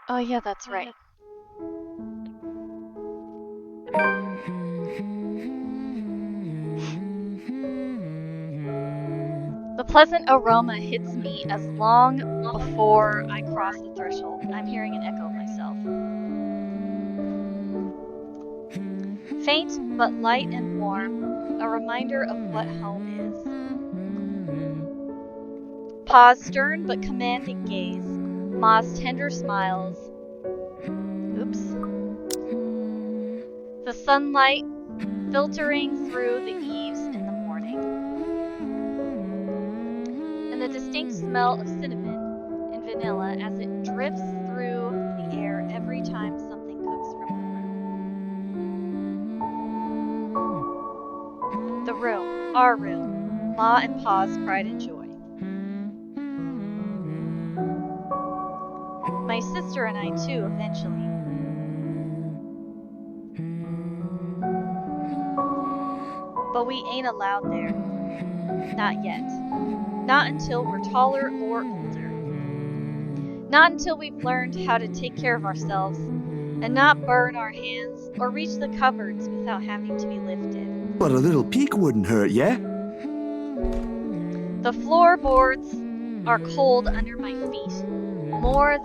Oh, yeah, that's right. The pleasant aroma hits me as long before I cross the threshold. I'm hearing an echo of myself. Faint but light and warm, a reminder of what home is. Pa's stern but commanding gaze, Ma's tender smiles. Oops. The sunlight filtering through the eaves in the morning. And the distinct smell of cinnamon and vanilla as it drifts through the air every time something cooks from the room. The room, our room, Ma and Pa's pride and joy. My sister and I too, eventually. But we ain't allowed there. Not yet. Not until we're taller or older. Not until we've learned how to take care of ourselves and not burn our hands or reach the cupboards without having to be lifted. But a little peek wouldn't hurt, yeah? The floorboards are cold under my feet. More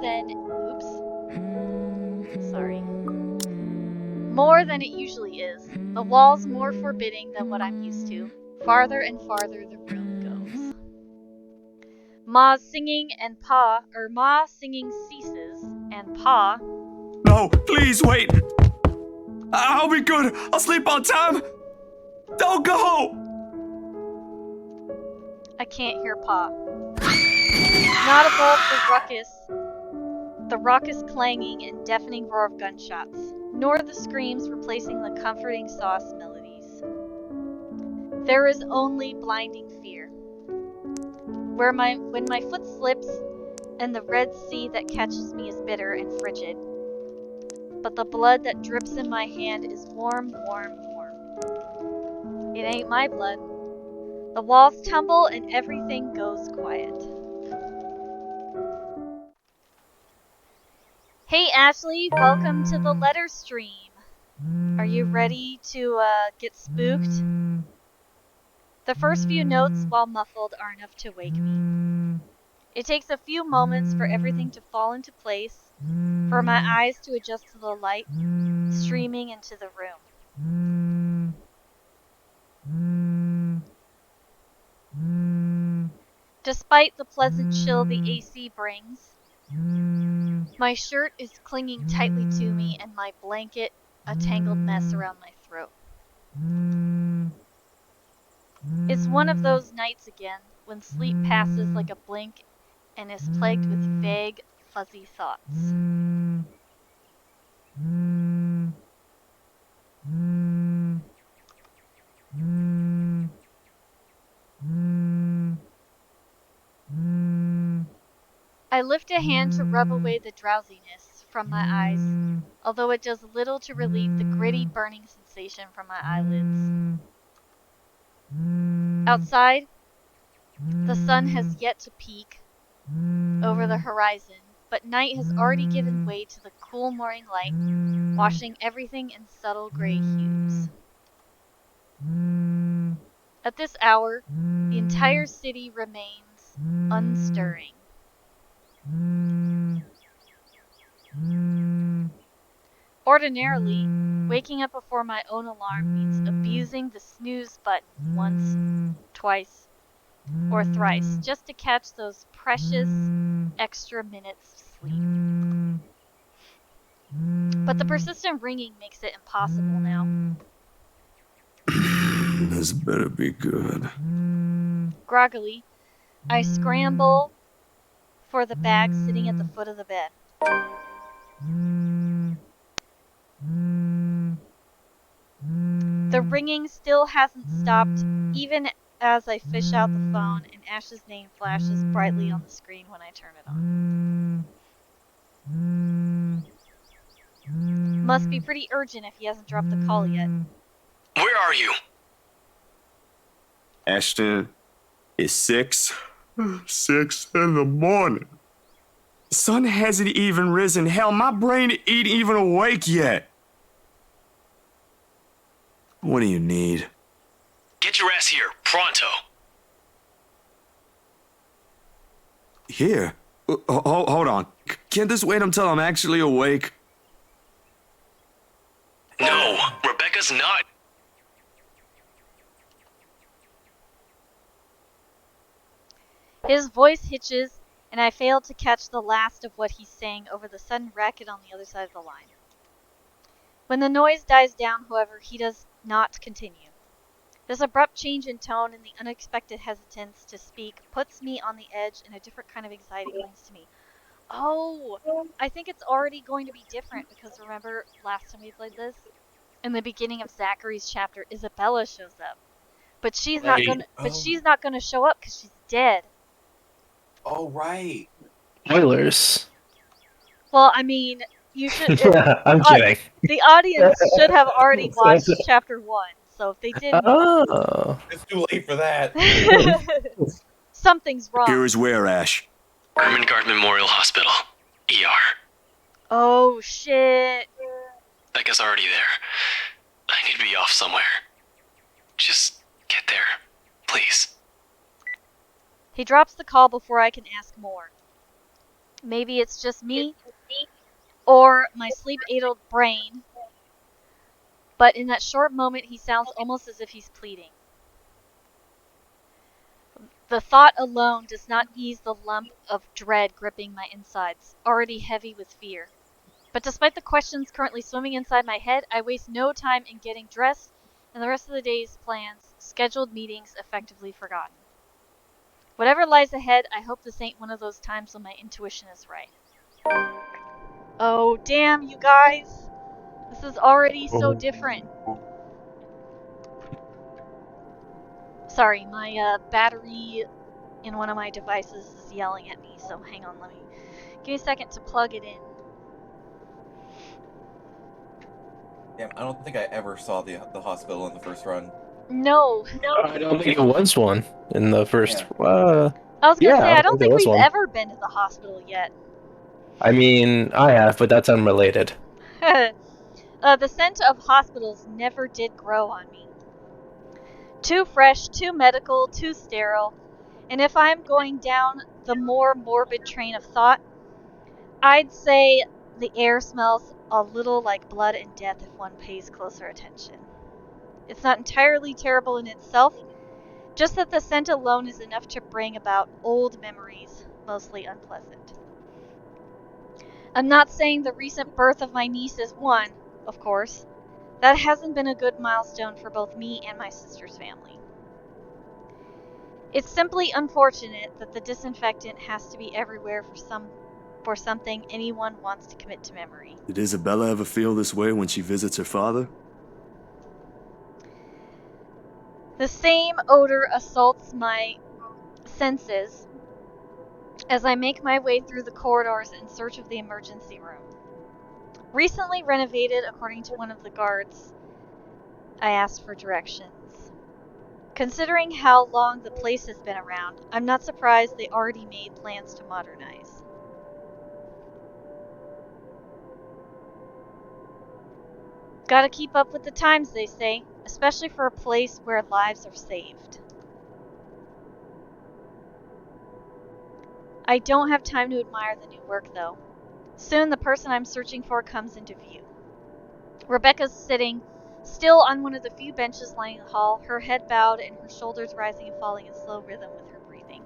than it usually is. The walls more forbidding than what I'm used to. Farther and farther the room goes. Ma singing ceases, and Pa. No, please wait. I'll be good. I'll sleep on time. Don't go. I can't hear Pa. Not above the raucous clanging and deafening roar of gunshots, nor the screams replacing the comforting sauce melodies. There is only blinding fear. When my foot slips and the red sea that catches me is bitter and frigid, but the blood that drips in my hand is warm, warm, warm. It ain't my blood. The walls tumble and everything goes quiet. Hey Ashley, welcome to the letter stream. Are you ready to get spooked? The first few notes, while muffled, are enough to wake me. It takes a few moments for everything to fall into place, for my eyes to adjust to the light streaming into the room. Despite the pleasant chill the AC brings, my shirt is clinging tightly to me and my blanket a tangled mess around my throat. It's one of those nights again when sleep passes like a blink and is plagued with vague, fuzzy thoughts. I lift a hand to rub away the drowsiness from my eyes, although it does little to relieve the gritty, burning sensation from my eyelids. Outside, the sun has yet to peek over the horizon, but night has already given way to the cool morning light, washing everything in subtle gray hues. At this hour, the entire city remains unstirring. Ordinarily, waking up before my own alarm means abusing the snooze button once, twice, or thrice just to catch those precious extra minutes of sleep. But the persistent ringing makes it impossible now. This better be good. Groggily, I scramble for the bag sitting at the foot of the bed. The ringing still hasn't stopped, even as I fish out the phone and Ash's name flashes brightly on the screen when I turn it on. Must be pretty urgent if he hasn't dropped the call yet. Where are you? Ashton, it's 6 in the morning. Sun hasn't even risen. Hell, my brain ain't even awake yet. What do you need? Get your ass here, pronto. Here? Hold on. Can't this wait until I'm actually awake? No, Rebecca's not. His voice hitches, and I fail to catch the last of what he's saying over the sudden racket on the other side of the line. When the noise dies down, however, he does not continue. This abrupt change in tone and the unexpected hesitance to speak puts me on the edge, and a different kind of anxiety clings to me. Oh, I think it's already going to be different because remember last time we played this? In the beginning of Zachary's chapter, Isabella shows up. But she's not gonna show up because she's dead. Oh, right. Spoilers. Well, I mean, you should. I'm kidding. The audience should have already watched chapter 1, so if they didn't, Oh. It's too late for that. something's wrong. Here is where, Ash. Ermengarde Memorial Hospital. ER. Oh shit! Becca's already there. I need to be off somewhere. Just get there, please. He drops the call before I can ask more. Maybe it's just me, or my sleep-addled brain. But in that short moment, he sounds almost as if he's pleading. The thought alone does not ease the lump of dread gripping my insides, already heavy with fear. But despite the questions currently swimming inside my head, I waste no time in getting dressed, and the rest of the day's plans, scheduled meetings, effectively forgotten. Whatever lies ahead, I hope this ain't one of those times when my intuition is right. Oh, damn, you guys! This is already so different. Sorry, my battery in one of my devices is yelling at me, so hang on, give me a second to plug it in. Damn, I don't think I ever saw the hospital in the first run. No. I don't think it was one in the first. I was gonna say, I don't think we've ever been to the hospital yet. I mean, I have, but that's unrelated. The scent of hospitals never did grow on me. Too fresh, too medical, too sterile. And if I'm going down the more morbid train of thought, I'd say the air smells a little like blood and death if one pays closer attention. It's not entirely terrible in itself, just that the scent alone is enough to bring about old memories, mostly unpleasant. I'm not saying the recent birth of my niece is one, of course. That hasn't been a good milestone for both me and my sister's family. It's simply unfortunate that the disinfectant has to be everywhere for something anyone wants to commit to memory. Did Isabella ever feel this way when she visits her father? The same odor assaults my senses as I make my way through the corridors in search of the emergency room. Recently renovated, according to one of the guards, I asked for directions. Considering how long the place has been around, I'm not surprised they already made plans to modernize. Gotta keep up with the times, they say, especially for a place where lives are saved. I don't have time to admire the new work, though. Soon the person I'm searching for comes into view. Rebecca's sitting still on one of the few benches lining the hall, her head bowed and her shoulders rising and falling in slow rhythm with her breathing.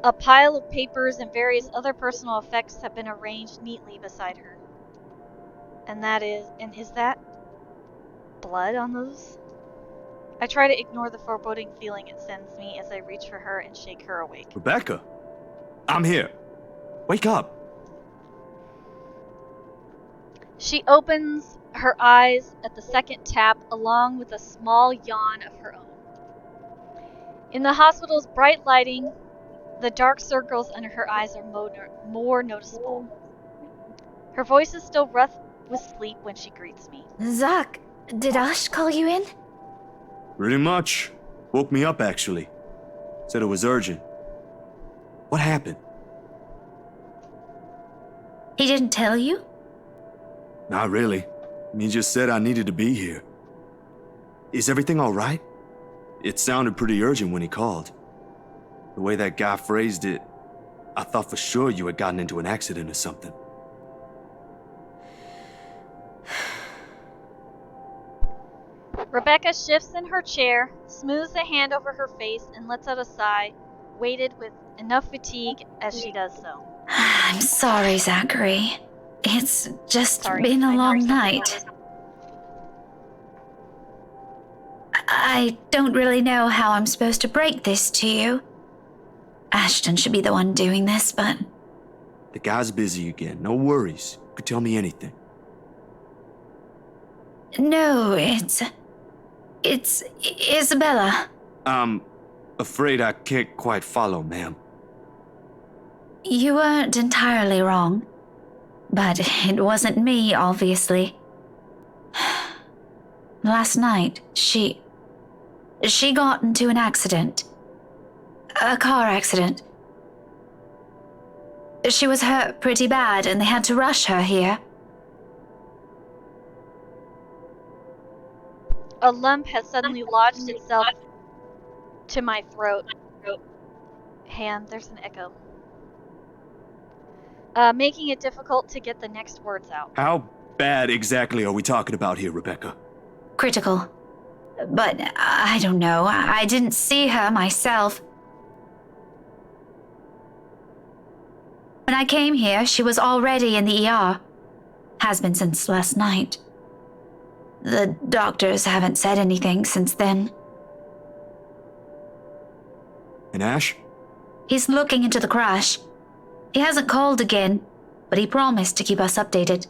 A pile of papers and various other personal effects have been arranged neatly beside her. And is that blood on those? I try to ignore the foreboding feeling it sends me as I reach for her and shake her awake. Rebecca! I'm here. Wake up. She opens her eyes at the second tap along with a small yawn of her own. In the hospital's bright lighting, the dark circles under her eyes are more noticeable. Her voice is still rough with sleep when she greets me. Zach, did Ash call you in? Pretty much. Woke me up, actually. Said it was urgent. What happened? He didn't tell you? Not really. He just said I needed to be here. Is everything all right? It sounded pretty urgent when he called. The way that guy phrased it, I thought for sure you had gotten into an accident or something. Rebecca shifts in her chair, smooths a hand over her face, and lets out a sigh, weighted with enough fatigue as she does so. I'm sorry, Zachary. It's just Sorry, been a I long know night. I don't really know how I'm supposed to break this to you. Ashton should be the one doing this, but... The guy's busy again. No worries. You could tell me anything. No, it's Isabella. I'm afraid I can't quite follow, ma'am. You weren't entirely wrong. But it wasn't me, obviously. Last night, she got into an accident. A car accident. She was hurt pretty bad and they had to rush her here. A lump has suddenly lodged itself to my throat. Hand, there's an echo. Making it difficult to get the next words out. How bad exactly are we talking about here, Rebecca? Critical. But I don't know. I didn't see her myself. When I came here, she was already in the ER. Has been since last night. The doctors haven't said anything since then. And Ash? He's looking into the crash. He hasn't called again, but he promised to keep us updated.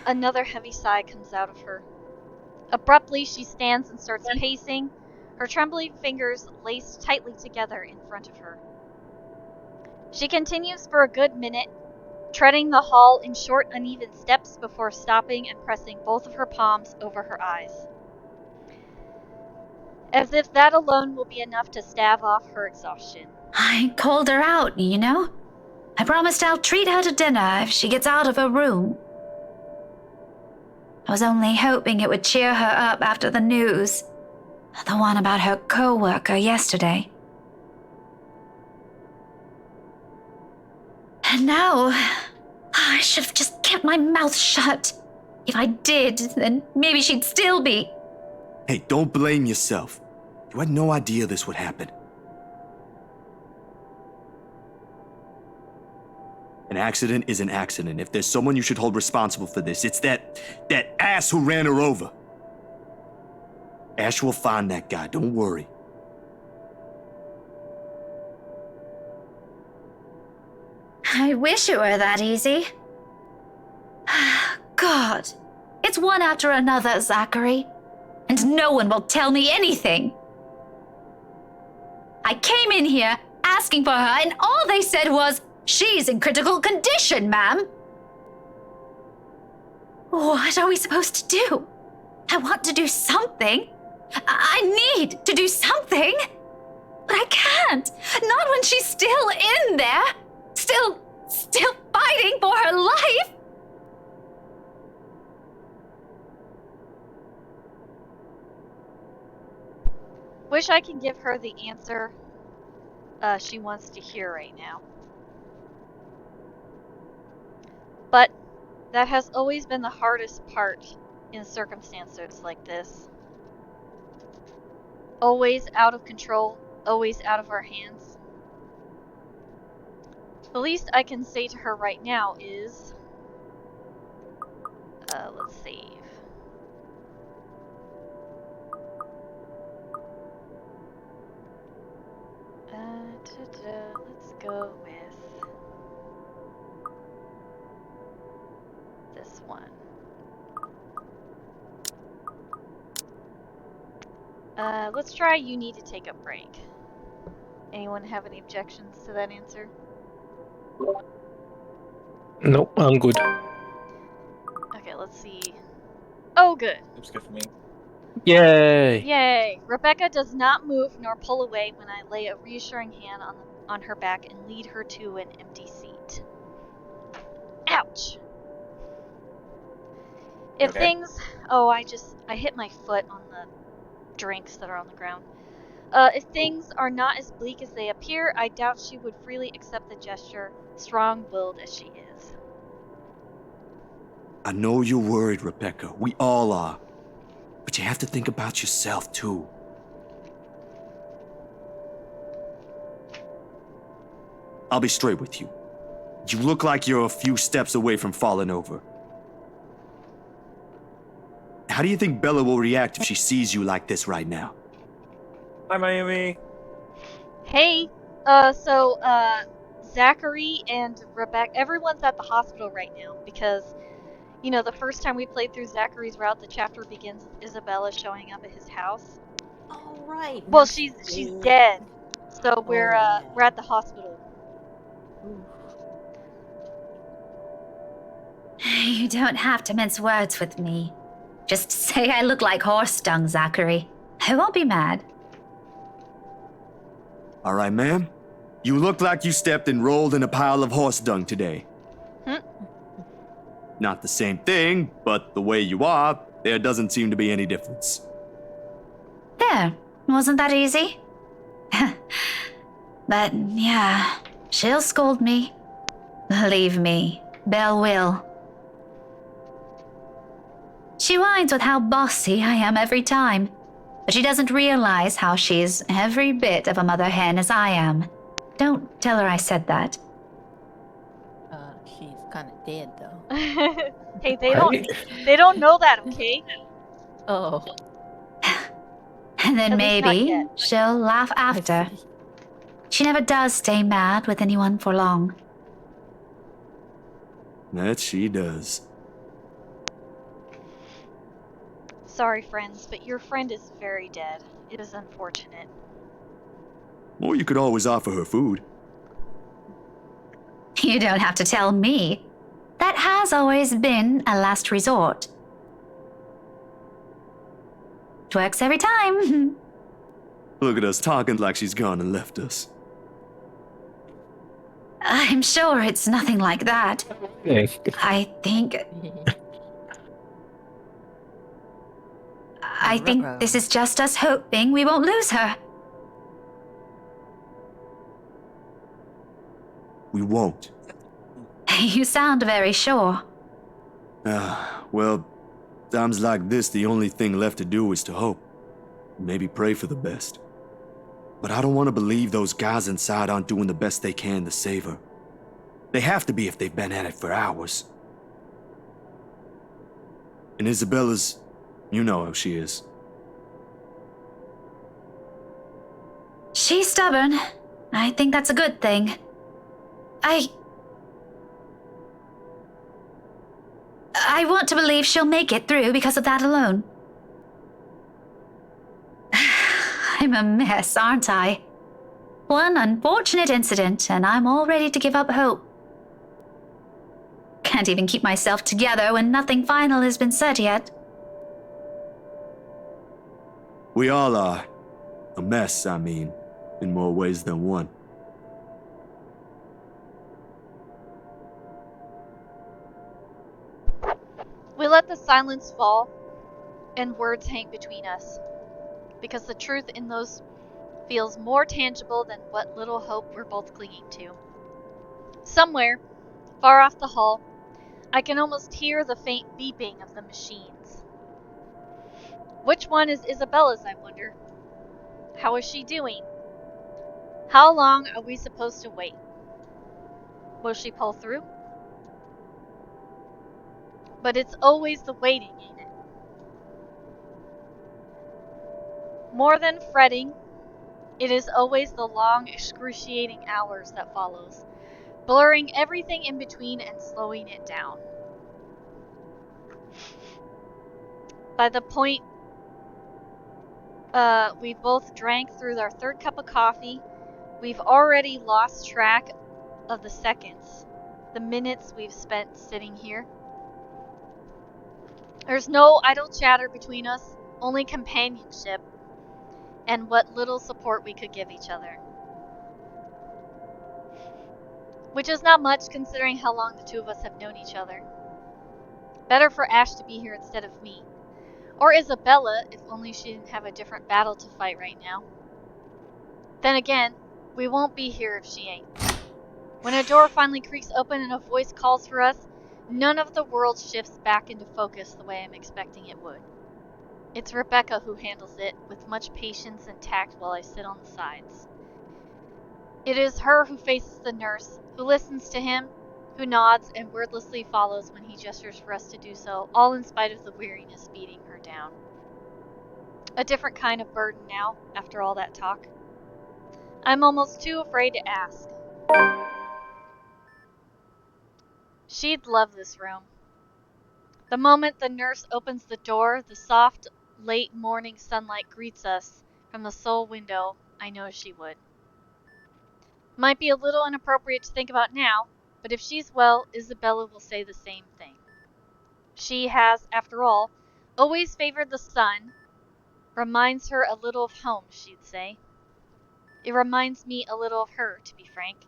Another heavy sigh comes out of her. Abruptly, she stands and starts pacing, her trembling fingers laced tightly together in front of her. She continues for a good minute, treading the hall in short, uneven steps before stopping and pressing both of her palms over her eyes. As if that alone will be enough to stave off her exhaustion. I called her out, you know? I promised I'll treat her to dinner if she gets out of her room. I was only hoping it would cheer her up after the news. The one about her co-worker yesterday. And now, I should have just kept my mouth shut. If I did, then maybe she'd still be. Hey, don't blame yourself. You had no idea this would happen. An accident is an accident. If there's someone you should hold responsible for this, it's that ass who ran her over. Ash will find that guy, don't worry. I wish it were that easy. God, it's one after another, Zachary. And no one will tell me anything. I came in here asking for her, and all they said was, "She's in critical condition, ma'am." What are we supposed to do? I want to do something. I need to do something. But I can't. Not when she's still in there. Still fighting for her life. Wish I could give her the answer she wants to hear right now. But that has always been the hardest part in circumstances like this. Always out of control, always out of our hands. The least I can say to her right now is... let's save. Let's go with this one. Let's try "you need to take a break." Anyone have any objections to that answer? Nope, I'm good. Okay, let's see. Oh, good. Looks good for me. Yay! Yay! Rebecca does not move nor pull away when I lay a reassuring hand on the on her back and lead her to an empty seat. Ouch! If Okay. things... Oh, I hit my foot on the drinks that are on the ground. If things are not as bleak as they appear, I doubt she would freely accept the gesture, strong-willed as she is. I know you're worried, Rebecca. We all are. But you have to think about yourself, too. I'll be straight with you. You look like you're a few steps away from falling over. How do you think Bella will react if she sees you like this right now? Hi, Miami. Hey, Zachary and Rebecca, everyone's at the hospital right now because, you know, the first time we played through Zachary's route, the chapter begins with Isabella showing up at his house. All right. Well, Miss she's Big. dead, so we're yeah. we're at the hospital. Ooh. You don't have to mince words with me. Just say I look like horse dung, Zachary. I won't be mad. All right, ma'am. You look like you stepped and rolled in a pile of horse dung today. Not the same thing, but the way you are, there doesn't seem to be any difference. There, wasn't that easy? But yeah, she'll scold me. Believe me, Belle will. She whines with how bossy I am every time, but she doesn't realize how she's every bit of a mother hen as I am. Don't tell her I said that. She's kind of dead though. Hey, they don't know that, okay? Oh. And then At least not maybe yet. she'll laugh after. I see. She never does stay mad with anyone for long. That she does. Sorry, friends, but your friend is very dead. It is unfortunate. Or you could always offer her food. You don't have to tell me. That has always been a last resort. It works every time. Look at us talking like she's gone and left us. I'm sure it's nothing like that. I think this is just us hoping we won't lose her. We won't. You sound very sure. Well, times like this, the only thing left to do is to hope. Maybe pray for the best. But I don't want to believe those guys inside aren't doing the best they can to save her. They have to be if they've been at it for hours. And Isabella's... you know how she is. She's stubborn. I think that's a good thing. I want to believe she'll make it through because of that alone. I'm a mess, aren't I? One unfortunate incident, and I'm all ready to give up hope. Can't even keep myself together when nothing final has been said yet. We all are. A mess, I mean, in more ways than one. We let the silence fall, and words hang between us, because the truth in those feels more tangible than what little hope we're both clinging to. Somewhere, far off the hall, I can almost hear the faint beeping of the machines. Which one is Isabella's, I wonder? How is she doing? How long are we supposed to wait? Will she pull through? But it's always the waiting, ain't it? More than fretting, it is always the long, excruciating hours that follows, blurring everything in between and slowing it down. By the point we both drank through our third cup of coffee, we've already lost track of the seconds, the minutes we've spent sitting here. There's no idle chatter between us, only companionship and what little support we could give each other. which is not much considering how long the two of us have known each other. Better for Ash to be here instead of me. Or Isabella, if only she didn't have a different battle to fight right now. Then again, we won't be here if she ain't. When a door finally creaks open and a voice calls for us, none of the world shifts back into focus the way I'm expecting it would. It's Rebecca who handles it with much patience and tact while I sit on the sides. It is her who faces the nurse, who listens to him, who nods and wordlessly follows when he gestures for us to do so, all in spite of the weariness beating her down. A different kind of burden now, after all that talk. I'm almost too afraid to ask. She'd love this room. The moment the nurse opens the door, the soft, late morning sunlight greets us from the sole window. I know she would. Might be a little inappropriate to think about now, but if she's well, Isabella will say the same thing. She has, after all, always favored the sun. Reminds her a little of home, she'd say. It reminds me a little of her, to be frank.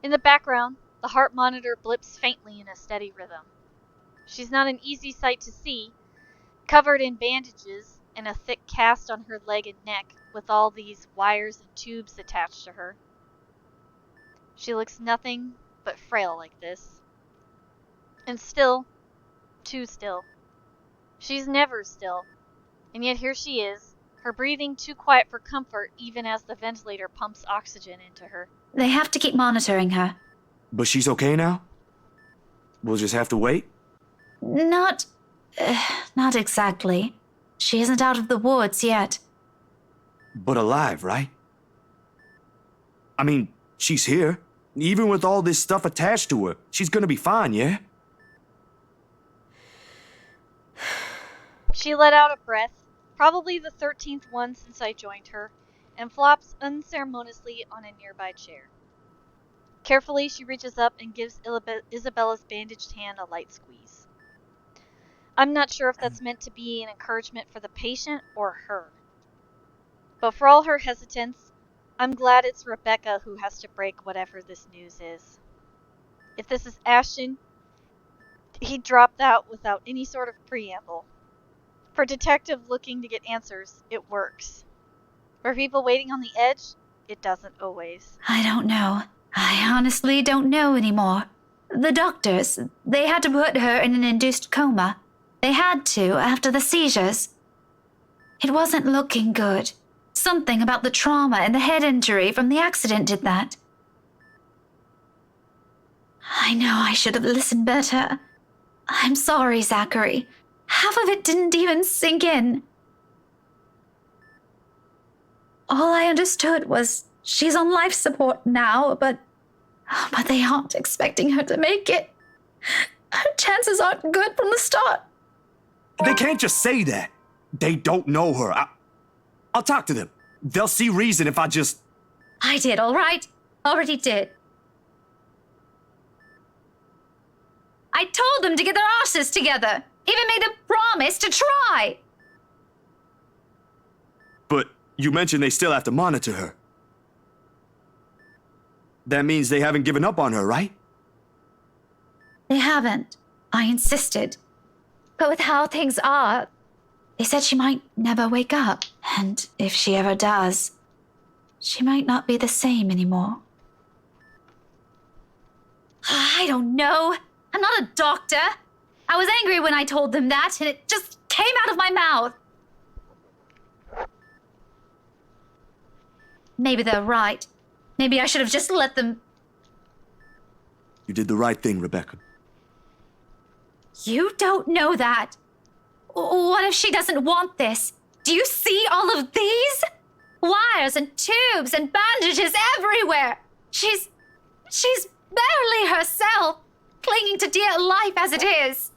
In the background, the heart monitor blips faintly in a steady rhythm. She's not an easy sight to see, covered in bandages and a thick cast on her leg and neck with all these wires and tubes attached to her. She looks nothing but frail like this. And still, too still. She's never still, and yet here she is, her breathing too quiet for comfort even as the ventilator pumps oxygen into her. They have to keep monitoring her. But she's okay now? We'll just have to wait? Not exactly. She isn't out of the woods yet. But alive, right? I mean, she's here. Even with all this stuff attached to her, she's gonna be fine, yeah? She let out a breath, probably the 13th one since I joined her, and flops unceremoniously on a nearby chair. Carefully, she reaches up and gives Isabella's bandaged hand a light squeeze. I'm not sure if that's meant to be an encouragement for the patient or her. But for all her hesitance, I'm glad it's Rebecca who has to break whatever this news is. If this is Ashton, he'd drop that without any sort of preamble. For a detective looking to get answers, it works. For people waiting on the edge, it doesn't always. I don't know. I honestly don't know anymore. The doctors, they had to put her in an induced coma. They had to after the seizures. It wasn't looking good. Something about the trauma and the head injury from the accident did that. I know I should have listened better. I'm sorry, Zachary. Half of it didn't even sink in. All I understood was she's on life support now, but they aren't expecting her to make it. Her chances aren't good from the start. They can't just say that. They don't know her. I'll talk to them. They'll see reason if I just... I did, all right? Already did. I told them to get their asses together. Even made them promise to try. But you mentioned they still have to monitor her. That means they haven't given up on her, right? They haven't. I insisted. But with how things are, they said she might never wake up. And if she ever does, she might not be the same anymore. I don't know. I'm not a doctor. I was angry when I told them that, and it just came out of my mouth. Maybe they're right. Maybe I should have just let them... You did the right thing, Rebecca. You don't know that. What if she doesn't want this? Do you see all of these? Wires and tubes and bandages everywhere. She's barely herself, clinging to dear life as it is.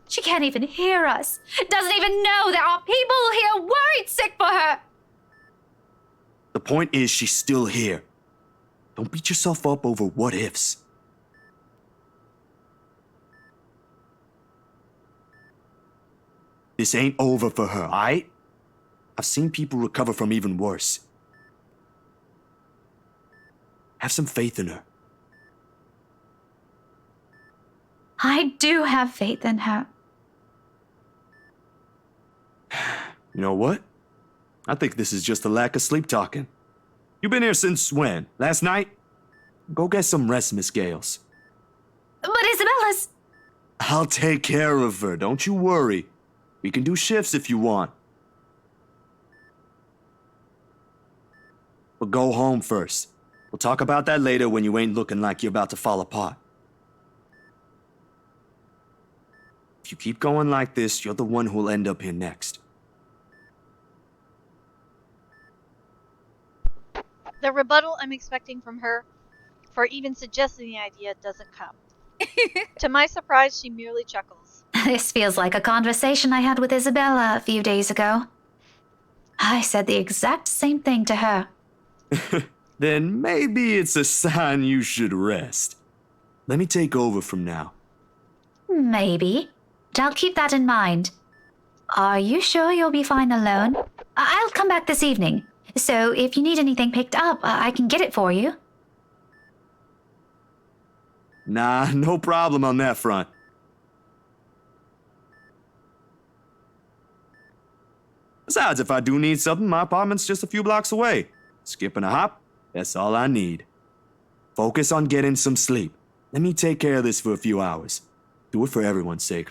She can't even hear us. Doesn't even know there are people here worried sick for her. The point is she's still here. Don't beat yourself up over what ifs. This ain't over for her, alright? I've seen people recover from even worse. Have some faith in her. I do have faith in her. You know what? I think this is just a lack of sleep talking. You been here since when? Last night? Go get some rest, Miss Gales. But Isabella's... I'll take care of her, don't you worry. We can do shifts if you want. But go home first. We'll talk about that later when you ain't looking like you're about to fall apart. If you keep going like this, you're the one who'll end up here next. The rebuttal I'm expecting from her for even suggesting the idea doesn't come. To my surprise, she merely chuckles. This feels like a conversation I had with Isabella a few days ago. I said the exact same thing to her. Then maybe it's a sign you should rest. Let me take over from now. Maybe. But I'll keep that in mind. Are you sure you'll be fine alone? I'll come back this evening. So if you need anything picked up, I can get it for you. Nah, no problem on that front. Besides, if I do need something, my apartment's just a few blocks away. Skipping a hop, that's all I need. Focus on getting some sleep. Let me take care of this for a few hours. Do it for everyone's sake,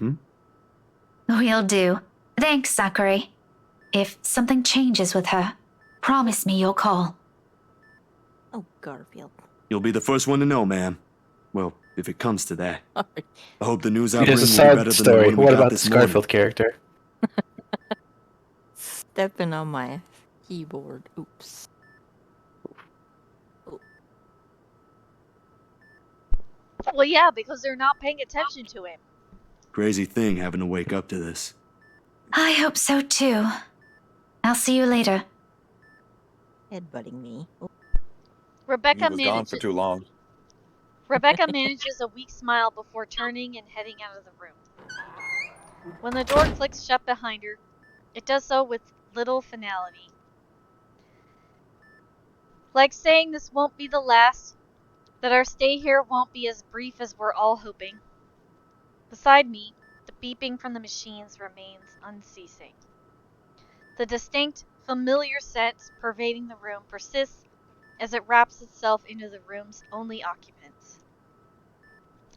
Will do. Thanks, Zachary. If something changes with her, promise me you'll call. Oh, Garfield. You'll be the first one to know, ma'am. Well, if it comes to that. Sorry. I hope the news I bring It will is be a better sad than the story. one we What got about this the morning. Garfield character? Stepping on my keyboard. Oops. Well, yeah, because they're not paying attention to him. Crazy thing having to wake up to this. I hope so too. I'll see you later. Headbutting me. Oh, Rebecca He was gone for too long. Rebecca manages a weak smile before turning and heading out of the room. When the door clicks shut behind her, it does so with little finality. Like saying this won't be the last, that our stay here won't be as brief as we're all hoping. Beside me, the beeping from the machines remains unceasing. The distinct, familiar scent pervading the room persists as it wraps itself into the room's only occupants.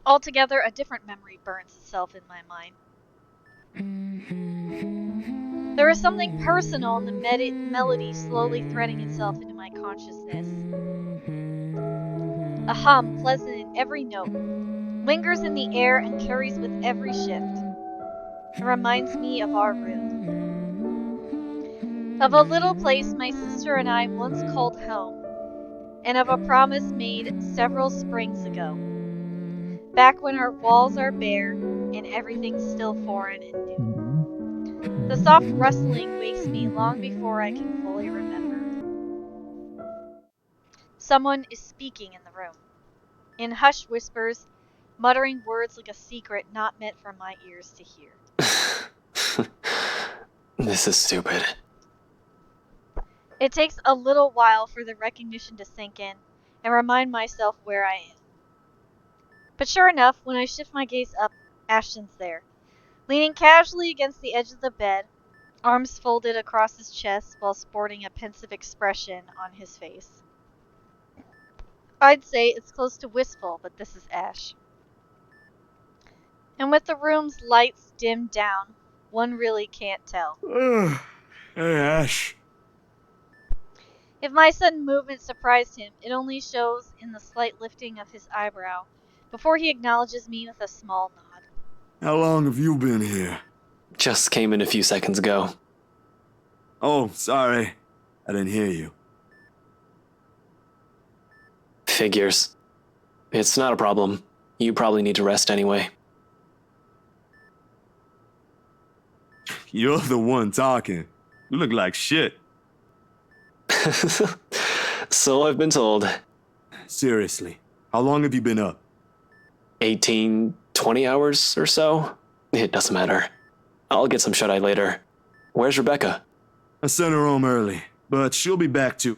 Altogether, a different memory burns itself in my mind. There is something personal in the melody slowly threading itself into my consciousness. A hum, pleasant in every note, lingers in the air and carries with every shift. It reminds me of our room. Of a little place my sister and I once called home, and of a promise made several springs ago. Back when our walls are bare and everything's still foreign and new. The soft rustling wakes me long before I can fully remember. Someone is speaking in the room. In hushed whispers, muttering words like a secret not meant for my ears to hear. This is stupid. It takes a little while for the recognition to sink in and remind myself where I am. But sure enough, when I shift my gaze up, Ashton's there, leaning casually against the edge of the bed, arms folded across his chest while sporting a pensive expression on his face. I'd say it's close to wistful, but this is Ash. And with the room's lights dimmed down, one really can't tell. Hey, Ash. If my sudden movement surprised him, it only shows in the slight lifting of his eyebrow before he acknowledges me with a small nod. How long have you been here? Just came in a few seconds ago. Oh, sorry. I didn't hear you. Figures. It's not a problem. You probably need to rest anyway. You're the one talking. You look like shit. So I've been told. Seriously, how long have you been up? 18, 20 hours or so? It doesn't matter. I'll get some shut-eye later. Where's Rebecca? I sent her home early, but she'll be back to...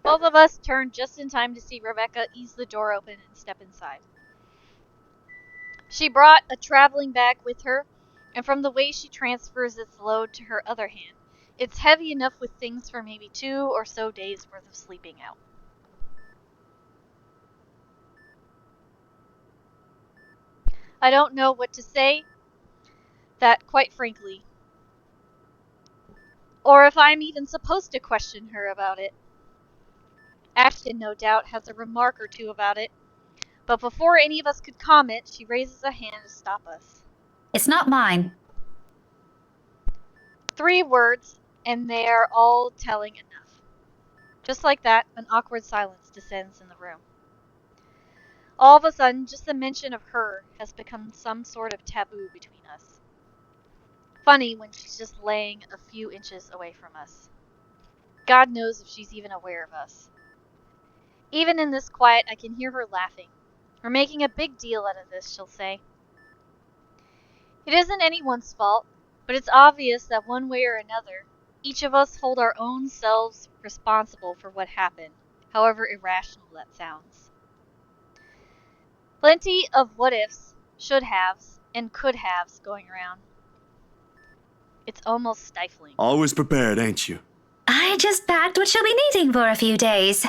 Both of us turned just in time to see Rebecca ease the door open and step inside. She brought a traveling bag with her, and from the way she transfers its load to her other hand, it's heavy enough with things for maybe 2 or so days worth of sleeping out. I don't know what to say, that quite frankly. Or if I'm even supposed to question her about it. Ashton, no doubt, has a remark or two about it, but before any of us could comment, she raises a hand to stop us. It's not mine. 3 words, and they are all telling enough. Just like that, an awkward silence descends in the room. All of a sudden, just the mention of her has become some sort of taboo between us. Funny when she's just laying a few inches away from us. God knows if she's even aware of us. Even in this quiet, I can hear her laughing. We're making a big deal out of this, she'll say. It isn't anyone's fault, but it's obvious that one way or another, each of us hold our own selves responsible for what happened, however irrational that sounds. Plenty of what-ifs, should-haves, and could-haves going around. It's almost stifling. Always prepared, ain't you? I just packed what she'll be needing for a few days.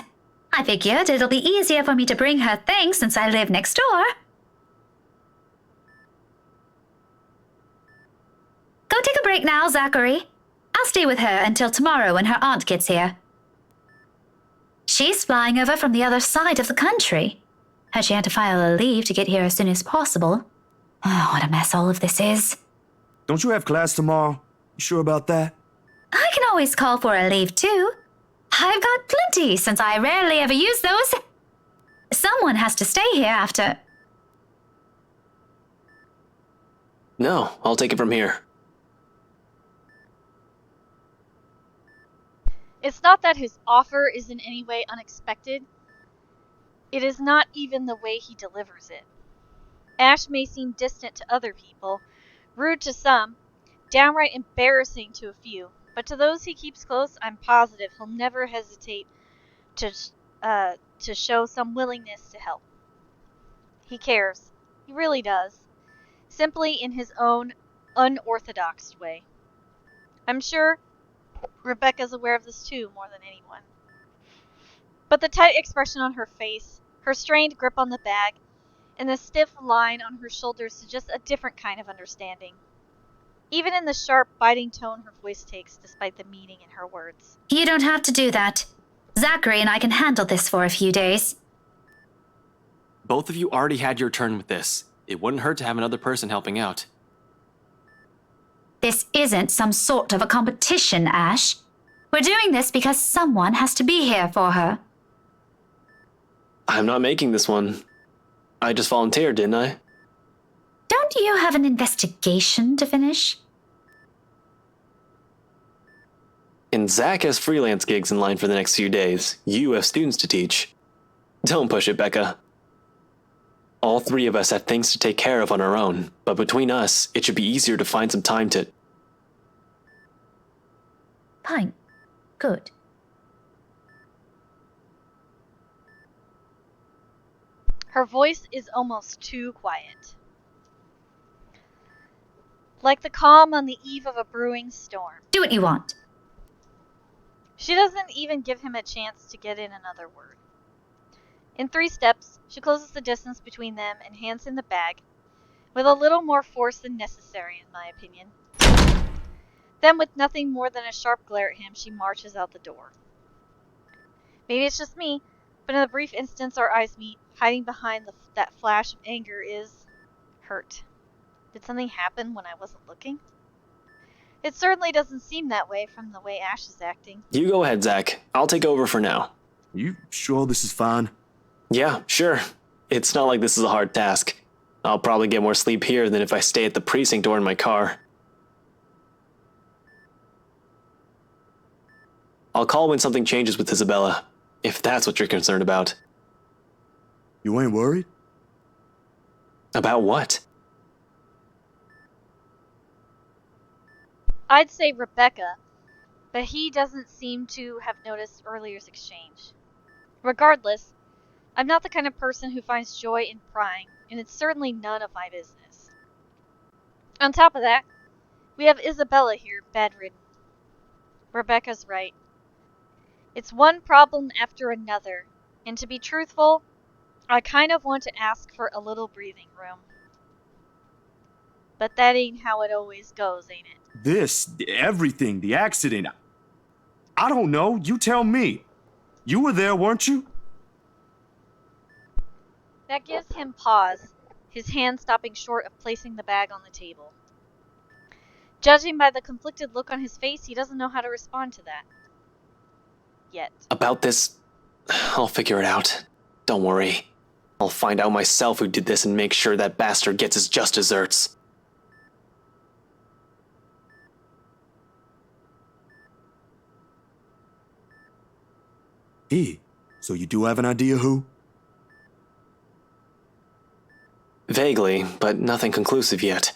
I figured it'll be easier for me to bring her things since I live next door. Go take a break now, Zachary. I'll stay with her until tomorrow when her aunt gets here. She's flying over from the other side of the country. Heard she had to file a leave to get here as soon as possible. Oh, what a mess all of this is. Don't you have class tomorrow? You sure about that? I can always call for a leave, too. I've got plenty, since I rarely ever use those. Someone has to stay here after... No, I'll take it from here. It's not that his offer is in any way unexpected. It is not even the way he delivers it. Ash may seem distant to other people, rude to some, downright embarrassing to a few, but to those he keeps close, I'm positive he'll never hesitate to show some willingness to help. He cares. He really does. Simply in his own unorthodox way. I'm sure Rebecca's aware of this too, more than anyone. But the tight expression on her face, her strained grip on the bag, and the stiff line on her shoulders suggest a different kind of understanding. Even in the sharp, biting tone her voice takes, despite the meaning in her words. You don't have to do that. Zachary and I can handle this for a few days. Both of you already had your turn with this. It wouldn't hurt to have another person helping out. This isn't some sort of a competition, Ash. We're doing this because someone has to be here for her. I'm not making this one. I just volunteered, didn't I? Don't you have an investigation to finish? And Zach has freelance gigs in line for the next few days. You have students to teach. Don't push it, Becca. All 3 of us have things to take care of on our own, but between us, it should be easier to find some time to... Fine. Good. Her voice is almost too quiet. Like the calm on the eve of a brewing storm. Do what you want. She doesn't even give him a chance to get in another word. In 3 steps, she closes the distance between them and hands him the bag, with a little more force than necessary, in my opinion. Then, with nothing more than a sharp glare at him, she marches out the door. Maybe it's just me, but in the brief instance our eyes meet, hiding behind that flash of anger is hurt. Did something happen when I wasn't looking? It certainly doesn't seem that way from the way Ash is acting. You go ahead, Zach. I'll take over for now. You sure this is fine? Yeah, sure. It's not like this is a hard task. I'll probably get more sleep here than if I stay at the precinct or in my car. I'll call when something changes with Isabella, if that's what you're concerned about. You ain't worried? About what? I'd say Rebecca, but he doesn't seem to have noticed earlier's exchange. Regardless, I'm not the kind of person who finds joy in prying, and it's certainly none of my business. On top of that, we have Isabella here, bedridden. Rebecca's right. It's one problem after another, and to be truthful, I kind of want to ask for a little breathing room. But that ain't how it always goes, ain't it? This, everything, the accident. I don't know. You tell me. You were there, weren't you? That gives him pause, his hand stopping short of placing the bag on the table. Judging by the conflicted look on his face, he doesn't know how to respond to that. Yet. About this, I'll figure it out. Don't worry. I'll find out myself who did this and make sure that bastard gets his just desserts. So you do have an idea who? Vaguely, but nothing conclusive yet.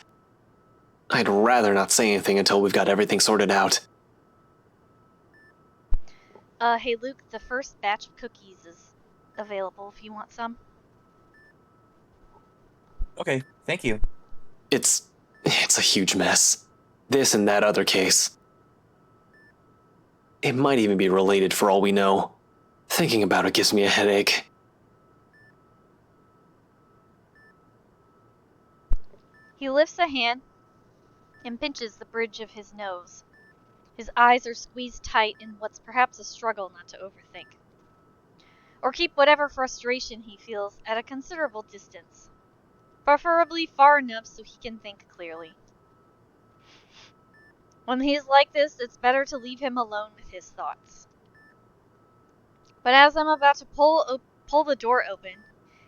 I'd rather not say anything until we've got everything sorted out. Hey Luke, the first batch of cookies is available if you want some. Okay, thank you. It's a huge mess. This and that other case. It might even be related for all we know. Thinking about it gives me a headache. He lifts a hand and pinches the bridge of his nose. His eyes are squeezed tight in what's perhaps a struggle not to overthink, or keep whatever frustration he feels at a considerable distance, preferably far enough so he can think clearly. When he's like this, it's better to leave him alone with his thoughts. But as I'm about to pull the door open,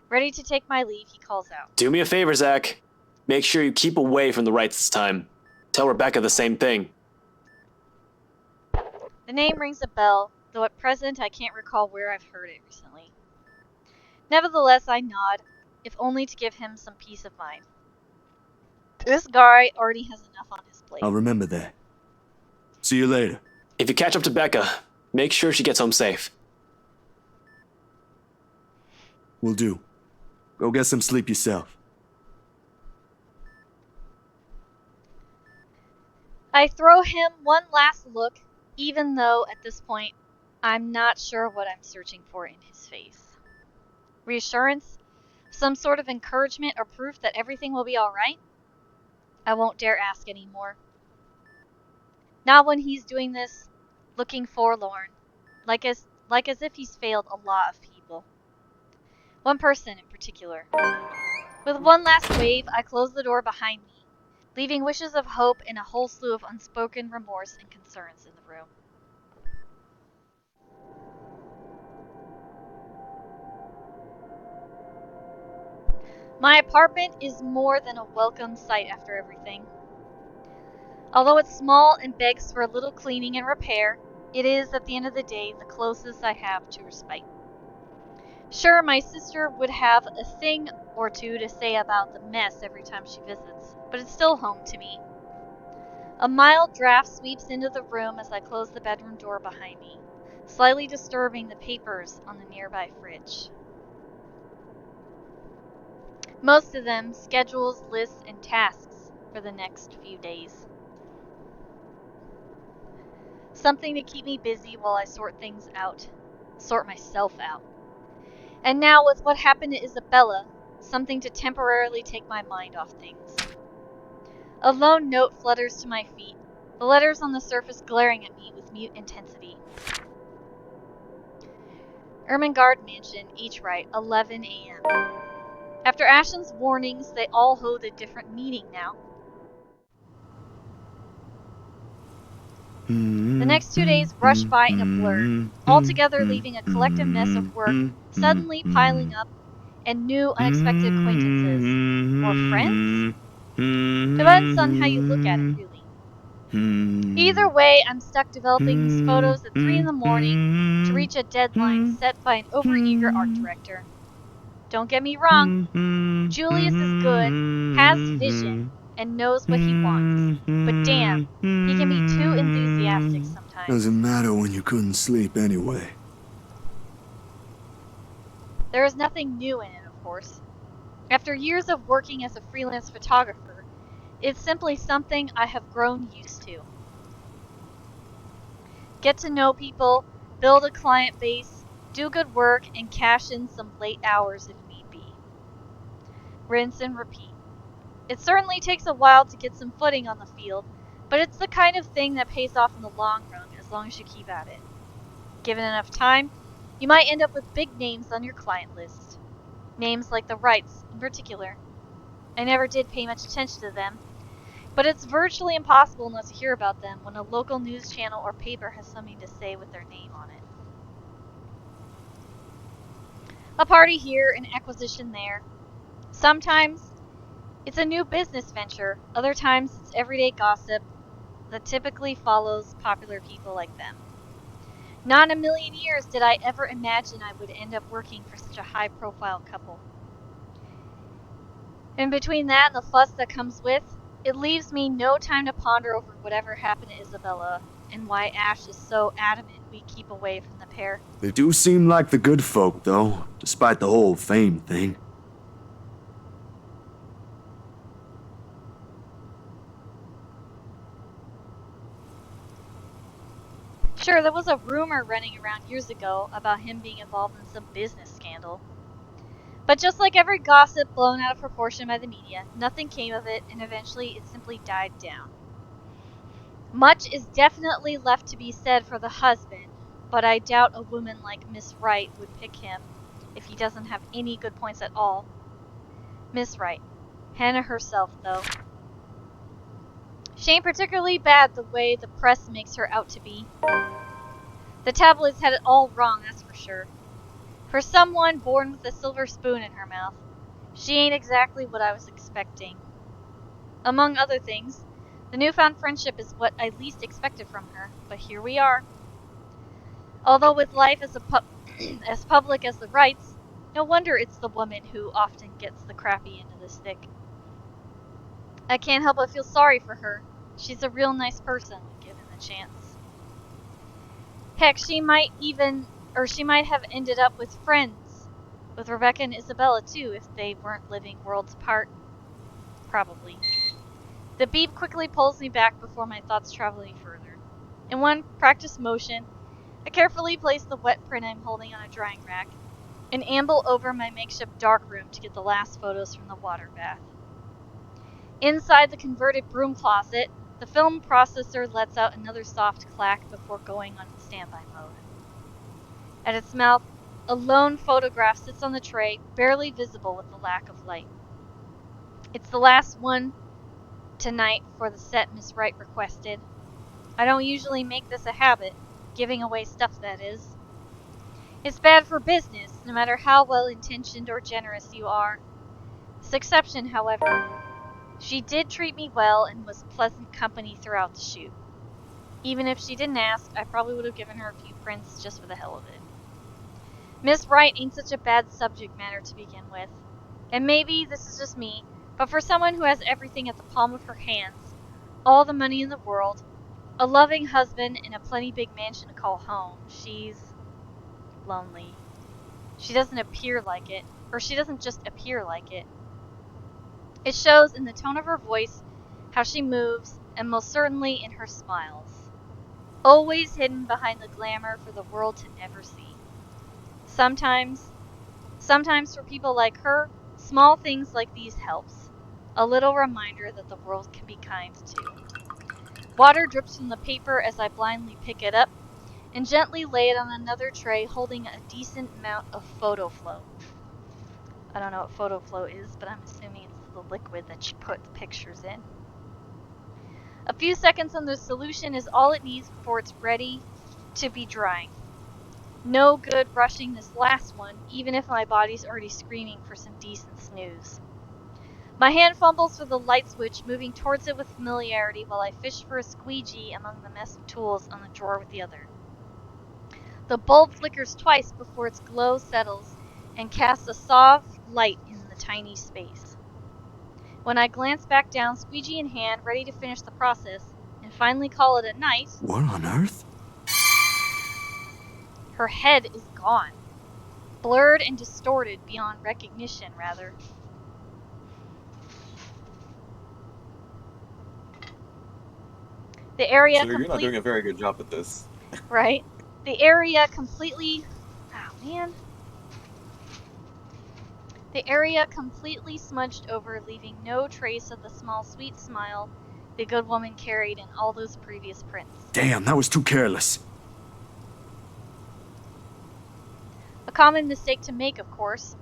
ready to take my leave, he calls out. Do me a favor, Zach. Make sure you keep away from the Wrights this time. Tell Rebecca the same thing. The name rings a bell, though at present I can't recall where I've heard it recently. Nevertheless, I nod, if only to give him some peace of mind. This guy already has enough on his plate. I'll remember that. See you later. If you catch up to Becca, make sure she gets home safe. Will do. Go get some sleep yourself. I throw him one last look, even though at this point I'm not sure what I'm searching for in his face. Reassurance? Some sort of encouragement or proof that everything will be alright? I won't dare ask anymore. Not when he's doing this, looking forlorn, like as if he's failed a lot of people. One person in particular. With one last wave, I close the door behind me, leaving wishes of hope and a whole slew of unspoken remorse and concerns in the room. My apartment is more than a welcome sight after everything. Although it's small and begs for a little cleaning and repair, it is, at the end of the day, the closest I have to respite. Sure, my sister would have a thing or two to say about the mess every time she visits, but it's still home to me. A mild draft sweeps into the room as I close the bedroom door behind me, slightly disturbing the papers on the nearby fridge. Most of them schedules, lists, and tasks for the next few days. Something to keep me busy while I sort things out. Sort myself out. And now with what happened to Isabella, something to temporarily take my mind off things. A lone note flutters to my feet, the letters on the surface glaring at me with mute intensity. Ermengarde Mansion, H-Right, 11 a.m. After Ashen's warnings, they all hold a different meaning now. The next 2 days rush by in a blur, altogether leaving a collective mess of work suddenly piling up and new unexpected acquaintances. Or friends? Depends on how you look at it, really. Either way, I'm stuck developing these photos at 3 in the morning to reach a deadline set by an overeager art director. Don't get me wrong, Julius is good, has vision, and knows what he wants. But damn, he can be too enthusiastic sometimes. Doesn't matter when you couldn't sleep anyway. There is nothing new in it, of course. After years of working as a freelance photographer, it's simply something I have grown used to. Get to know people, build a client base, do good work, and cash in some late hours if need be. Rinse and repeat. It certainly takes a while to get some footing on the field, but it's the kind of thing that pays off in the long run as long as you keep at it. Given enough time, you might end up with big names on your client list. Names like the Wrights, in particular. I never did pay much attention to them, but it's virtually impossible not to hear about them when a local news channel or paper has something to say with their name on it. A party here, an acquisition there. Sometimes it's a new business venture, other times it's everyday gossip that typically follows popular people like them. Not in a million years did I ever imagine I would end up working for such a high-profile couple. And between that and the fuss that comes with, it leaves me no time to ponder over whatever happened to Isabella and why Ash is so adamant we keep away from the pair. They do seem like the good folk, though, despite the whole fame thing. Sure, there was a rumor running around years ago about him being involved in some business scandal. But just like every gossip blown out of proportion by the media, nothing came of it, and eventually it simply died down. Much is definitely left to be said for the husband, but I doubt a woman like Miss Wright would pick him if he doesn't have any good points at all. Miss Wright. Hannah herself, though. She ain't particularly bad the way the press makes her out to be. The tabloids had it all wrong, that's for sure. For someone born with a silver spoon in her mouth, she ain't exactly what I was expecting. Among other things, the newfound friendship is what I least expected from her, but here we are. Although with life as as public as the Wrights, no wonder it's the woman who often gets the crappy end of the stick. I can't help but feel sorry for her. She's a real nice person when given the chance. Heck, she might have ended up with friends with Rebecca and Isabella too if they weren't living worlds apart. Probably. The beep quickly pulls me back before my thoughts travel any further. In one practiced motion, I carefully place the wet print I'm holding on a drying rack and amble over my makeshift darkroom to get the last photos from the water bath. Inside the converted broom closet, the film processor lets out another soft clack before going on standby mode. At its mouth, a lone photograph sits on the tray, barely visible with the lack of light. It's the last one tonight for the set Miss Wright requested. I don't usually make this a habit, giving away stuff that is. It's bad for business, no matter how well-intentioned or generous you are. This exception, however. She did treat me well and was pleasant company throughout the shoot. Even if she didn't ask, I probably would have given her a few prints just for the hell of it. Miss Wright ain't such a bad subject matter to begin with. And maybe this is just me, but for someone who has everything at the palm of her hands, all the money in the world, a loving husband, and a plenty big mansion to call home, she's lonely. She doesn't appear like it, or she doesn't just appear like it. It shows in the tone of her voice, how she moves, and most certainly in her smiles. Always hidden behind the glamour for the world to never see. Sometimes for people like her, small things like these helps. A little reminder that the world can be kind too. Water drips from the paper as I blindly pick it up and gently lay it on another tray holding a decent amount of photo flow. I don't know what photo flow is, but I'm assuming it's the liquid that you put the pictures in. A few seconds on the solution is all it needs before it's ready to be drying. No good rushing this last one, even if my body's already screaming for some decent snooze. My hand fumbles for the light switch, moving towards it with familiarity while I fish for a squeegee among the mess of tools on the drawer with the other. The bulb flickers twice before its glow settles and casts a soft light in the tiny space. When I glance back down, squeegee in hand, ready to finish the process, and finally call it a night, What on earth? her head is gone. Blurred and distorted beyond recognition, rather. The area So you're not doing a very good job at this. Right? The area completely... Oh, man. The area completely smudged over, leaving no trace of the small, sweet smile the good woman carried in all those previous prints. Damn, that was too careless. A common mistake to make, of course,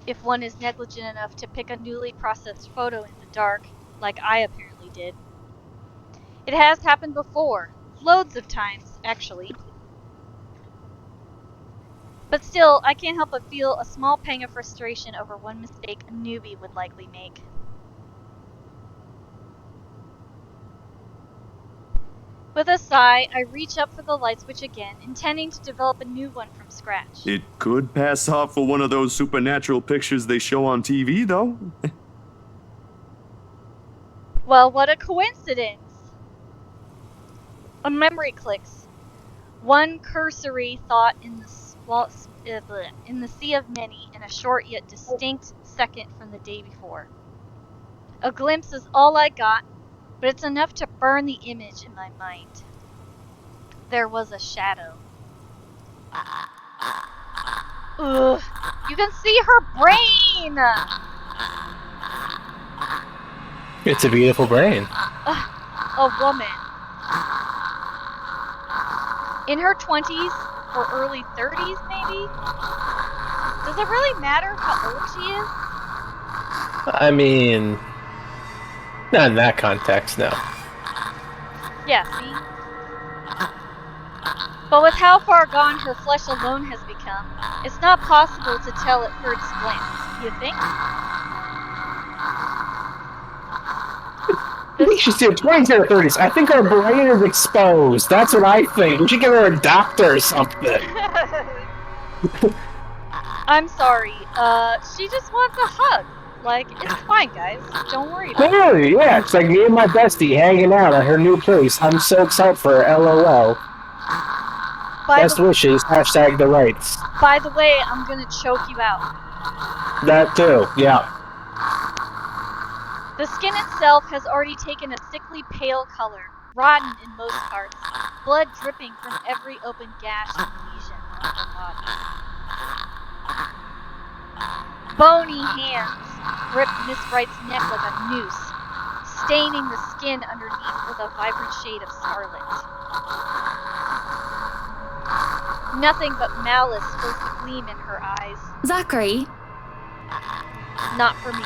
if one is negligent enough to pick a newly processed photo in the dark, like I apparently did. It has happened before. Loads of times, actually. But still, I can't help but feel a small pang of frustration over one mistake a newbie would likely make. With a sigh, I reach up for the light switch again, intending to develop a new one from scratch. It could pass off for one of those supernatural pictures they show on TV, though. Well, what a coincidence! A memory clicks. One cursory thought in the sea of many, in a short yet distinct second from the day before. A glimpse is all I got, but it's enough to burn the image in my mind. There was a shadow. Ugh, you can see her brain! It's a beautiful brain. A woman. In her 20s, or early 30s, maybe? Does it really matter how old she is? I mean, not in that context, no. Yeah, see? But with how far gone her flesh alone has become, it's not possible to tell at first glance, you think? I think she's in 20s or 30s. I think her brain is exposed. That's what I think. We should give her a doctor or something. I'm sorry, she just wants a hug. Like, it's fine, guys. Don't worry about it. Clearly, yeah. It's like me and my bestie hanging out at her new place. I'm so excited for her. LOL. Best wishes. Hashtag the rights. By the way, I'm gonna choke you out. That too, yeah. The skin itself has already taken a sickly pale color, rotten in most parts, blood dripping from every open gash and lesion on her body. Bony hands grip Miss Wright's neck like a noose, staining the skin underneath with a vibrant shade of scarlet. Nothing but malice fills the gleam in her eyes. Zachary? Not for me,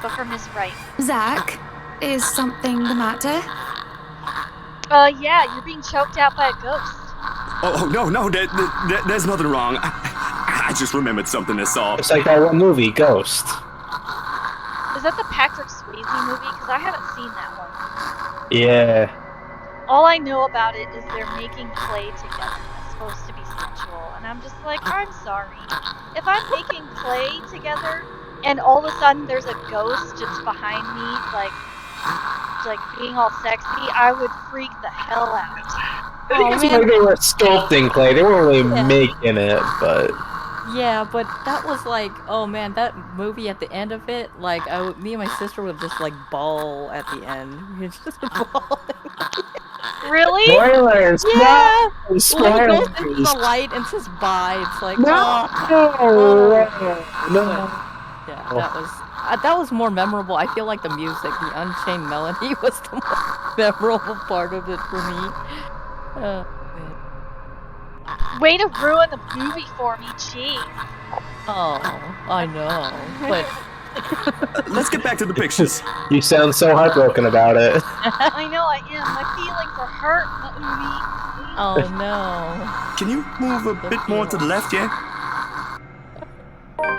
but for Miss Wright. Zach, is something the matter? Yeah, you're being choked out by a ghost. Oh, no, there's nothing wrong. I just remembered something I saw. It's like that one movie, Ghost. Is that the Patrick Swayze movie? Because I haven't seen that one. Yeah. All I know about it is they're making play together. It's supposed to be sensual. And I'm just like, I'm sorry. If I'm making play together, and all of a sudden there's a ghost just behind me, like being all sexy, I would freak the hell out. I think it's like they were sculpting clay. They weren't really making it, but... Yeah, but that was like, oh man, that movie at the end of it, like, me and my sister would just like bawl at the end. We just bawling. Really? Spoilers! Yeah! No! Well, it goes into Spoilers! the light and says bye. It's like, No! No! Yeah, that was more memorable. I feel like the music, the Unchained Melody, was the more memorable part of it for me. Man. Way to ruin the movie for me, jeez. Oh, I know, but Let's get back to the pictures. You sound so heartbroken about it. I know I am. My feelings are hurt, Maumi. oh no. Can you move a bit more to the left, yeah?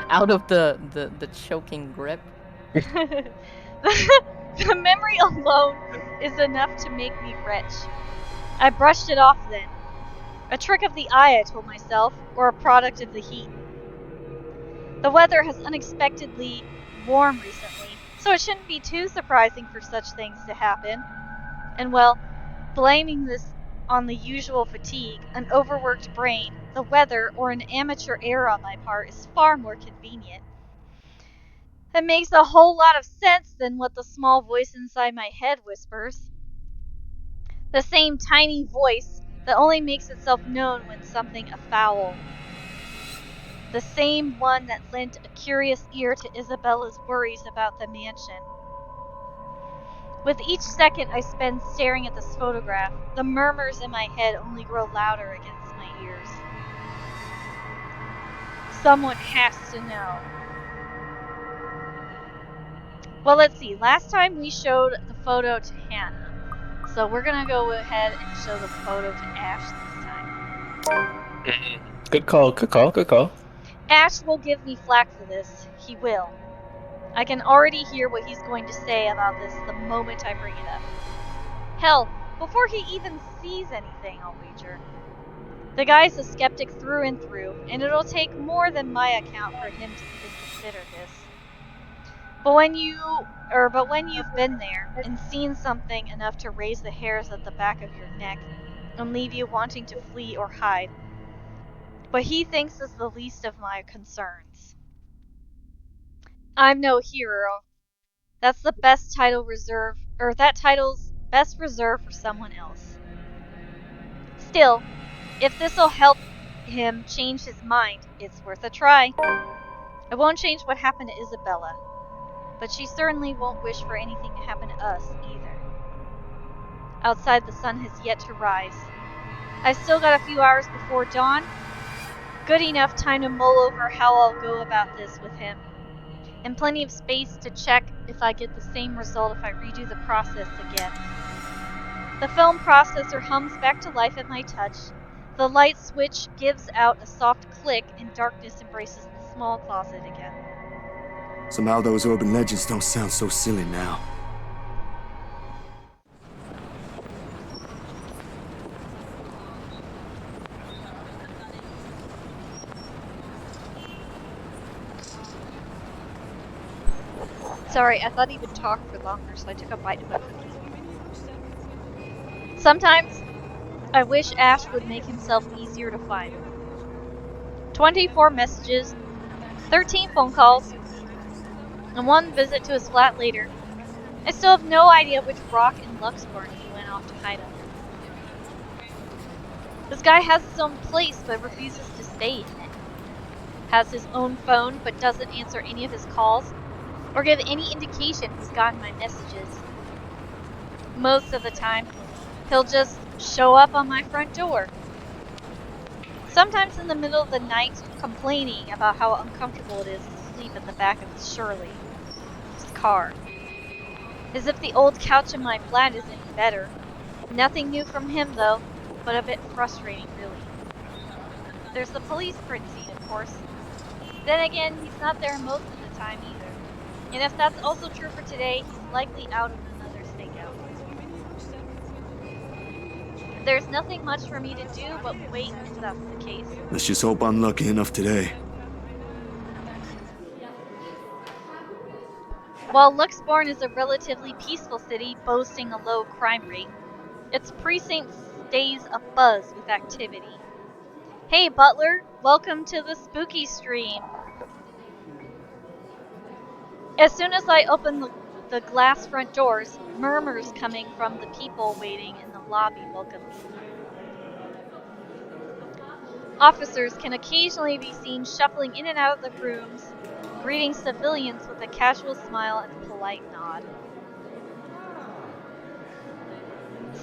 Out of the choking grip. The memory alone is enough to make me retch. I brushed it off then. A trick of the eye, I told myself, or a product of the heat. The weather has unexpectedly warm recently, So it shouldn't be too surprising for such things to happen. And well, blaming this on the usual fatigue, an overworked brain, the weather, or an amateur error on my part is far more convenient. It makes a whole lot of sense than what the small voice inside my head whispers. The same tiny voice that only makes itself known when something afoul. The same one that lent a curious ear to Isabella's worries about the mansion. With each second I spend staring at this photograph, the murmurs in my head only grow louder against my ears. Someone has to know. Well, let's see. Last time we showed the photo to Hannah. So we're gonna go ahead and show the photo to Ash this time. Good call, good call, good call. Ash will give me flack for this. He will. I can already hear what he's going to say about this the moment I bring it up. Hell, before he even sees anything, I'll wager. The guy's a skeptic through and through, and it'll take more than my account for him to even consider this. But when you've been there and seen something enough to raise the hairs at the back of your neck and leave you wanting to flee or hide, what he thinks is the least of my concerns. I'm no hero. That's the best title reserved, or that title's best reserved for someone else. Still, if this'll help him change his mind, it's worth a try. I won't change what happened to Isabella, but she certainly won't wish for anything to happen to us either. Outside, the sun has yet to rise. I've still got a few hours before dawn. Good enough time to mull over how I'll go about this with him. And plenty of space to check if I get the same result if I redo the process again. The film processor hums back to life at my touch. The light switch gives out a soft click and darkness embraces the small closet again. Somehow those urban legends don't sound so silly now. Sorry, I thought he would talk for longer, so I took a bite of my cookie. Sometimes, I wish Ash would make himself easier to find. 24 messages, 13 phone calls, and 1 visit to his flat later. I still have no idea which rock in Luxburn he went off to hide under. This guy has his own place but refuses to stay in it. Has his own phone but doesn't answer any of his calls or give any indication he's gotten my messages. Most of the time, he'll just show up on my front door. Sometimes in the middle of the night, complaining about how uncomfortable it is to sleep in the back of his car. As if the old couch in my flat is any better. Nothing new from him though, but a bit frustrating really. There's the police scene, of course. Then again, he's not there most of the time either. And if that's also true for today, he's likely out on another stakeout. There's nothing much for me to do but wait if that's the case. Let's just hope I'm lucky enough today. While Luxborn is a relatively peaceful city boasting a low crime rate, its precinct stays abuzz with activity. Hey Butler, welcome to the spooky stream. As soon as I open the glass front doors, murmurs coming from the people waiting in the lobby welcome me. Officers can occasionally be seen shuffling in and out of the rooms, greeting civilians with a casual smile and a polite nod.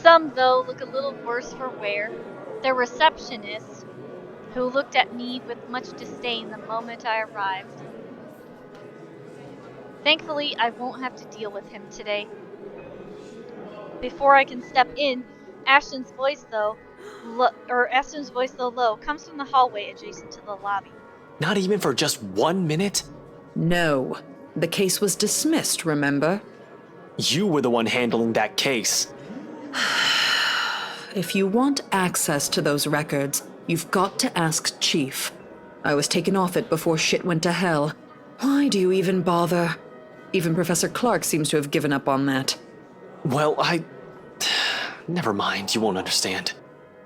Some, though, look a little worse for wear. Their receptionist, who looked at me with much disdain the moment I arrived. Thankfully, I won't have to deal with him today. Before I can step in, Ashton's voice, though low, comes from the hallway adjacent to the lobby. Not even for just 1 minute? No. The case was dismissed, remember? You were the one handling that case. If you want access to those records, you've got to ask Chief. I was taken off it before shit went to hell. Why do you even bother? Even Professor Clark seems to have given up on that. Well, Never mind, you won't understand.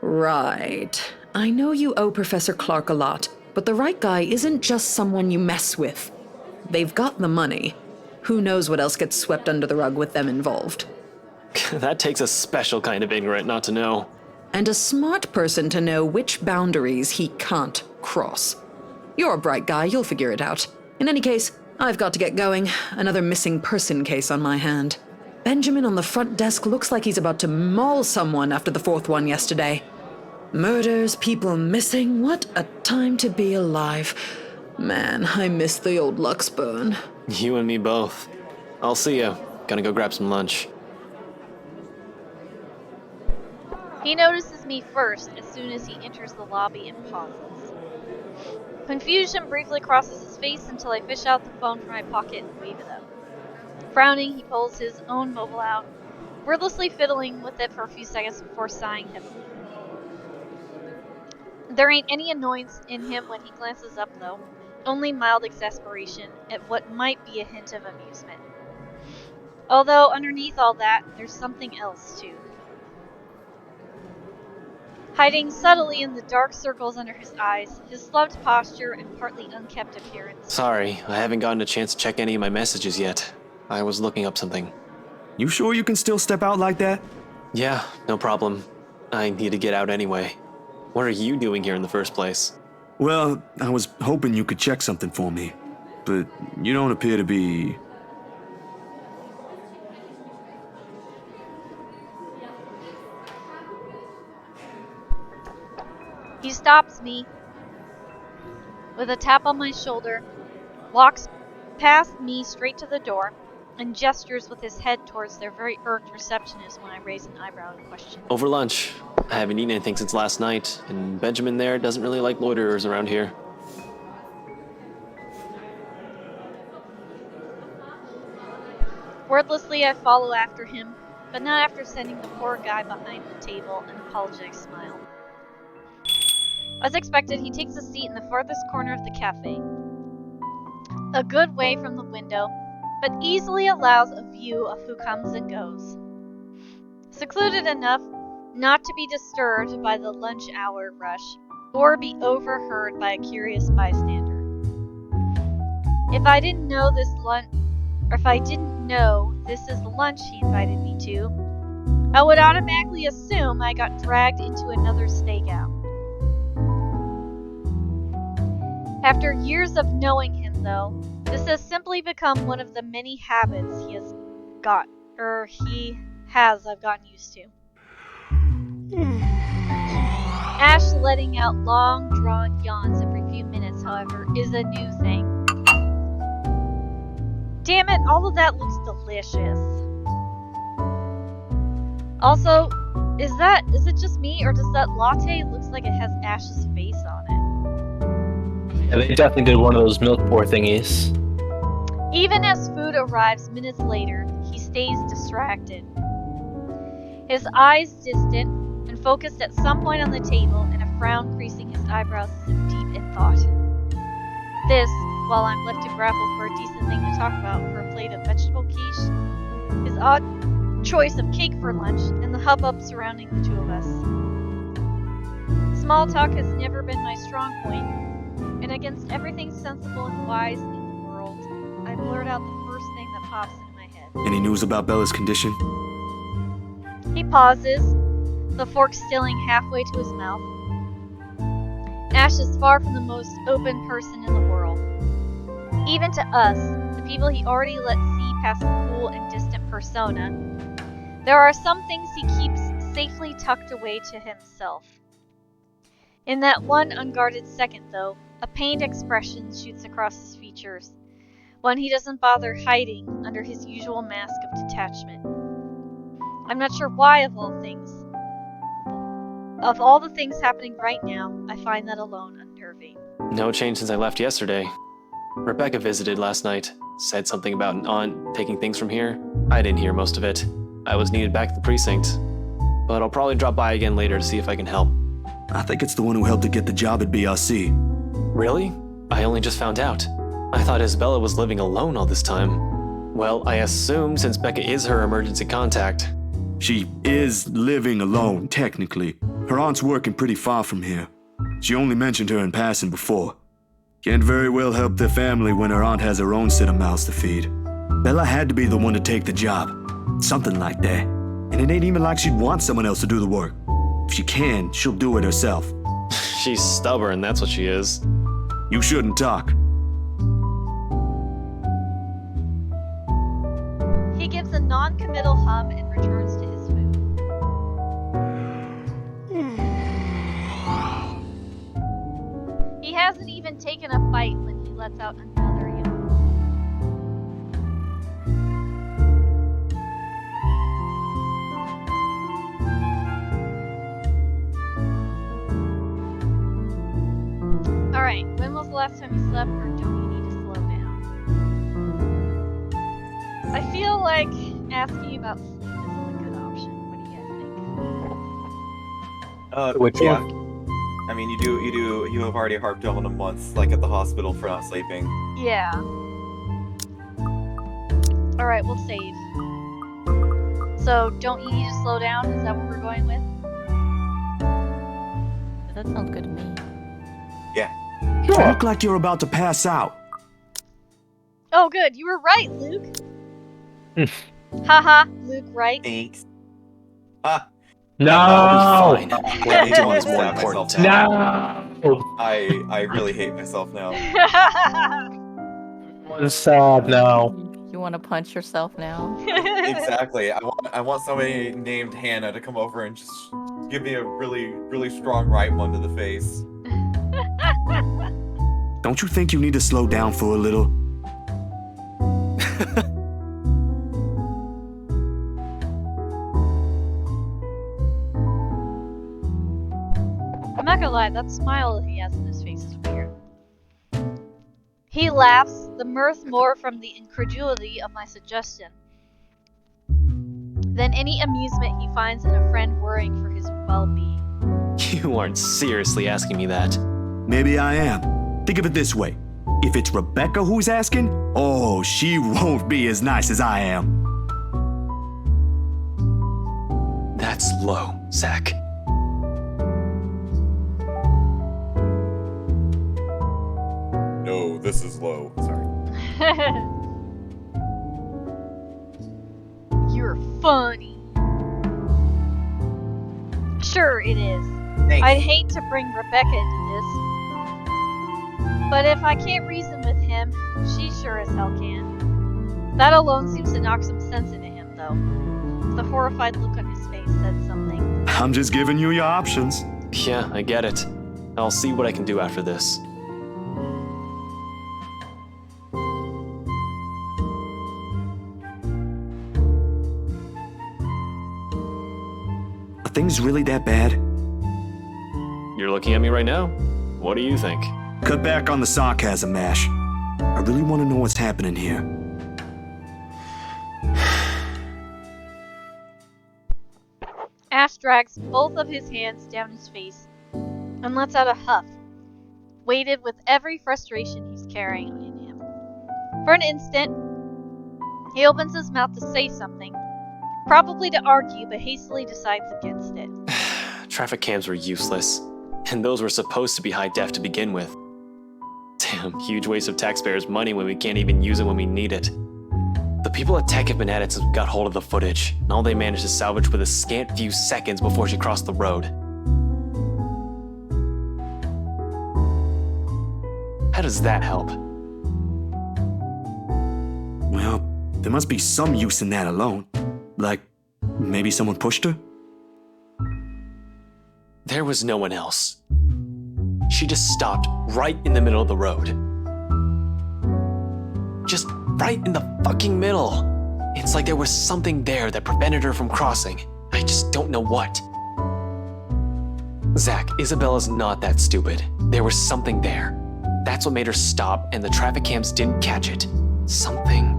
Right. I know you owe Professor Clark a lot, but the right guy isn't just someone you mess with. They've got the money. Who knows what else gets swept under the rug with them involved. That takes a special kind of ignorant not to know. And a smart person to know which boundaries he can't cross. You're a bright guy, you'll figure it out. In any case, I've got to get going. Another missing person case on my hand. Benjamin on the front desk looks like he's about to maul someone after the fourth one yesterday. Murders, people missing, what a time to be alive. Man, I miss the old Luxburn. You and me both. I'll see ya. Gonna go grab some lunch. He notices me first as soon as he enters the lobby and pauses. Confusion briefly crosses his face until I fish out the phone from my pocket and wave it up. Frowning, he pulls his own mobile out, wordlessly fiddling with it for a few seconds before sighing heavily. There ain't any annoyance in him when he glances up, though. Only mild exasperation at what might be a hint of amusement. Although, underneath all that, there's something else, too. Hiding subtly in the dark circles under his eyes, his slumped posture and partly unkempt appearance. Sorry, I haven't gotten a chance to check any of my messages yet. I was looking up something. You sure you can still step out like that? Yeah, no problem. I need to get out anyway. What are you doing here in the first place? Well, I was hoping you could check something for me, but you don't appear to be... He stops me with a tap on my shoulder, walks past me straight to the door, and gestures with his head towards their very irked receptionist when I raise an eyebrow in question. Over lunch. I haven't eaten anything since last night, and Benjamin there doesn't really like loiterers around here. Wordlessly, I follow after him, but not after sending the poor guy behind the table an apologetic smile. As expected, he takes a seat in the farthest corner of the cafe, a good way from the window, but easily allows a view of who comes and goes. Secluded enough not to be disturbed by the lunch hour rush, or be overheard by a curious bystander. If I didn't know this is the lunch he invited me to, I would automatically assume I got dragged into another stakeout. After years of knowing him, though, this has simply become one of the many habits I've gotten used to. Ash letting out long, drawn yawns every few minutes, however, is a new thing. Damn it, all of that looks delicious. Also, is it just me, or does that latte look like it has Ash's face on it? Yeah, they definitely did one of those milk pour thingies. Even as food arrives minutes later, he stays distracted. His eyes distant and focused at some point on the table, and a frown creasing his eyebrows as if deep in thought. This, while I'm left to grapple for a decent thing to talk about for a plate of vegetable quiche, his odd choice of cake for lunch, and the hubbub surrounding the two of us. Small talk has never been my strong point, and against everything sensible and wise in the world, I blurt out the first thing that pops into my head. Any news about Bella's condition? He pauses, the fork stilling halfway to his mouth. Ash is far from the most open person in the world. Even to us, the people he already let see past the cool and distant persona, there are some things he keeps safely tucked away to himself. In that one unguarded second, though, a pained expression shoots across his features, one he doesn't bother hiding under his usual mask of detachment. I'm not sure why, of all the things happening right now, I find that alone unnerving. No change since I left yesterday. Rebecca visited last night, said something about an aunt taking things from here. I didn't hear most of it. I was needed back at the precinct, but I'll probably drop by again later to see if I can help. I think it's the one who helped to get the job at BRC. Really? I only just found out. I thought Isabella was living alone all this time. Well, I assume since Becca is her emergency contact. She is living alone, technically. Her aunt's working pretty far from here. She only mentioned her in passing before. Can't very well help the family when her aunt has her own set of mouths to feed. Bella had to be the one to take the job. Something like that. And it ain't even like she'd want someone else to do the work. If she can, she'll do it herself. She's stubborn, that's what she is. You shouldn't talk. He gives a non-committal hum and returns to his food. He hasn't even taken a bite when he lets out another yawn. Alright, when was the last time you slept, or don't you need to slow down? I feel like asking about sleep isn't a good option. What do you guys think? Which yeah. one? I mean, you have already harped on him once, like at the hospital for not sleeping. Yeah. Alright, we'll save. So, don't you need to slow down? Is that what we're going with? That sounds good to me. Yeah. You look like you're about to pass out. Oh, good. You were right, Luke. Haha, Luke, right? Thanks. Ah, No! I'll be fine. What I I'm need to doing is more stab important myself to now. No! I really hate myself now. No. You want to punch yourself now? Exactly. I want somebody named Hannah to come over and just give me a really, really strong right one to the face. Don't you think you need to slow down for a little? I'm not gonna lie, that smile he has on his face is weird. He laughs, the mirth more from the incredulity of my suggestion than any amusement he finds in a friend worrying for his well-being. You aren't seriously asking me that. Maybe I am. Think of it this way. If it's Rebecca who's asking, oh, she won't be as nice as I am. That's low, Zach. No, this is low. Sorry. You're funny. Sure it is. Thanks. I'd hate to bring Rebecca into this. But if I can't reason with him, she sure as hell can. That alone seems to knock some sense into him, though. The horrified look on his face said something. I'm just giving you your options. Yeah, I get it. I'll see what I can do after this. Are things really that bad? You're looking at me right now. What do you think? Cut back on the sarcasm, Ash. I really want to know what's happening here. Ash drags both of his hands down his face and lets out a huff, weighted with every frustration he's carrying in him. For an instant, he opens his mouth to say something, probably to argue, but hastily decides against it. Traffic cams were useless, and those were supposed to be high def to begin with. Damn, huge waste of taxpayers' money when we can't even use it when we need it. The people at Tech have been at it since we got hold of the footage, and all they managed to salvage was a scant few seconds before she crossed the road. How does that help? Well, there must be some use in that alone. Like, maybe someone pushed her? There was no one else. She just stopped right in the middle of the road. Just right in the fucking middle. It's like there was something there that prevented her from crossing. I just don't know what. Zach, Isabella's not that stupid. There was something there. That's what made her stop, and the traffic cams didn't catch it. Something.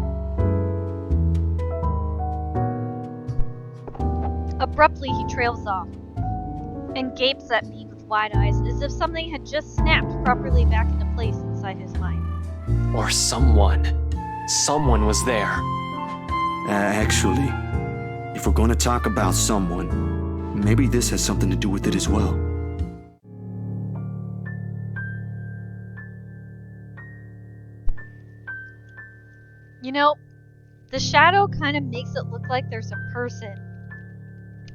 Abruptly, he trails off and gapes at me with wide eyes as if something had just snapped properly back into place inside his mind. Or someone. Someone was there. Actually, if we're gonna talk about someone, maybe this has something to do with it as well. You know, the shadow kind of makes it look like there's a person,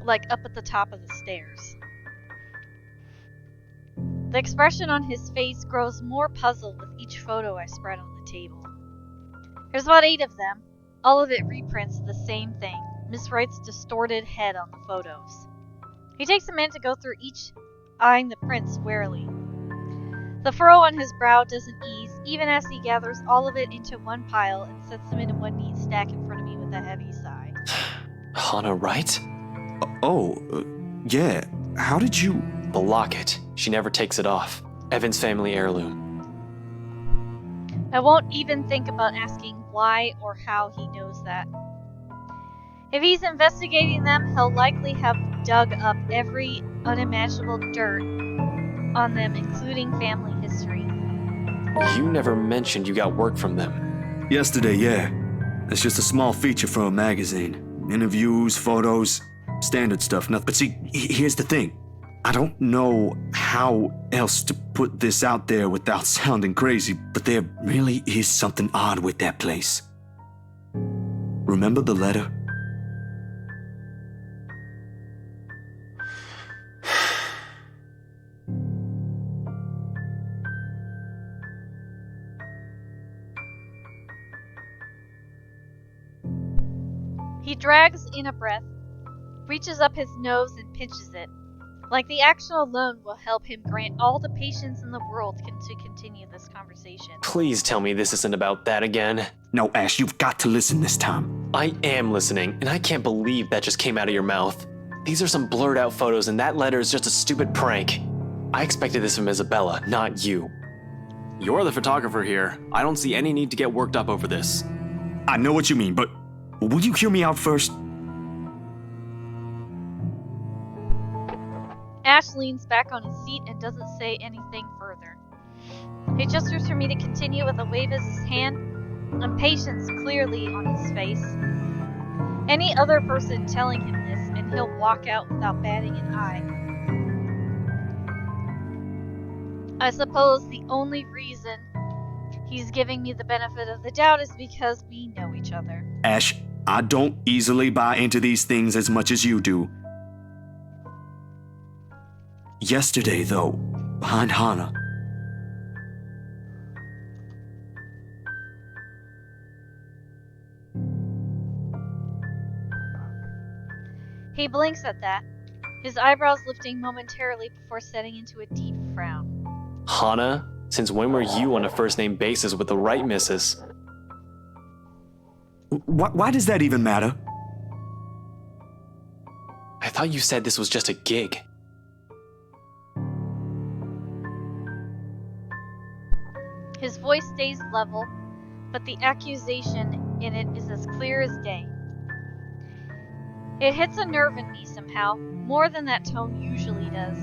like, up at the top of the stairs. The expression on his face grows more puzzled with each photo I spread on the table. There's about 8 of them. All of it reprints the same thing, Miss Wright's distorted head on the photos. He takes a minute to go through each, eyeing the prints warily. The furrow on his brow doesn't ease, even as he gathers all of it into one pile and sets them into one neat stack in front of me with a heavy sigh. Hannah Wright? Yeah. How did you... The locket. She never takes it off. Evan's family heirloom. I won't even think about asking why or how he knows that. If he's investigating them, he'll likely have dug up every unimaginable dirt on them, including family history. You never mentioned you got work from them. Yesterday, yeah. It's just a small feature for a magazine. Interviews, photos, standard stuff. Nothing. But see, here's the thing. I don't know how else to put this out there without sounding crazy, but there really is something odd with that place. Remember the letter? He drags in a breath, reaches up his nose and pinches it. Like the action alone will help him grant all the patience in the world to continue this conversation. Please tell me this isn't about that again. No, Ash, you've got to listen this time. I am listening, and I can't believe that just came out of your mouth. These are some blurred out photos, and that letter is just a stupid prank. I expected this from Isabella, not you. You're the photographer here. I don't see any need to get worked up over this. I know what you mean, but will you hear me out first? Ash leans back on his seat and doesn't say anything further. He gestures for me to continue with a wave of his hand, impatience clearly on his face. Any other person telling him this, and he'll walk out without batting an eye. I suppose the only reason he's giving me the benefit of the doubt is because we know each other. Ash, I don't easily buy into these things as much as you do. Yesterday, though, behind Hannah. He blinks at that, his eyebrows lifting momentarily before setting into a deep frown. Hannah? Since when were you on a first-name basis with the right missus? Why does that even matter? I thought you said this was just a gig. His voice stays level, but the accusation in it is as clear as day. It hits a nerve in me somehow, more than that tone usually does.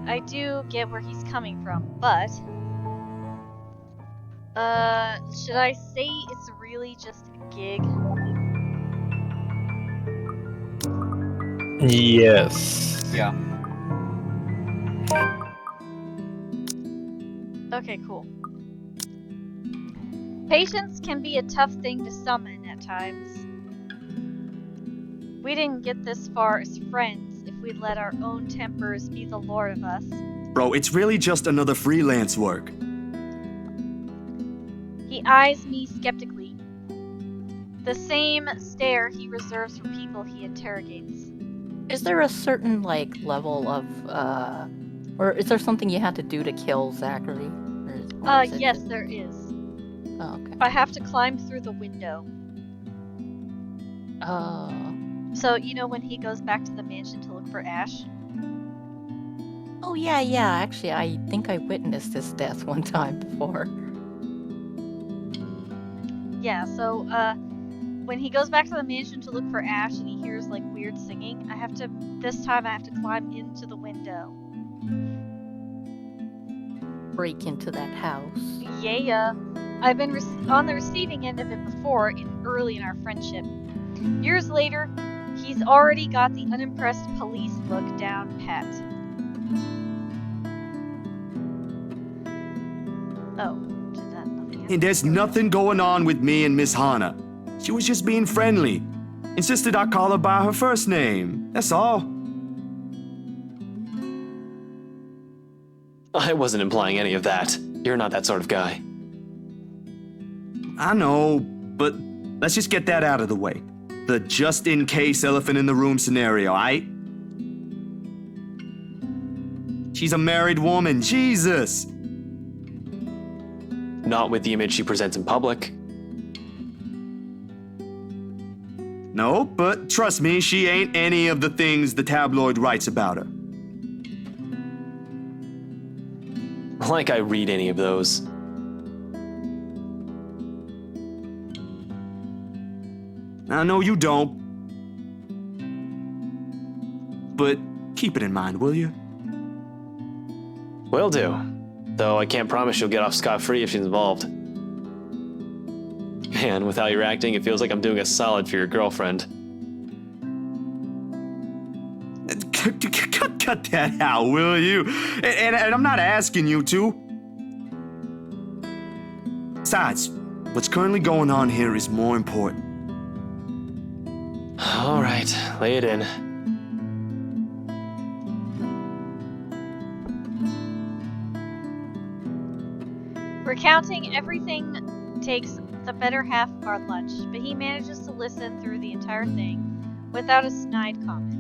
I do get where he's coming from, but... should I say it's really just a gig? Yes. Yeah. Okay, cool. Patience can be a tough thing to summon at times. We didn't get this far as friends if we'd let our own tempers be the lord of us. Bro, it's really just another freelance work. He eyes me skeptically. The same stare he reserves for people he interrogates. Is there a certain, like, level of, or is there something you had to do to kill Zachary? Or is it Yes, just- there is. Oh, okay. I have to climb through the window. So, you know when he goes back to the mansion to look for Ash? Oh, yeah. Actually, I think I witnessed his death one time before. Yeah, so, when he goes back to the mansion to look for Ash and he hears, like, weird singing, this time I have to climb into the window. Break into that house. Yeah. I've been on the receiving end of it before, early in our friendship. Years later, he's already got the unimpressed police look down pat. Oh, nothing else? There's nothing going on with me and Miss Hana. She was just being friendly. Insisted I call her by her first name. That's all. I wasn't implying any of that. You're not that sort of guy. I know, but let's just get that out of the way. The just-in-case elephant in the room scenario, aight? She's a married woman, Jesus! Not with the image she presents in public. No, but trust me, she ain't any of the things the tabloid writes about her. Like I read any of those. I know you don't. But keep it in mind, will you? Will do. Though I can't promise she'll get off scot-free if she's involved. Man, with how you're acting, it feels like I'm doing a solid for your girlfriend. Cut that out, will you? And I'm not asking you to. Besides, what's currently going on here is more important. All right, lay it in. Recounting everything takes the better half of our lunch, but he manages to listen through the entire thing without a snide comment.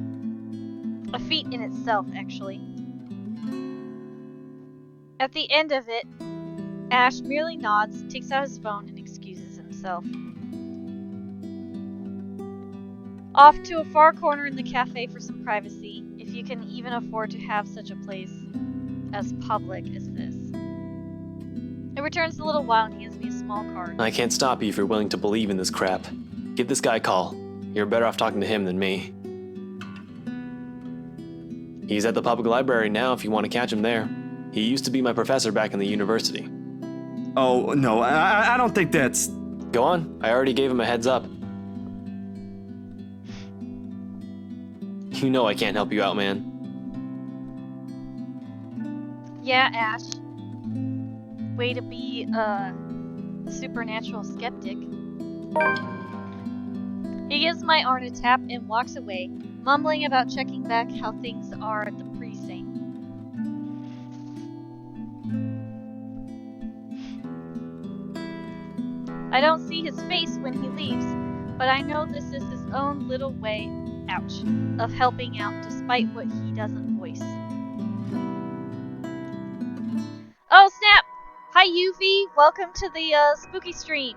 A feat in itself, actually. At the end of it, Ash merely nods, takes out his phone, and excuses himself. Off to a far corner in the cafe for some privacy, if you can even afford to have such a place as public as this. It returns a little while and hands me a small card. I can't stop you if you're willing to believe in this crap. Give this guy a call. You're better off talking to him than me. He's at the public library now if you want to catch him there. He used to be my professor back in the university. Oh, no, I don't think that's... Go on, I already gave him a heads up. You know I can't help you out, man. Yeah, Ash. Way to be a supernatural skeptic. He gives my arm a tap and walks away, mumbling about checking back how things are at the precinct. I don't see his face when he leaves, but I know this is his own little way, ouch, of helping out despite what he doesn't voice. Oh snap! Hi Yuffie, welcome to the spooky stream.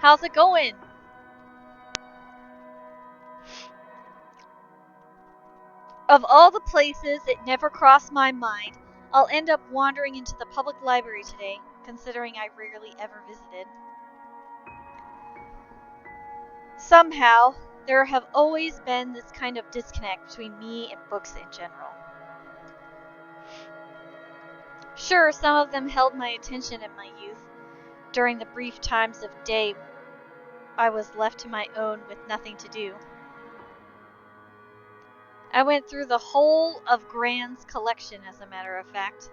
How's it going? Of all the places it never crossed my mind, I'll end up wandering into the public library today, considering I rarely ever visited. Somehow, there have always been this kind of disconnect between me and books in general. Sure, some of them held my attention in my youth, during the brief times of day I was left to my own with nothing to do. I went through the whole of Grand's collection, as a matter of fact.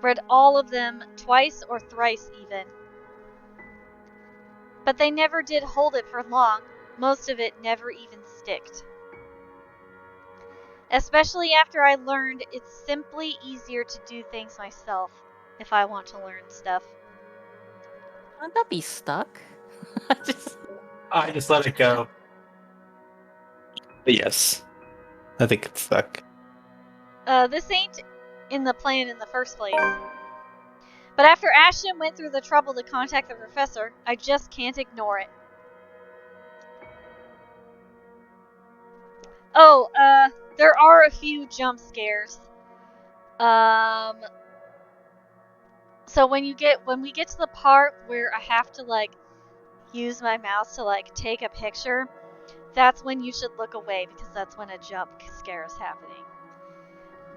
Read all of them twice or thrice even. But they never did hold it for long. Most of it never even sticked. Especially after I learned it's simply easier to do things myself if I want to learn stuff. Wouldn't that be stuck? I just let it go. But yes, I think it's stuck. This ain't in the plan in the first place. But after Ashton went through the trouble to contact the professor, I just can't ignore it. Oh, there are a few jump scares. So when we get to the part where I have to use my mouse to take a picture, that's when you should look away because that's when a jump scare is happening.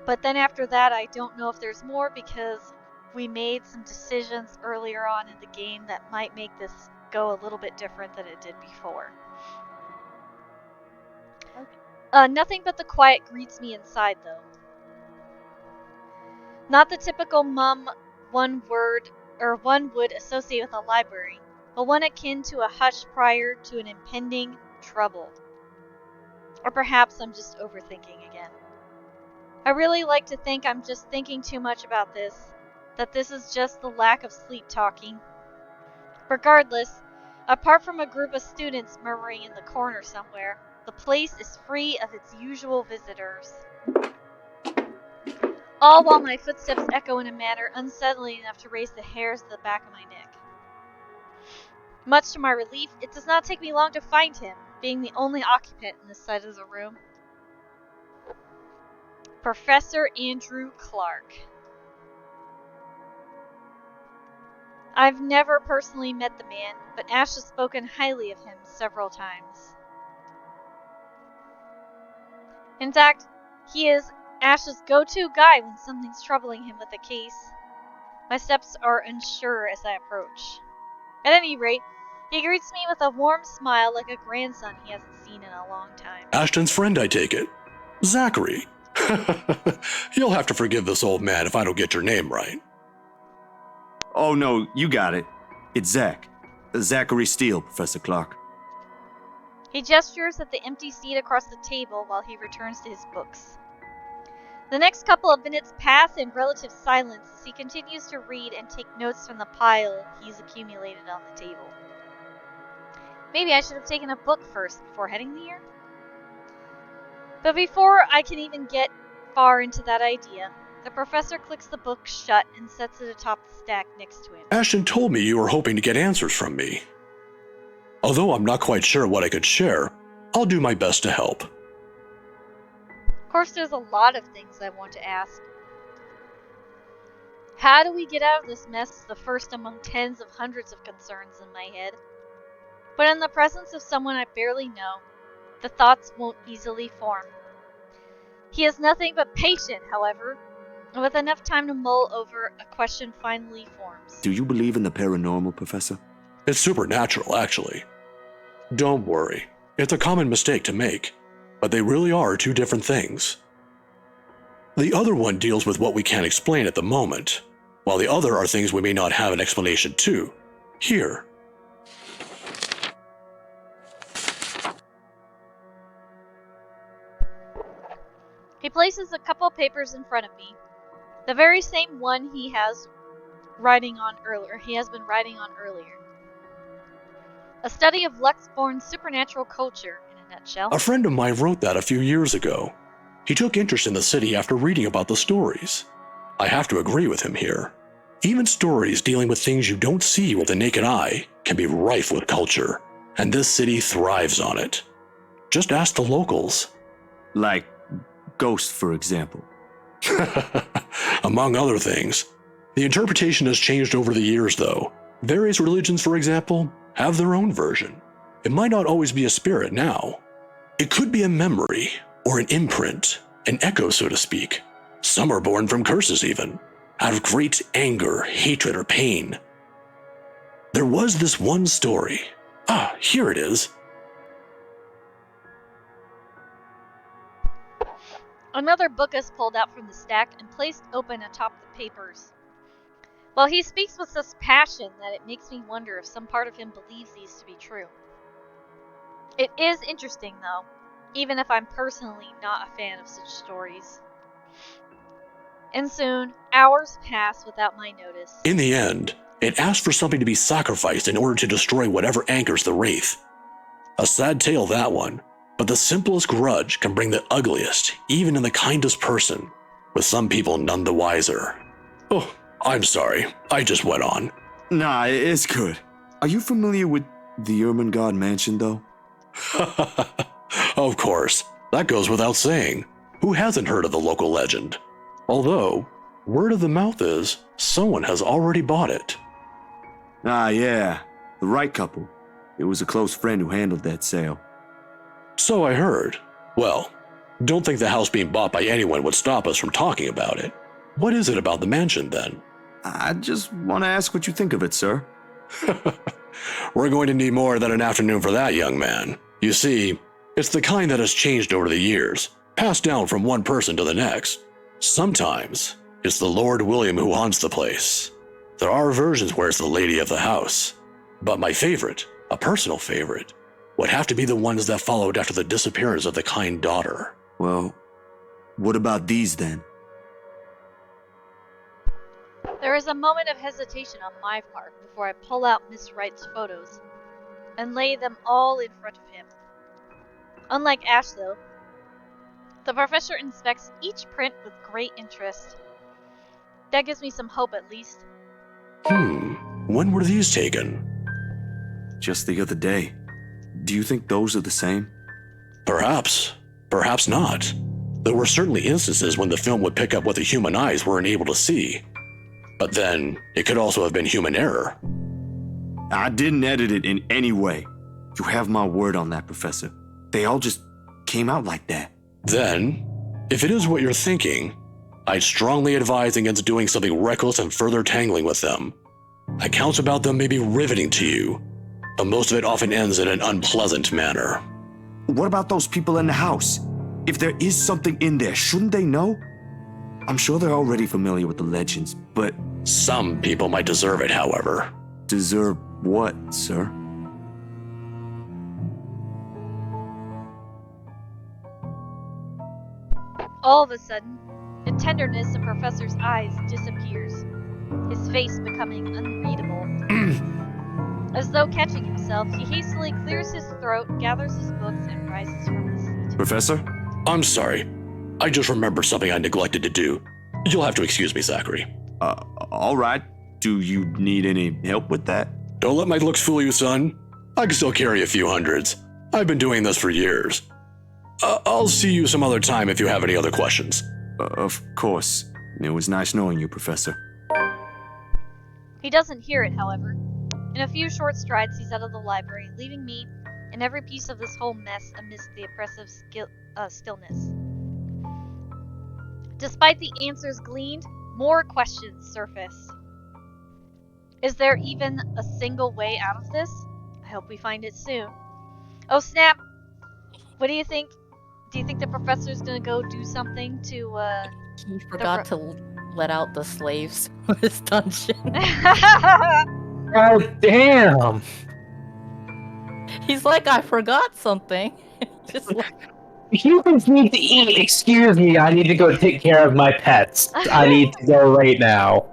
But then after that, I don't know if there's more because we made some decisions earlier on in the game that might make this go a little bit different than it did before. Nothing but the quiet greets me inside, though. Not the typical mum one would associate with a library, but one akin to a hush prior to an impending trouble. Or perhaps I'm just overthinking again. I really like to think I'm just thinking too much about this, that this is just the lack of sleep talking. Regardless, apart from a group of students murmuring in the corner somewhere, the place is free of its usual visitors. All while my footsteps echo in a manner unsettling enough to raise the hairs at the back of my neck. Much to my relief, it does not take me long to find him, being the only occupant in this side of the room. Professor Andrew Clark. I've never personally met the man, but Ash has spoken highly of him several times. In fact, he is Ash's go-to guy when something's troubling him with a case. My steps are unsure as I approach. At any rate, he greets me with a warm smile like a grandson he hasn't seen in a long time. Ashton's friend, I take it. Zachary. You'll have to forgive this old man if I don't get your name right. Oh no, you got it. It's Zach. Zachary Steele, Professor Clark. He gestures at the empty seat across the table while he returns to his books. The next couple of minutes pass in relative silence as he continues to read and take notes from the pile he's accumulated on the table. Maybe I should have taken a book first before heading here? But before I can even get far into that idea, the professor clicks the book shut and sets it atop the stack next to him. Ashton told me you were hoping to get answers from me. Although I'm not quite sure what I could share, I'll do my best to help. Of course, there's a lot of things I want to ask. How do we get out of this mess is the first among tens of hundreds of concerns in my head. But in the presence of someone I barely know, the thoughts won't easily form. He is nothing but patient, however, and with enough time to mull over, a question finally forms. Do you believe in the paranormal, Professor? It's supernatural, actually. Don't worry. It's a common mistake to make, but they really are two different things. The other one deals with what we can't explain at the moment, while the other are things we may not have an explanation to. Here. He places a couple of papers in front of me, the very same one he has been writing on earlier. A study of Luxborn's supernatural culture, in a nutshell. A friend of mine wrote that a few years ago. He took interest in the city after reading about the stories. I have to agree with him here. Even stories dealing with things you don't see with the naked eye can be rife with culture, and this city thrives on it. Just ask the locals. Like ghosts, for example. Among other things. The interpretation has changed over the years, though. Various religions, for example, have their own version. It might not always be a spirit now. It could be a memory, or an imprint, an echo, so to speak. Some are born from curses, even, out of great anger, hatred, or pain. There was this one story. Here it is. Another book is pulled out from the stack and placed open atop the papers. While he speaks with such passion that it makes me wonder if some part of him believes these to be true. It is interesting, though, even if I'm personally not a fan of such stories. And soon, hours pass without my notice. In the end, it asked for something to be sacrificed in order to destroy whatever anchors the wraith. A sad tale, that one. But the simplest grudge can bring the ugliest, even in the kindest person, with some people none the wiser. Oh, I'm sorry. I just went on. Nah, it's good. Are you familiar with the Ermengarde mansion, though? Of course. That goes without saying. Who hasn't heard of the local legend? Although, word of the mouth is, someone has already bought it. Ah, yeah. The right couple. It was a close friend who handled that sale. So I heard. Well, don't think the house being bought by anyone would stop us from talking about it. What is it about the mansion, then? I just want to ask what you think of it, sir. We're going to need more than an afternoon for that, young man. You see, it's the kind that has changed over the years, passed down from one person to the next. Sometimes, it's the Lord William who haunts the place. There are versions where it's the lady of the house. But my favorite, a personal favorite, would have to be the ones that followed after the disappearance of the kind daughter. Well, what about these then? There is a moment of hesitation on my part before I pull out Miss Wright's photos and lay them all in front of him. Unlike Ash, though, the professor inspects each print with great interest. That gives me some hope, at least. When were these taken? Just the other day. Do you think those are the same? Perhaps. Perhaps not. There were certainly instances when the film would pick up what the human eyes weren't able to see. But then, it could also have been human error. I didn't edit it in any way. You have my word on that, Professor. They all just came out like that. Then, if it is what you're thinking, I'd strongly advise against doing something reckless and further tangling with them. Accounts about them may be riveting to you, but most of it often ends in an unpleasant manner. What about those people in the house? If there is something in there, shouldn't they know? I'm sure they're already familiar with the legends, but... Some people might deserve it, however. Deserve what, sir? All of a sudden, the tenderness in Professor's eyes disappears, his face becoming unreadable. As though catching himself, he hastily clears his throat, gathers his books, and rises from his seat. Professor? I'm sorry. I just remembered something I neglected to do. You'll have to excuse me, Zachary. All right. Do you need any help with that? Don't let my looks fool you, son. I can still carry a few hundreds. I've been doing this for years. I'll see you some other time if you have any other questions. Of course. It was nice knowing you, Professor. He doesn't hear it, however. In a few short strides, he's out of the library, leaving me and every piece of this whole mess amidst the oppressive stillness. Despite the answers gleaned, more questions surfaced. Is there even a single way out of this? I hope we find it soon. Oh snap! What do you think? Do you think the professor's gonna go do something to, He forgot to let out the slaves from his dungeon. Oh, damn! He's like, I forgot something. Just like... Humans need to eat. Excuse me, I need to go take care of my pets. I need to go right now.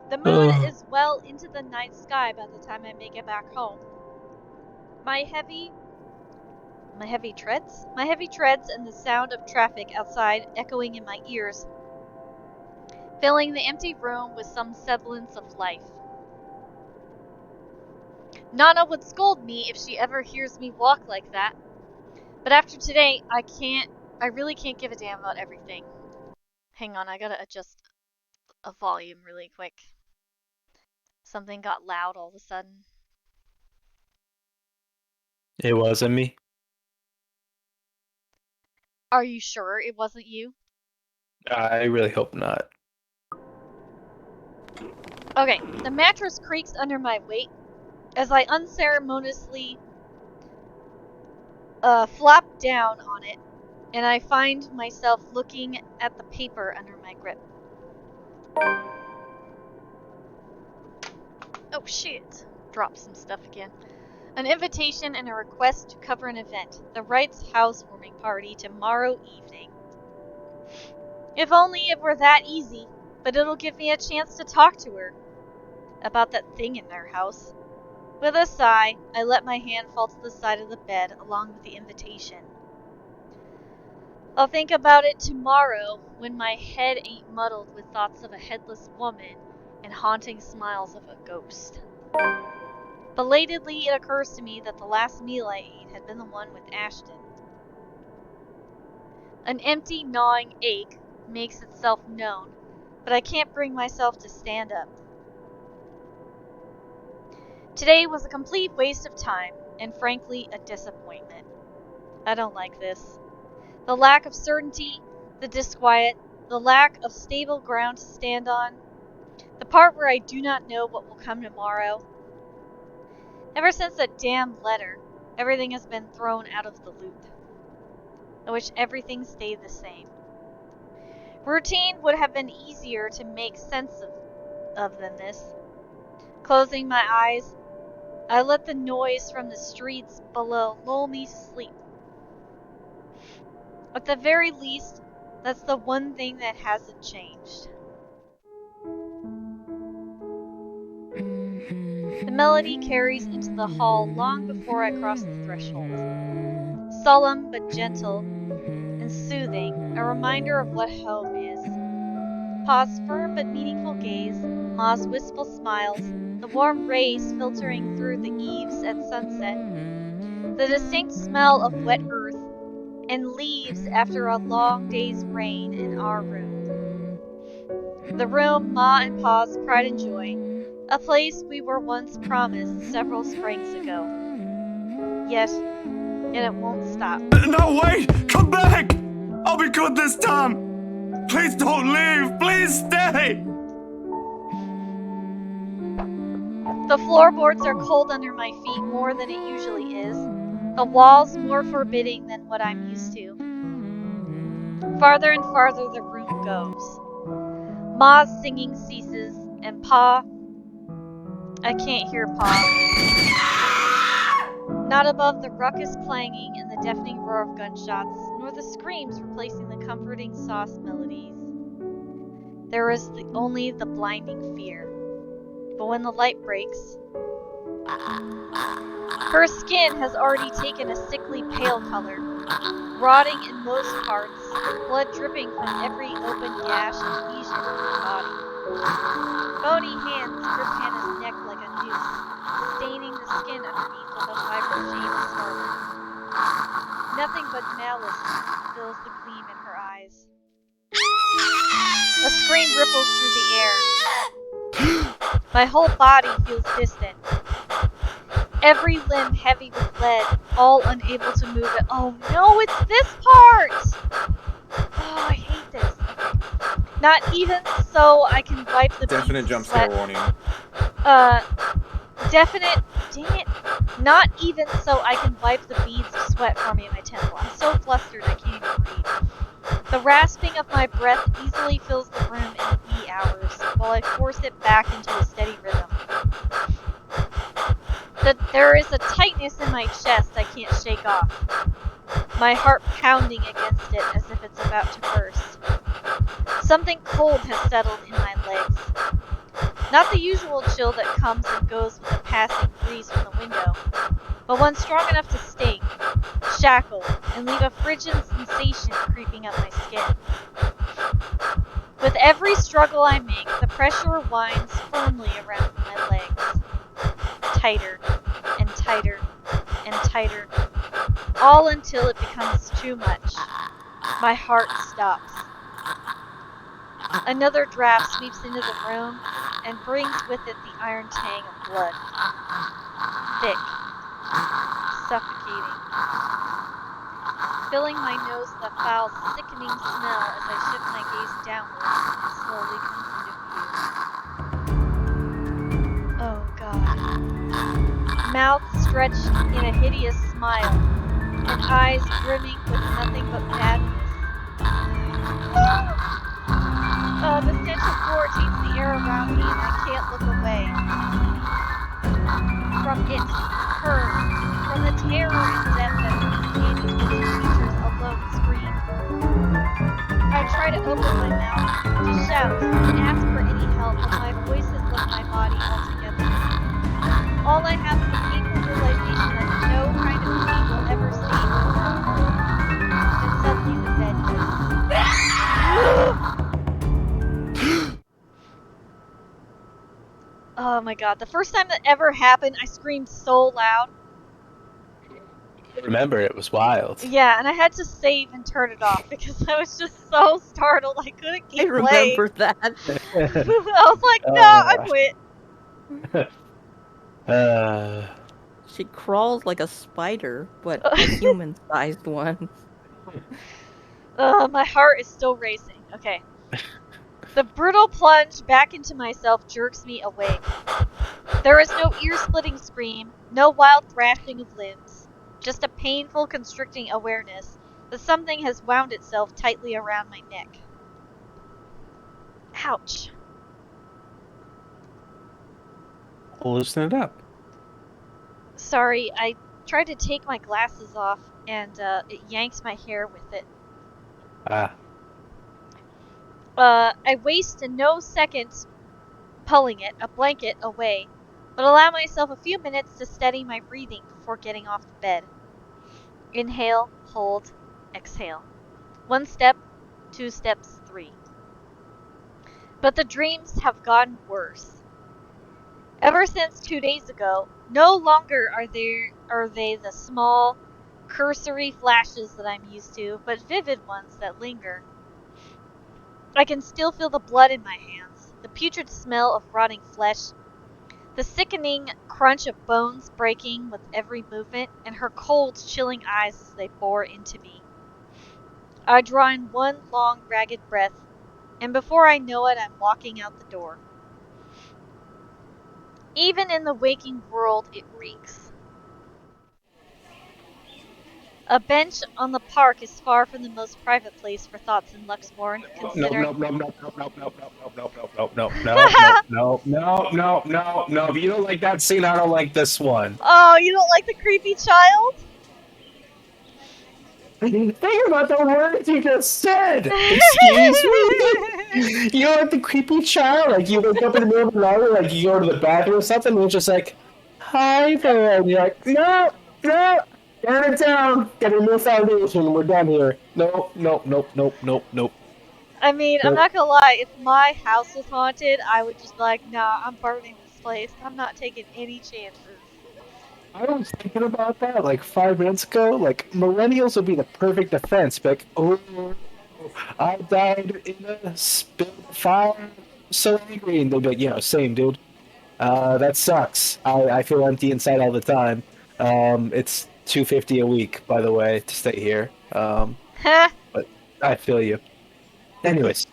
The moon is well into the night sky by the time I make it back home. My heavy treads and the sound of traffic outside echoing in my ears, filling the empty room with some semblance of life. Nana would scold me if she ever hears me walk like that. But after today, I really can't give a damn about everything. Hang on, I gotta adjust a volume really quick. Something got loud all of a sudden. It wasn't me. Are you sure it wasn't you? I really hope not. Okay, the mattress creaks under my weight as I unceremoniously flop down on it, and I find myself looking at the paper under my grip. Oh shit! Dropped some stuff again. An invitation and a request to cover an event, the Wright's housewarming party tomorrow evening. If only it were that easy, but it'll give me a chance to talk to her about that thing in their house. With a sigh, I let my hand fall to the side of the bed along with the invitation. I'll think about it tomorrow when my head ain't muddled with thoughts of a headless woman and haunting smiles of a ghost. Belatedly, it occurs to me that the last meal I ate had been the one with Ashton. An empty, gnawing ache makes itself known, but I can't bring myself to stand up. Today was a complete waste of time, and frankly, a disappointment. I don't like this. The lack of certainty, the disquiet, the lack of stable ground to stand on, the part where I do not know what will come tomorrow. Ever since that damn letter, everything has been thrown out of the loop. I wish everything stayed the same. Routine would have been easier to make sense of than this. Closing my eyes, I let the noise from the streets below lull me to sleep. At the very least, that's the one thing that hasn't changed. The melody carries into the hall long before I cross the threshold. Solemn but gentle and soothing, a reminder of what home is. Pa's firm but meaningful gaze, Ma's wistful smiles, the warm rays filtering through the eaves at sunset, the distinct smell of wet earth and leaves after a long day's rain in our room. The room Ma and Pa's pride and joy, a place we were once promised several springs ago. Yet, and it won't stop. No, wait! Come back! I'll be good this time! Please don't leave! Please stay! The floorboards are cold under my feet more than it usually is. The walls more forbidding than what I'm used to. Farther and farther the room goes. Ma's singing ceases, and Pa... I can't hear Pa. Not above the ruckus clanging and the deafening roar of gunshots, nor the screams replacing the comforting sauce melodies. There is only the blinding fear. But when the light breaks... Her skin has already taken a sickly pale color, rotting in most parts, blood dripping from every open gash and lesion in her body. Bony hands grip Hannah's neck like a noose, staining the skin underneath with a vibrant shade of scarlet. Nothing but malice fills the gleam in her eyes. A scream ripples through the air. My whole body feels distant. Every limb heavy with lead, all unable to move it. Oh no, it's this part! Oh, I hate this. Not even so I can wipe the Definite beads jump of sweat. scare warning. Definite, dang it. Not even so I can wipe the beads of sweat from me at my temple. I'm so flustered I can't even read. The rasping of my breath easily fills the room in the wee hours, while I force it back into a steady rhythm. There is a tightness in my chest I can't shake off. My heart pounding against it as if it's about to burst. Something cold has settled in my legs. Not the usual chill that comes and goes with the passing breeze from the window, but one strong enough to sting, shackle, and leave a frigid sensation creeping up my skin. With every struggle I make, the pressure winds firmly around my legs. Tighter, and tighter, and tighter, all until it becomes too much. My heart stops. Another draft sweeps into the room and brings with it the iron tang of blood. Thick, suffocating. Filling my nose with a foul, sickening smell as I shift my gaze downward and slowly comes into view. Oh God. Mouth stretched in a hideous smile, and eyes brimming with nothing but madness. The stench of gore taints the air around me, and I can't look away. From it, her, from the terror and death that her companions and creatures alone scream. I try to open my mouth, to shout, and ask for any help, but my voice has left my body altogether. All I have is the painful realization that no kind of pain will ever stay in the world. And suddenly the bed hits. Oh my God, the first time that ever happened, I screamed so loud. I remember, it was wild. Yeah, and I had to save and turn it off because I was just so startled I couldn't keep playing. I remember that. I was like, no, I quit. She crawls like a spider, but a human-sized one. My heart is still racing. Okay. The brutal plunge back into myself jerks me awake. There is no ear-splitting scream, no wild thrashing of limbs, just a painful, constricting awareness that something has wound itself tightly around my neck. Ouch. Loosen it up. Sorry, I tried to take my glasses off, and it yanks my hair with it. I waste no seconds pulling it, a blanket, away, but allow myself a few minutes to steady my breathing before getting off the bed. Inhale, hold, exhale. 1 step, 2 steps, 3. But the dreams have gotten worse. Ever since 2 days ago, no longer are they the small, cursory flashes that I'm used to, but vivid ones that linger. I can still feel the blood in my hands, the putrid smell of rotting flesh, the sickening crunch of bones breaking with every movement, and her cold, chilling eyes as they bore into me. I draw in one long, ragged breath, and before I know it, I'm walking out the door. Even in the waking world, it reeks. A bench on the park is far from the most private place for thoughts in Luxmorn, considering... No. If you don't like that scene, I don't like this one. Oh, you don't like the creepy child? Think about the words you just said! Excuse me? You know, like the creepy child? Like, you wake up in the middle of the night, like, you go to the bathroom or something, and it's just like, hi there, and you're like, no, turn it down, get a new foundation, we're done here. Nope. I mean, I'm not gonna lie, if my house was haunted, I would just be like, nah, I'm burning this place. I'm not taking any chances. I was thinking about that like 5 minutes ago. Like, millennials would be the perfect defense. Be like, oh, I died in a spilled fire. So angry. And they'll be like, yeah, same, dude. That sucks. I feel empty inside all the time. It's $250 a week, by the way, to stay here. But I feel you. Anyways.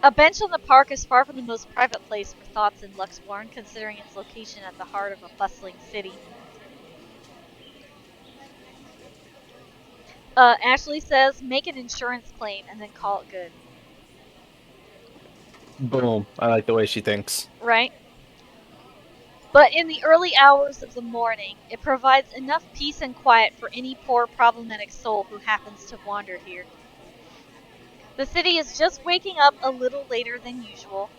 A bench on the park is far from the most private place for thoughts in Luxmorn, considering its location at the heart of a bustling city. Ashley says, make an insurance claim and then call it good. Boom. I like the way she thinks. Right? But in the early hours of the morning, it provides enough peace and quiet for any poor problematic soul who happens to wander here. The city is just waking up a little later than usual,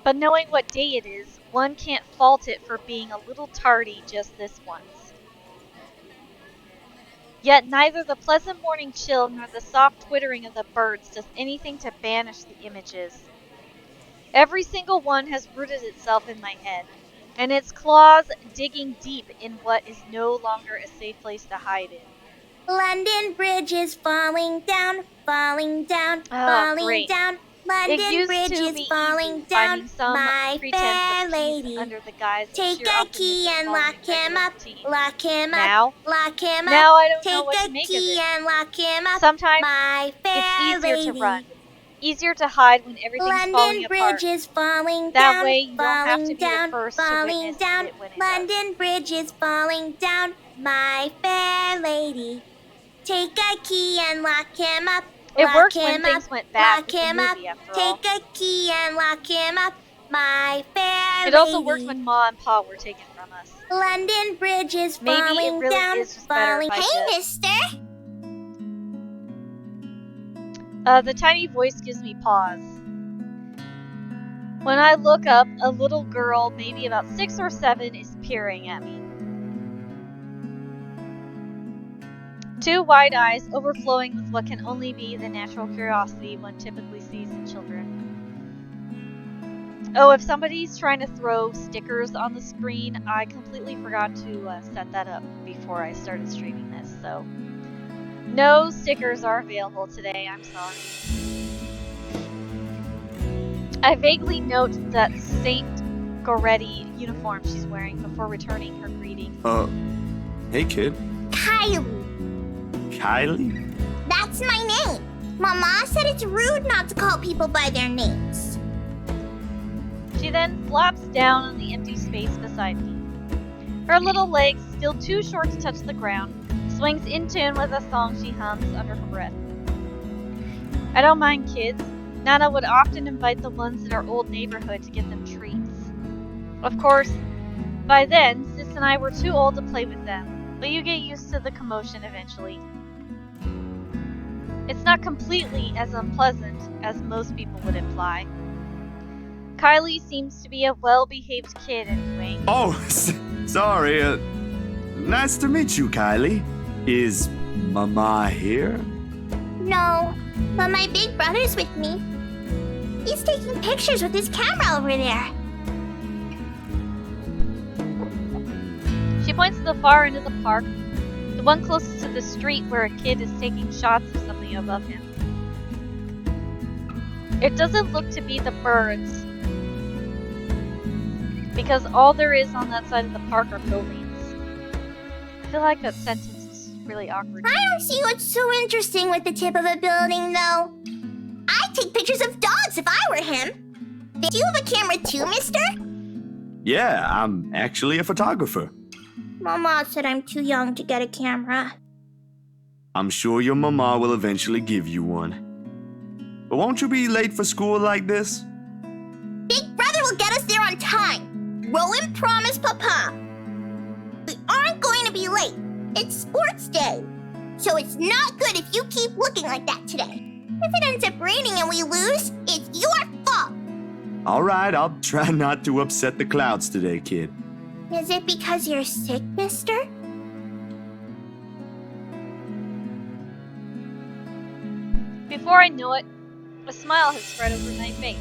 but knowing what day it is, one can't fault it for being a little tardy just this once. Yet neither the pleasant morning chill nor the soft twittering of the birds does anything to banish the images. Every single one has rooted itself in my head, and its claws digging deep in what is no longer a safe place to hide in. London Bridge is falling down, falling down, falling great. down. London Bridge is falling down, my fair lady. Under the guise of Take sheer a key and lock him up, lock him now, up, lock him up. Now I don't Take know what a to make of key it. and lock him up, Sometimes my fair it's easier lady. to run, easier to hide when everything's London falling apart. Bridge is falling That down, way you don't have falling to be down, the first to falling witness down. it when it London Bridge is falling down, my fair lady. Take a key and lock him up. It Lock worked him when things up, went bad lock with the him up. movie, after all. Take a key and lock him up, my fair It also lady. worked when Ma and Pa were taken from us. London Bridge is Maybe it falling really down, is just better falling. if I Hey, just- mister. The tiny voice gives me pause. When I look up, a little girl, maybe about 6 or 7, is peering at me. 2 wide eyes overflowing with what can only be the natural curiosity one typically sees in children. Oh, if somebody's trying to throw stickers on the screen, I completely forgot to set that up before I started streaming this, so no stickers are available today, I'm sorry. I vaguely note that Saint Goretti uniform she's wearing before returning her greeting. Hey kid. Kylie. Kylie? That's my name. Mama said it's rude not to call people by their names. She then flops down on the empty space beside me. Her little legs, still too short to touch the ground, swings in tune with a song she hums under her breath. I don't mind kids. Nana would often invite the ones in our old neighborhood to get them treats. Of course, by then, Sis and I were too old to play with them, but you get used to the commotion eventually. It's not completely as unpleasant as most people would imply. Kylie seems to be a well-behaved kid anyway. Oh, sorry. Nice to meet you, Kylie. Is Mama here? No, but my big brother's with me. He's taking pictures with his camera over there. She points to the far end of the park, the one closest to the street where a kid is taking shots of something above him. It doesn't look to be the birds, because all there is on that side of the park are buildings. I feel like that sentence is really awkward. I don't see what's so interesting with the tip of a building, though. I'd take pictures of dogs if I were him. Do you have a camera too, mister? Yeah, I'm actually a photographer. Mama said I'm too young to get a camera. I'm sure your mama will eventually give you one. But won't you be late for school like this? Big brother will get us there on time. Rowan promised Papa. We aren't going to be late. It's sports day. So it's not good if you keep looking like that today. If it ends up raining and we lose, it's your fault. All right, I'll try not to upset the clouds today, kid. Is it because you're sick, mister? Before I know it, a smile has spread over my face.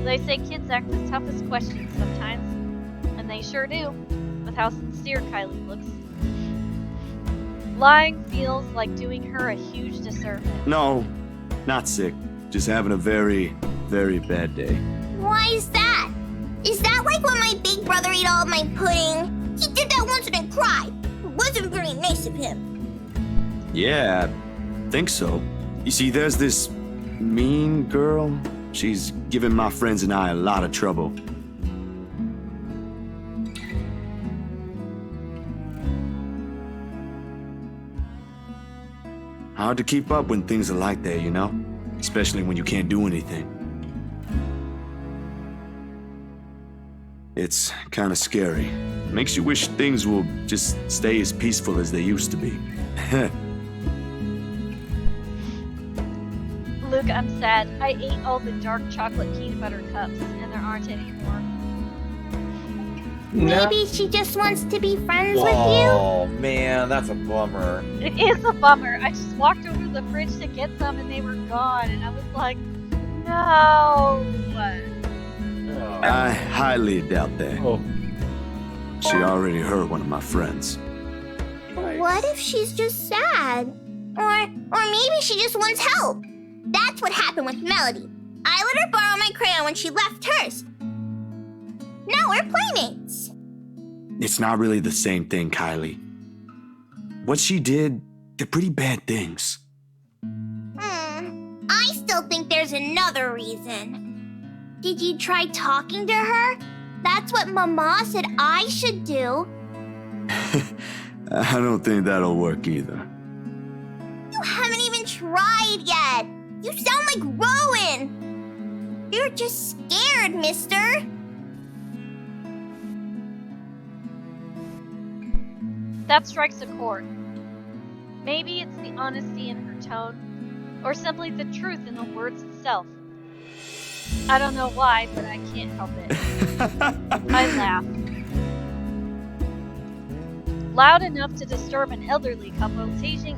They say kids ask the toughest questions sometimes, and they sure do, with how sincere Kylie looks. Lying feels like doing her a huge disservice. No, not sick. Just having a very, very bad day. Why is that? Is that like when my big brother ate all of my pudding? He did that once and then cried. It wasn't very nice of him. Yeah, I think so. You see, there's this mean girl. She's given my friends and I a lot of trouble. Hard to keep up when things are like that, you know? Especially when you can't do anything. It's kind of scary. Makes you wish things will just stay as peaceful as they used to be. Luke, I'm sad. I ate all the dark chocolate peanut butter cups, and there aren't any more. Maybe she just wants to be friends with you? Oh man, that's a bummer. It is a bummer. I just walked over to the fridge to get some, and they were gone, and I was like, no. I highly doubt that. Oh. She already hurt one of my friends. What if she's just sad? Or maybe she just wants help. That's what happened with Melody. I let her borrow my crayon when she left hers. Now we're playmates. It's not really the same thing, Kylie. What she did, they're pretty bad things. I still think there's another reason. Did you try talking to her? That's what Mama said I should do. I don't think that'll work either. You haven't even tried yet. You sound like Rowan. You're just scared, mister. That strikes a chord. Maybe it's the honesty in her tone, or simply the truth in the words itself. I don't know why, but I can't help it. I laugh. Loud enough to disturb an elderly couple taking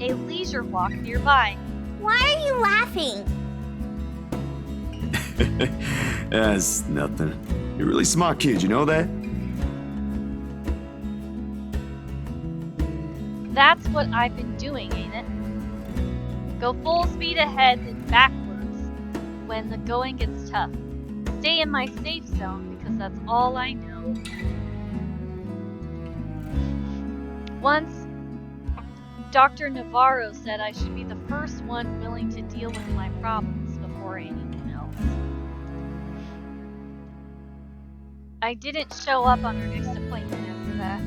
a leisure walk nearby. Why are you laughing? That's nothing. You're a really smart kid, you know that? That's what I've been doing, ain't it? Go full speed ahead and backwards when the going gets tough. Stay in my safe zone because that's all I Dr. Navarro said I should be the first one willing to deal with my problems before anyone else. I didn't show up on our next appointment after that.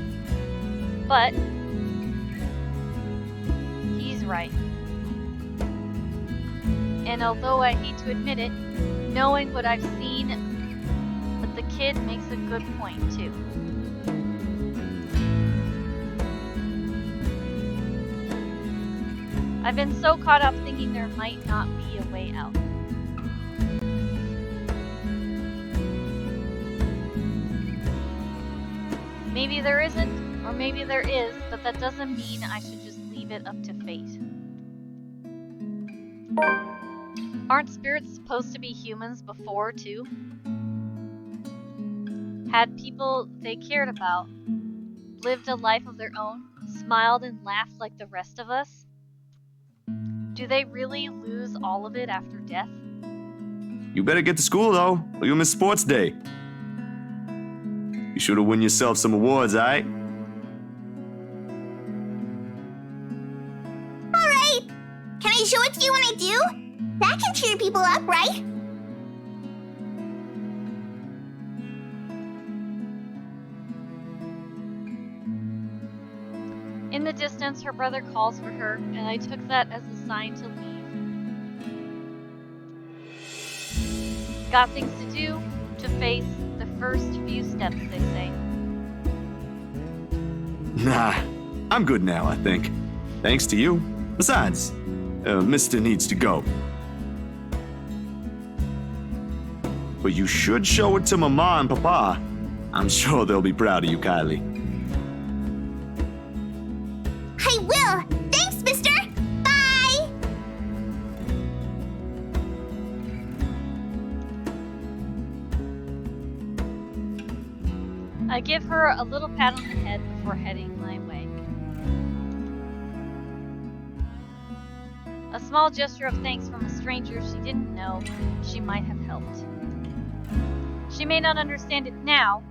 But he's right. And although I hate to admit it, knowing what I've seen with the kid makes a good point too. I've been so caught up thinking there might not be a way out. Maybe there isn't, or maybe there is, but that doesn't mean I should just leave it up to fate. Aren't spirits supposed to be humans before, too? Had people they cared about lived a life of their own, smiled and laughed like the rest of us? Do they really lose all of it after death? You better get to school, though, or you'll miss sports day. You should have won yourself some awards, aight? Alright! Can I show it to you when I do? That can cheer people up, right? In the distance, her brother calls for her, and I took that as a sign to leave. Got things to do, to face, the first few steps, they say. Nah, I'm good now, I think. Thanks to you. Besides, Mister needs to go. But you should show it to Mama and Papa. I'm sure they'll be proud of you, Kylie. I will! Thanks, mister! Bye! I give her a little pat on the head before heading my way. A small gesture of thanks from a stranger she didn't know she might have helped. She may not understand it now,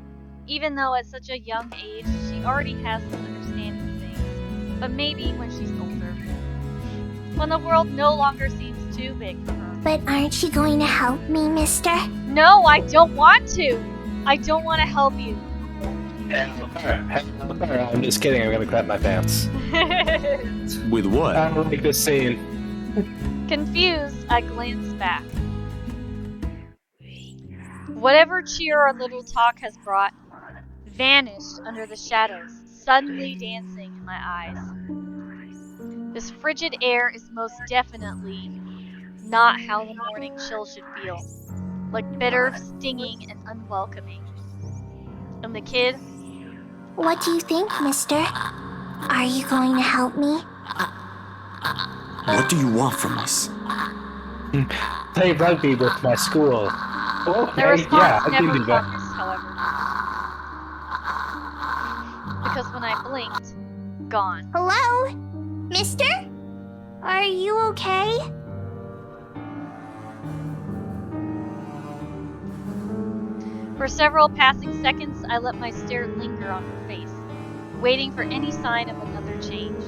even though at such a young age she already has some understanding of things, but maybe when she's older. When the world no longer seems too big for her. But aren't you going to help me, mister? No, I don't want to! I don't want to help you. I'm just kidding, I'm gonna crap my pants. With what? I don't like this scene. Confused, I glance back. Whatever cheer our little talk has brought vanished under the shadows, suddenly dancing in my eyes. This frigid air is most definitely not how the morning chill should feel, like bitter, stinging, and unwelcoming. And the kid? What do you think, mister? Are you going to help me? What do you want from us? Play rugby with my school. The Okay, response yeah, I never can do that. comes, however. Because when I blinked, gone. Hello? Mister? Are you okay? For several passing seconds, I let my stare linger on her face, waiting for any sign of another change.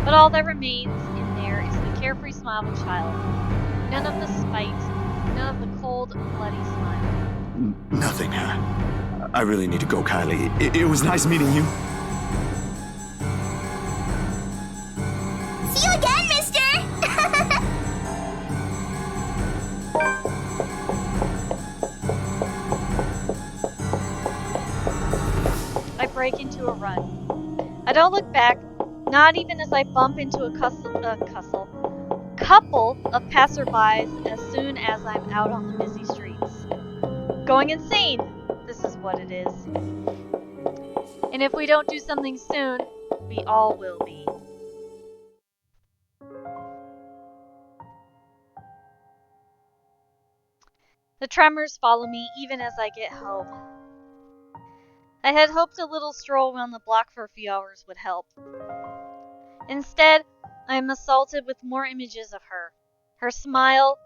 But all that remains in there is the carefree smile of a child. None of the spite, none of the cold, bloody smile. Nothing, huh? I really need to go, Kylie. It was nice meeting you. See you again, mister! I break into a run. I don't look back, not even as I bump into a couple of passerbys as soon as I'm out on the busy streets. Going insane! This is what it is. And if we don't do something soon, we all will be. The tremors follow me even as I get home. I had hoped a little stroll around the block for a few hours would help. Instead, I am assaulted with more images of her. Her smile,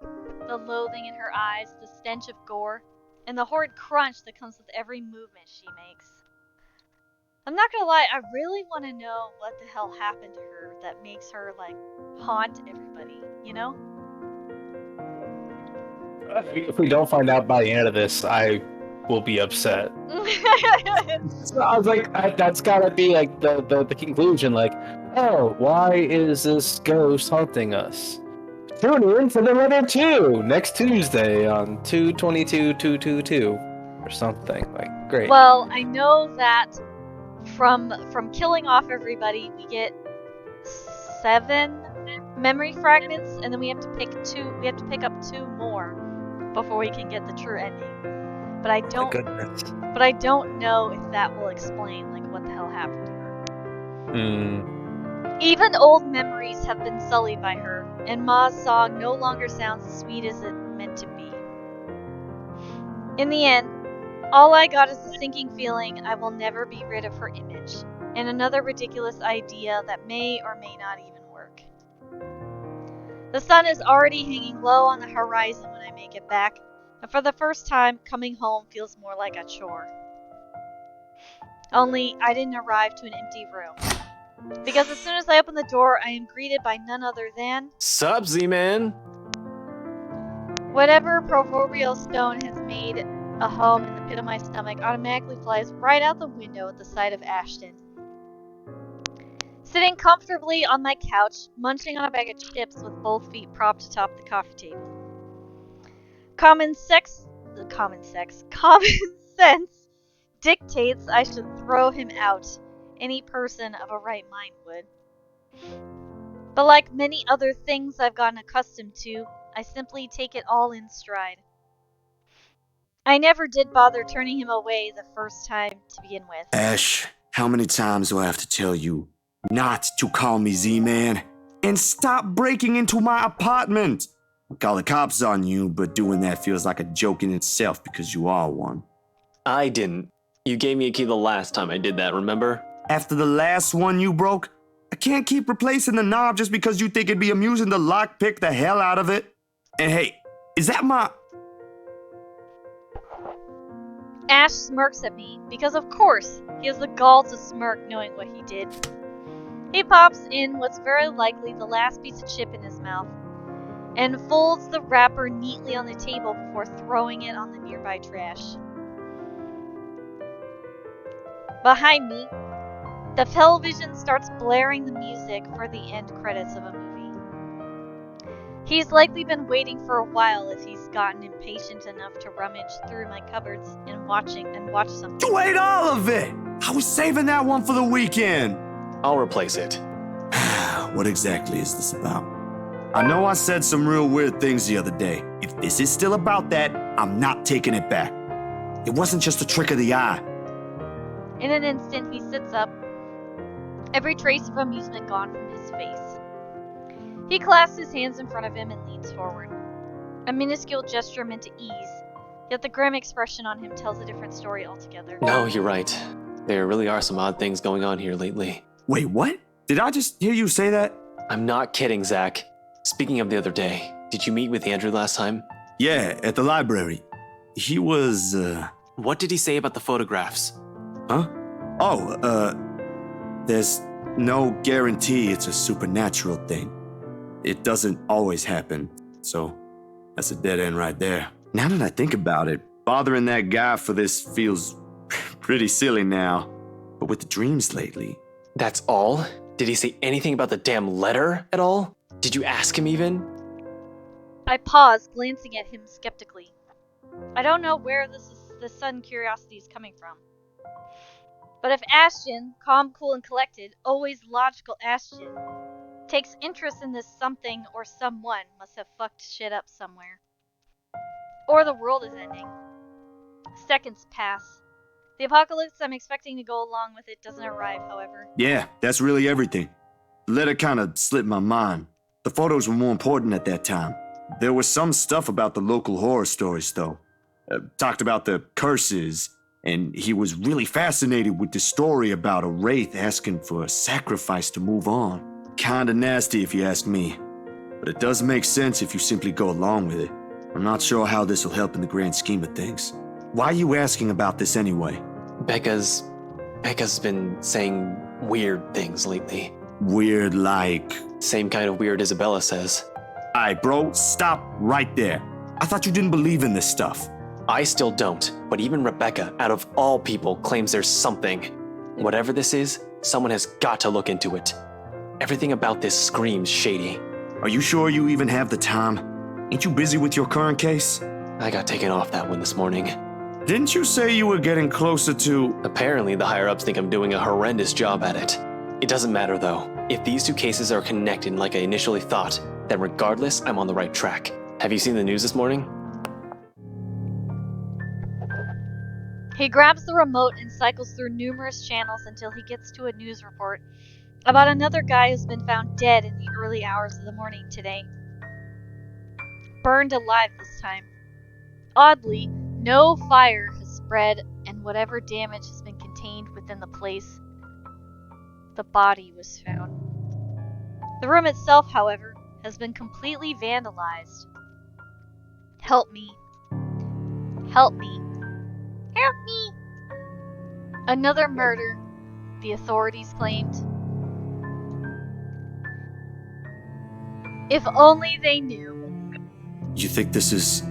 the loathing in her eyes, the stench of gore. and the horrid crunch that comes with every movement she makes. I'm not gonna lie, I really want to know what the hell happened to her that makes her, like, haunt everybody, you know? If we don't find out by the end of this, I will be upset. So I was like, that's gotta be like the conclusion. Like, oh, why is this ghost haunting us? Tune in for the letter 2 next Tuesday on 2/22/222 or something. Like, great. Well, I know that from killing off everybody, we get 7 memory fragments, and then we have to pick up 2 more before we can get the true ending. But I don't. Goodness. But I don't know if that will explain, like, what the hell happened to her. Even old memories have been sullied by her, and Ma's song no longer sounds as sweet as it meant to be. In the end, all I got is a sinking feeling I will never be rid of her image, and another ridiculous idea that may or may not even work. The sun is already hanging low on the horizon when I make it back, and for the first time, coming home feels more like a chore. Only, I didn't arrive to an empty room. Because as soon as I open the door, I am greeted by none other than... Sup, Z-Man? Whatever proverbial stone has made a home in the pit of my stomach automatically flies right out the window at the sight of Ashton. Sitting comfortably on my couch, munching on a bag of chips with both feet propped atop the coffee table. Common sense dictates I should throw him out. Any person of a right mind would. But like many other things I've gotten accustomed to, I simply take it all in stride. I never did bother turning him away the first time to begin with. Ash, how many times do I have to tell you not to call me Z-Man? And stop breaking into my apartment! Call the cops on you, but doing that feels like a joke in itself because you are one. I didn't. You gave me a key the last time I did that, remember? After the last one you broke, I can't keep replacing the knob just because you think it'd be amusing to lockpick the hell out of it. And hey, is that my... Ash smirks at me, because of course, he has the gall to smirk knowing what he did. He pops in what's very likely the last piece of chip in his mouth, and folds the wrapper neatly on the table before throwing it on the nearby trash. Behind me, the television starts blaring the music for the end credits of a movie. He's likely been waiting for a while if he's gotten impatient enough to rummage through my cupboards and watch something. You ate all of it! I was saving that one for the weekend! I'll replace it. What exactly is this about? I know I said some real weird things the other day. If this is still about that, I'm not taking it back. It wasn't just a trick of the eye. In an instant, he sits up, every trace of amusement gone from his face. He clasps his hands in front of him and leans forward. A minuscule gesture meant to ease, yet the grim expression on him tells a different story altogether. No, you're right. There really are some odd things going on here lately. Wait, what? Did I just hear you say that? I'm not kidding, Zach. Speaking of the other day, did you meet with Andrew last time? Yeah, at the library. He was, What did he say about the photographs? Huh? Oh, there's no guarantee it's a supernatural thing. It doesn't always happen, so that's a dead end right there. Now that I think about it, bothering that guy for this feels pretty silly now. But with the dreams lately... That's all? Did he say anything about the damn letter at all? Did you ask him even? I pause, glancing at him skeptically. I don't know where the sudden curiosity is coming from. But if Ashton, calm, cool, and collected, always logical Ashton, takes interest in this something or someone, must have fucked shit up somewhere. Or the world is ending. Seconds pass. The apocalypse I'm expecting to go along with it doesn't arrive, however. Yeah, that's really everything. The letter kind of slipped my mind. The photos were more important at that time. There was some stuff about the local horror stories, though. Talked about the curses, and he was really fascinated with the story about a wraith asking for a sacrifice to move on. Kinda nasty if you ask me, but it does make sense if you simply go along with it. I'm not sure how this will help in the grand scheme of things. Why are you asking about this anyway? Becca's been saying weird things lately. Weird like... Same kind of weird Isabella says. Alright, bro, stop right there. I thought you didn't believe in this stuff. I still don't, but even Rebecca, out of all people, claims there's something. Whatever this is, someone has got to look into it. Everything about this screams shady. Are you sure you even have the time? Ain't you busy with your current case? I got taken off that one this morning. Didn't you say you were getting closer to... Apparently, the higher-ups think I'm doing a horrendous job at it. It doesn't matter, though. If these two cases are connected like I initially thought, then regardless, I'm on the right track. Have you seen the news this morning? He grabs the remote and cycles through numerous channels until he gets to a news report about another guy who's been found dead in the early hours of the morning today. Burned alive this time. Oddly, no fire has spread, and whatever damage has been contained within the place, the body was found. The room itself, however, has been completely vandalized. Help me. Help me. Help me! Another murder, the authorities claimed. If only they knew. You think this is...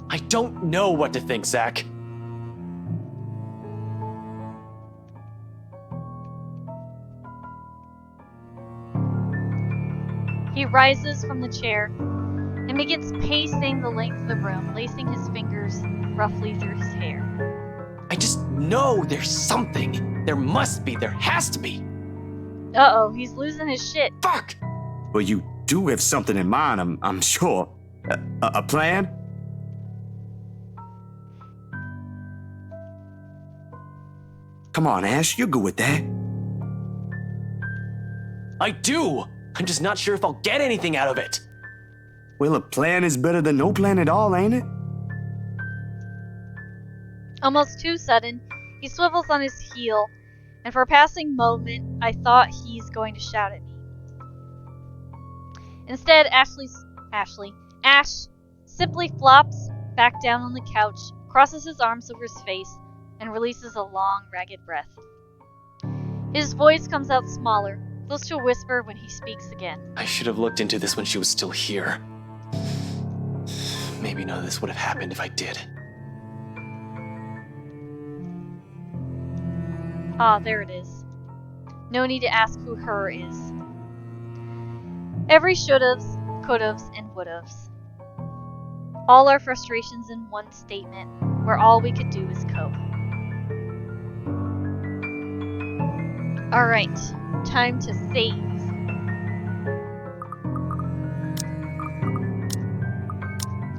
I don't know what to think, Zach. He rises from the chair and begins pacing the length of the room, lacing his fingers roughly through his hair. I just know there's something. There must be. There has to be. Uh-oh, he's losing his shit. Fuck! Well, you do have something in mind, I'm sure. A plan? Come on, Ash, you're good with that. I do! I'm just not sure if I'll get anything out of it. Well, a plan is better than no plan at all, ain't it? Almost too sudden, he swivels on his heel, and for a passing moment, I thought he's going to shout at me. Instead, Ash simply flops back down on the couch, crosses his arms over his face, and releases a long, ragged breath. His voice comes out smaller, close to a whisper when he speaks again. I should have looked into this when she was still here. Maybe none of this would have happened if I did. Ah, there it is. No need to ask who her is. Every should'ves, could'ves, and would'ves. All our frustrations in one statement, where all we could do is cope. Alright, time to save.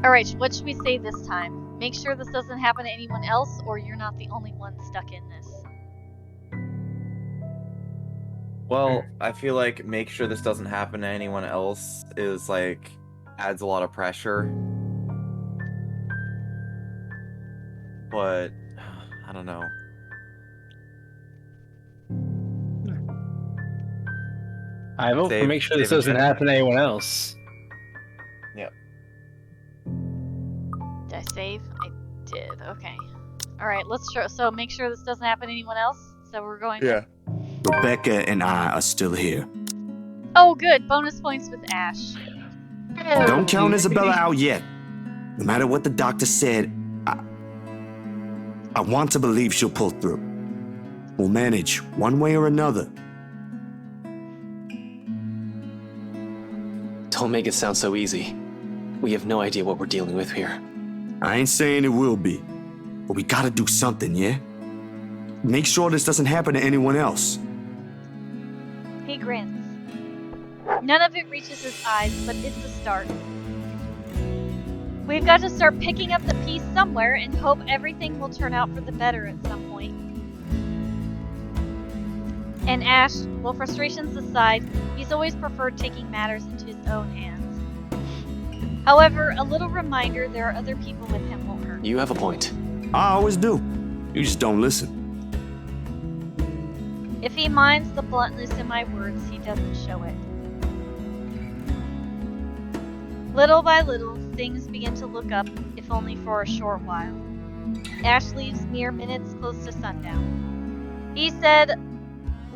Alright, what should we say this time? Make sure this doesn't happen to anyone else, or you're not the only one stuck in this. Well, I feel like make sure this doesn't happen to anyone else is like adds a lot of pressure. But I don't know. I vote for make sure this doesn't happen to anyone else. Yep. Did I save? I did. Okay. Alright, let's try. So make sure this doesn't happen to anyone else. So we're going. Yeah. Rebecca and I are still here. Oh, good. Bonus points with Ash. Don't count Isabella out yet. No matter what the doctor said, I want to believe she'll pull through. We'll manage one way or another. Don't make it sound so easy. We have no idea what we're dealing with here. I ain't saying it will be, but we gotta do something, yeah? Make sure this doesn't happen to anyone else. He grins. None of it reaches his eyes, but it's a start. We've got to start picking up the piece somewhere and hope everything will turn out for the better at some point. And Ash, well, frustrations aside, he's always preferred taking matters into his own hands. However, a little reminder there are other people with him won't hurt. You have a point. I always do. You just don't listen. If he minds the bluntness in my words, he doesn't show it. Little by little, things begin to look up, if only for a short while. Ash leaves mere minutes close to sundown. He said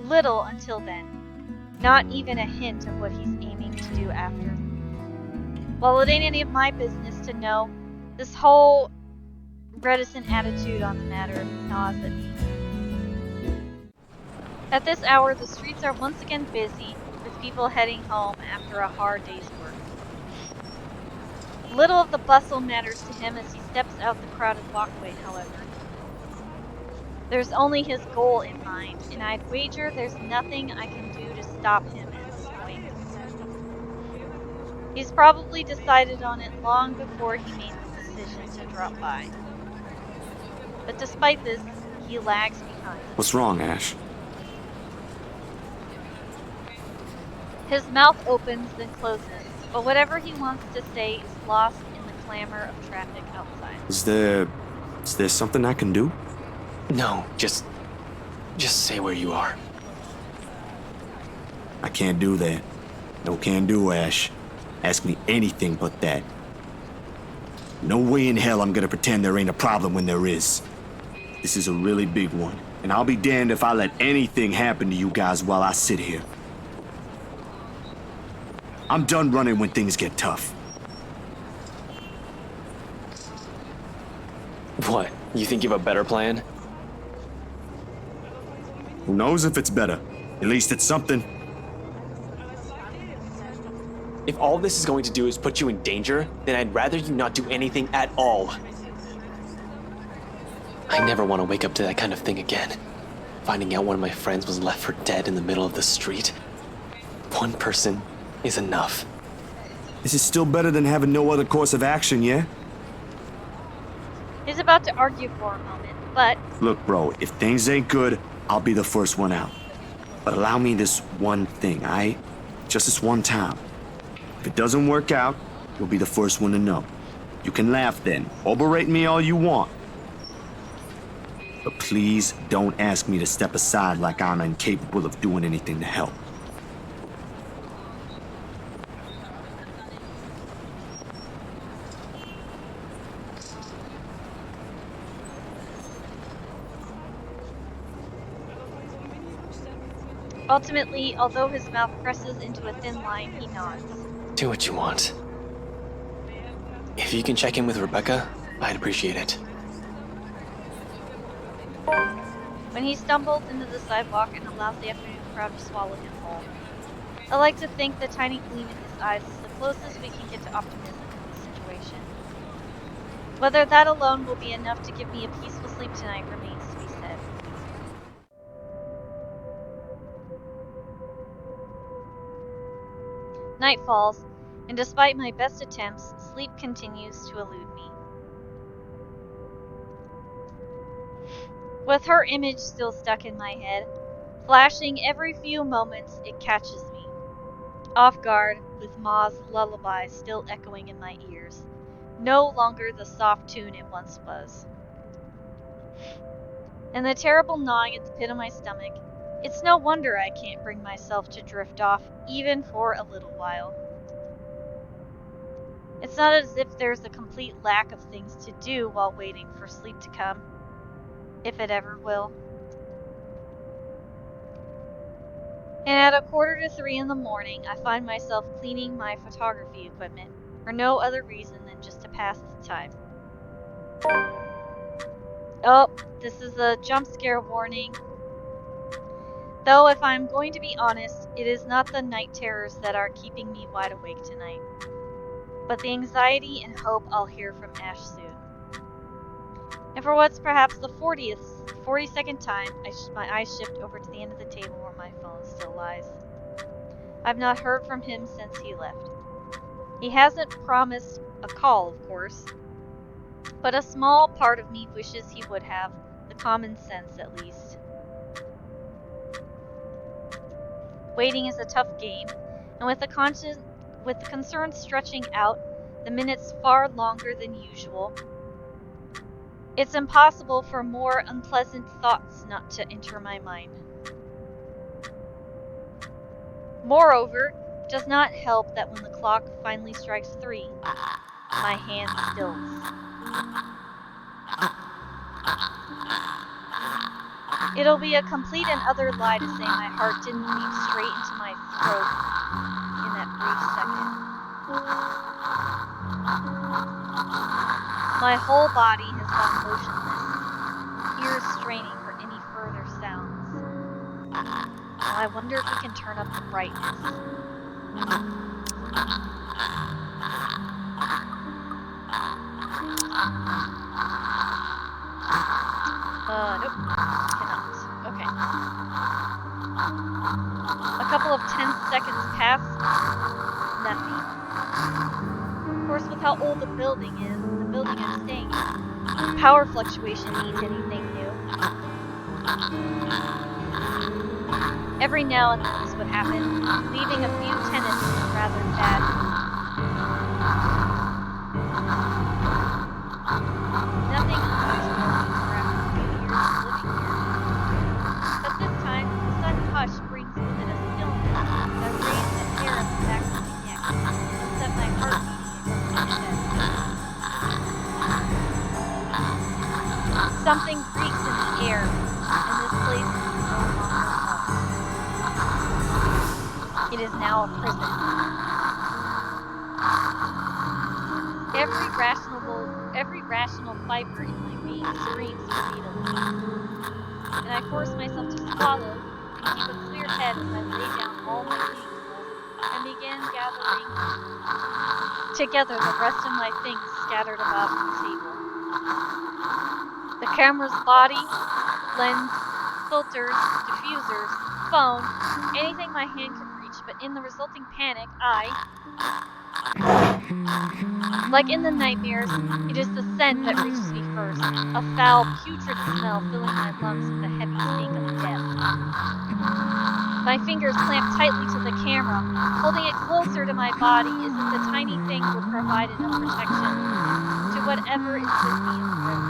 little until then, not even a hint of what he's aiming to do after. While it ain't any of my business to know, this whole reticent attitude on the matter gnaws at me. At this hour, the streets are once again busy, with people heading home after a hard day's work. Little of the bustle matters to him as he steps out the crowded walkway, however. There's only his goal in mind, and I'd wager there's nothing I can do to stop him at this point. He's probably decided on it long before he made the decision to drop by. But despite this, he lags behind. What's wrong, Ash? His mouth opens, then closes, but whatever he wants to say is lost in the clamor of traffic outside. Is there something I can do? No, just say where you are. I can't do that. No can do, Ash. Ask me anything but that. No way in hell I'm gonna pretend there ain't a problem when there is. This is a really big one, and I'll be damned if I let anything happen to you guys while I sit here. I'm done running when things get tough. What? You think you have a better plan? Who knows if it's better? At least it's something. If all this is going to do is put you in danger, then I'd rather you not do anything at all. I never want to wake up to that kind of thing again. Finding out one of my friends was left for dead in the middle of the street. One person is enough. This is still better than having no other course of action, yeah? He's about to argue for a moment, but Look, bro, if things ain't good, I'll be the first one out. But allow me this one thing, aight? Just this one time. If it doesn't work out, you'll be the first one to know. You can laugh then, or berate me all you want. But please don't ask me to step aside like I'm incapable of doing anything to help. ultimately, although his mouth presses into a thin line, he nods. Do what you want. If you can check in with Rebecca, I'd appreciate it. When he stumbles into the sidewalk and allows the afternoon crowd to swallow him whole, I like to think the tiny gleam in his eyes is the closest we can get to optimism in this situation. Whether that alone will be enough to give me a peaceful sleep tonight remains to be said. Night falls, and despite my best attempts, sleep continues to elude me. With her image still stuck in my head, flashing every few moments, it catches me. Off guard, with Ma's lullaby still echoing in my ears, no longer the soft tune it once was. And the terrible gnawing at the pit of my stomach, it's no wonder I can't bring myself to drift off, even for a little while. It's not as if there's a complete lack of things to do while waiting for sleep to come, if it ever will. And at 2:45 in the morning, I find myself cleaning my photography equipment, for no other reason than just to pass the time. Oh, this is a jump scare warning. Though if I'm going to be honest, it is not the night terrors that are keeping me wide awake tonight, but the anxiety and hope I'll hear from Ash soon. And for what's perhaps the 42nd time, my eyes shift over to the end of the table where my phone still lies. I've not heard from him since he left. He hasn't promised a call, of course, but a small part of me wishes he would have, the common sense at least. Waiting is a tough game, and with the concern stretching out, the minutes far longer than usual, it's impossible for more unpleasant thoughts not to enter my mind. Moreover, it does not help that when the clock finally strikes 3, My hand stills. It'll be a complete and utter lie to say my heart didn't leap straight into my throat in that brief second. My whole body has gone motionless, ears straining for any further sounds. Now I wonder if we can turn up the brightness. Nope. Cannot. Okay. A couple of tense seconds pass. Nothing. Of course, with how old the building I'm staying in, power fluctuation means anything new. Every now and then this would happen, leaving a few tenants in rather bad mood. Nothing unusual for after a few years of living here. But this time, the sudden hush brings with it a stillness that raised the hair at the back of my neck and set my heart beating against my chest. Something reeks in the air, and this place is no longer home. It is now a prison. Every rational fiber in my being screams for me to leave. And I force myself to swallow and keep a clear head as I lay down all my meaninglessness and begin gathering together the rest of my things scattered about the table. The camera's body, lens, filters, diffusers, phone, anything my hand could reach, but in the resulting panic, like in the nightmares, it is the scent that reaches me first, a foul, putrid smell filling my lungs with the heavy stink of death. My fingers clamp tightly to the camera, holding it closer to my body as if the tiny thing would provide enough protection to whatever is with me in the room.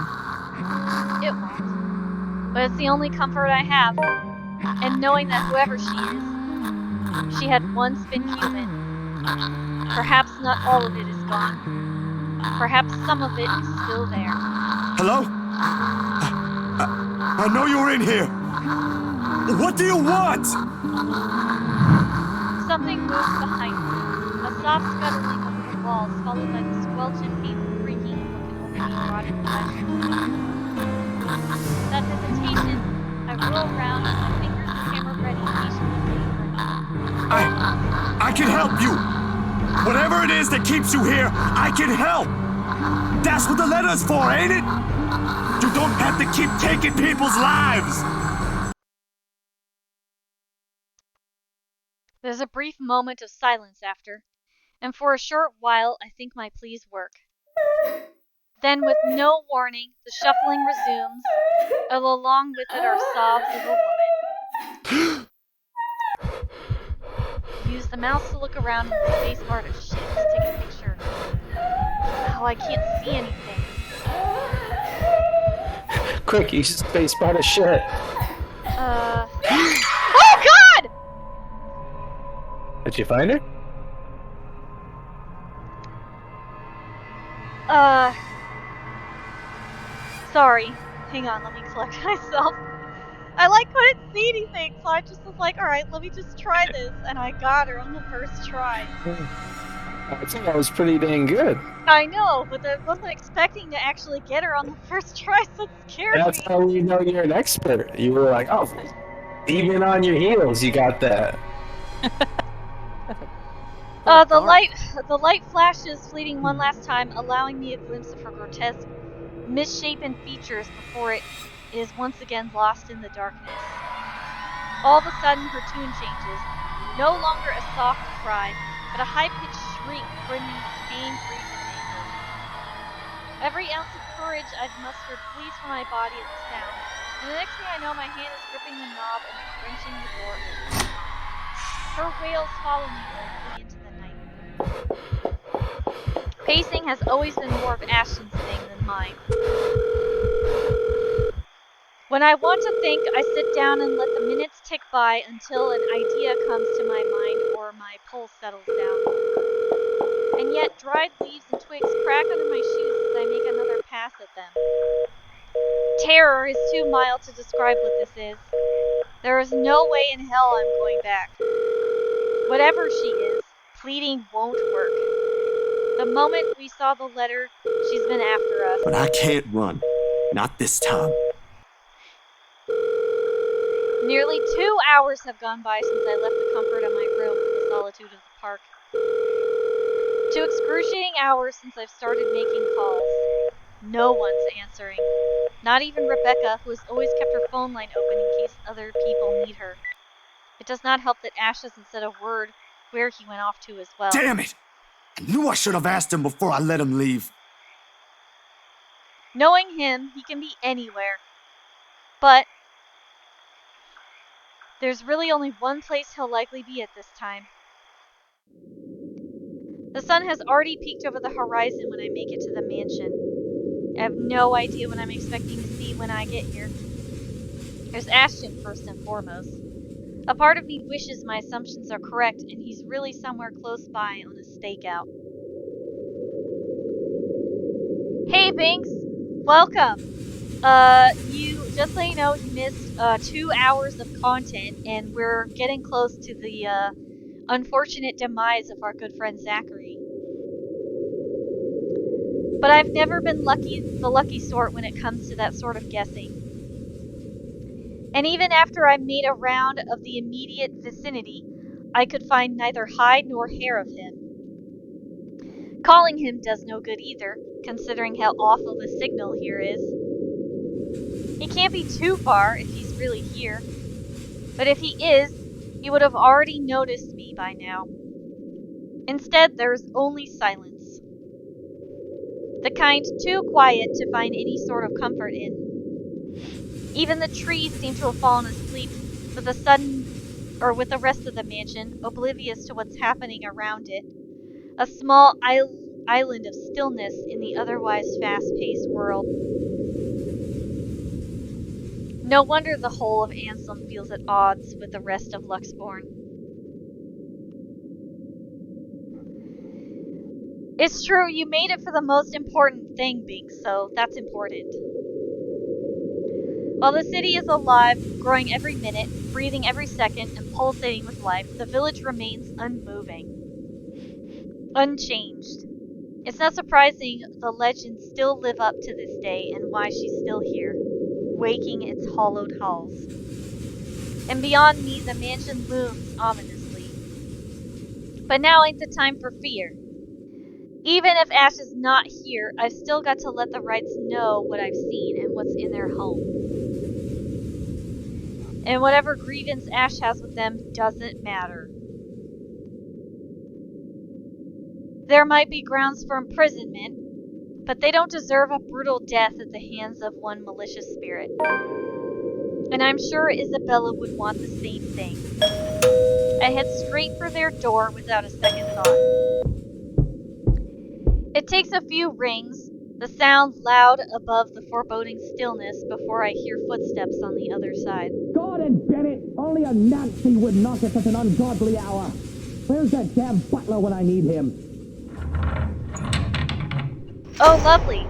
It won't, but it's the only comfort I have, and knowing that whoever she is, she had once been human. Perhaps not all of it is gone. Perhaps some of it is still there. Hello? I know you're in here. What do you want? Something moves behind me. A soft scuttling over the walls, followed by the squelch and painful creaking of what can only be rotted flesh. Without hesitation, I whirl around with my fingers and camera ready, patiently waiting for me. I can help you. Whatever it is that keeps you here, I can help. That's what the letter's for, ain't it? You don't have to keep taking people's lives. There's a brief moment of silence after, and for a short while I think my pleas work. Then, with no warning, the shuffling resumes, and along with it are sobs of a woman. Use the mouse to look around and the spacebar to shift to take a picture. Oh, I can't see anything. Quick, use the spacebar to shit. Oh God! Did you find her? Sorry. Hang on, let me collect myself. I couldn't see anything, so I just was like, alright, let me just try this. And I got her on the first try. I think that was pretty dang good. I know, but I wasn't expecting to actually get her on the first try, so it scared me. That's how we know you're an expert. You were like, oh, even on your heels, you got that. The light flashes, fleeting one last time, allowing me a glimpse of her grotesque, misshapen features before it is once again lost in the darkness. All of a sudden, her tune changes. No longer a soft cry, but a high-pitched shriek brimming with pain, grief, and anger. Every ounce of courage I've mustered flees from my body at the sound, and the next thing I know, my hand is gripping the knob and wrenching the door open. Her wails follow me lightly into the night. Pacing has always been more of Ashton's thing than mine. When I want to think, I sit down and let the minutes tick by until an idea comes to my mind or my pulse settles down. And yet, dried leaves and twigs crack back under my shoes as I make another pass at them. Terror is too mild to describe what this is. There is no way in hell I'm going back. Whatever she is, pleading won't work. The moment we saw the letter, she's been after us. But I can't run. Not this time. Nearly 2 hours have gone by since I left the comfort of my room for the solitude of the park. 2 excruciating hours since I've started making calls. No one's answering. Not even Rebecca, who has always kept her phone line open in case other people need her. It does not help that Ash hasn't said a word where he went off to as well. Damn it! I knew I should have asked him before I let him leave. Knowing him, he can be anywhere. But there's really only one place he'll likely be at this time. The sun has already peeked over the horizon when I make it to the mansion. I have no idea what I'm expecting to see when I get here. There's Ashton first and foremost. A part of me wishes my assumptions are correct and he's really somewhere close by on a stakeout. Hey Binks! Welcome! Just so you know, you missed 2 hours of content and we're getting close to the unfortunate demise of our good friend Zachary. But I've never been the lucky sort when it comes to that sort of guessing. And even after I made a round of the immediate vicinity, I could find neither hide nor hair of him. Calling him does no good either, considering how awful the signal here is. He can't be too far if he's really here. But if he is, he would have already noticed me by now. Instead, there is only silence. The kind too quiet to find any sort of comfort in. Even the trees seem to have fallen asleep with the rest of the mansion, oblivious to what's happening around it. A small island of stillness in the otherwise fast-paced world. No wonder the whole of Ansem feels at odds with the rest of Luxborn. It's true, you made it for the most important thing, Binks, so that's important. While the city is alive, growing every minute, breathing every second, and pulsating with life, the village remains unmoving. Unchanged. It's not surprising the legends still live up to this day and why she's still here, waking its hollowed halls. And beyond me, the mansion looms ominously. But now ain't the time for fear. Even if Ash is not here, I've still got to let the Wrights know what I've seen and what's in their home. And whatever grievance Ash has with them doesn't matter. There might be grounds for imprisonment, but they don't deserve a brutal death at the hands of one malicious spirit. And I'm sure Isabella would want the same thing. I head straight for their door without a second thought. It takes a few rings, the sounds loud above the foreboding stillness before I hear footsteps on the other side. God and Bennett! Only a Nazi would knock at such an ungodly hour! Where's that damn butler when I need him? Oh, lovely.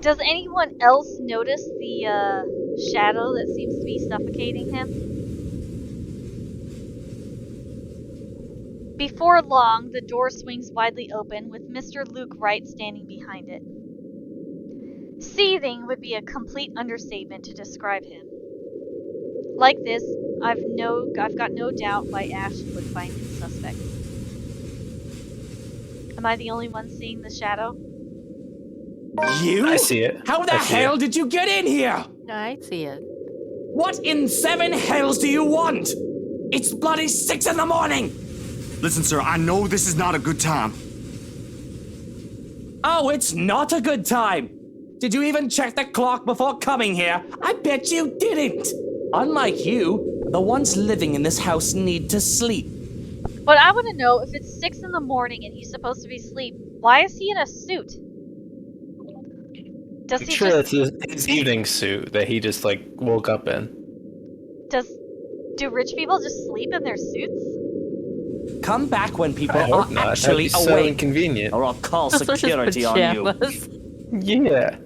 Does anyone else notice the shadow that seems to be suffocating him? Before long, the door swings widely open with Mr. Luke Wright standing behind it. Seething would be a complete understatement to describe him. Like this, I've got no doubt why Ash would find him suspect. Am I the only one seeing the shadow? You? I see it. How the hell did you get in here? I see it. What in 7 hells do you want? It's bloody 6 in the morning! Listen, sir, I know this is not a good time. Oh, it's not a good time! Did you even check the clock before coming here? I bet you didn't! Unlike you, the ones living in this house need to sleep. But I want to know, if it's 6 in the morning and he's supposed to be asleep, why is he in a suit? Does I'm he sure just... it's his evening suit that he just like woke up in. Do rich people just sleep in their suits? Come back when people I are hope not. actually That'd be so awake, inconvenient. or I'll call Those are his security on you. pajamas. Yeah.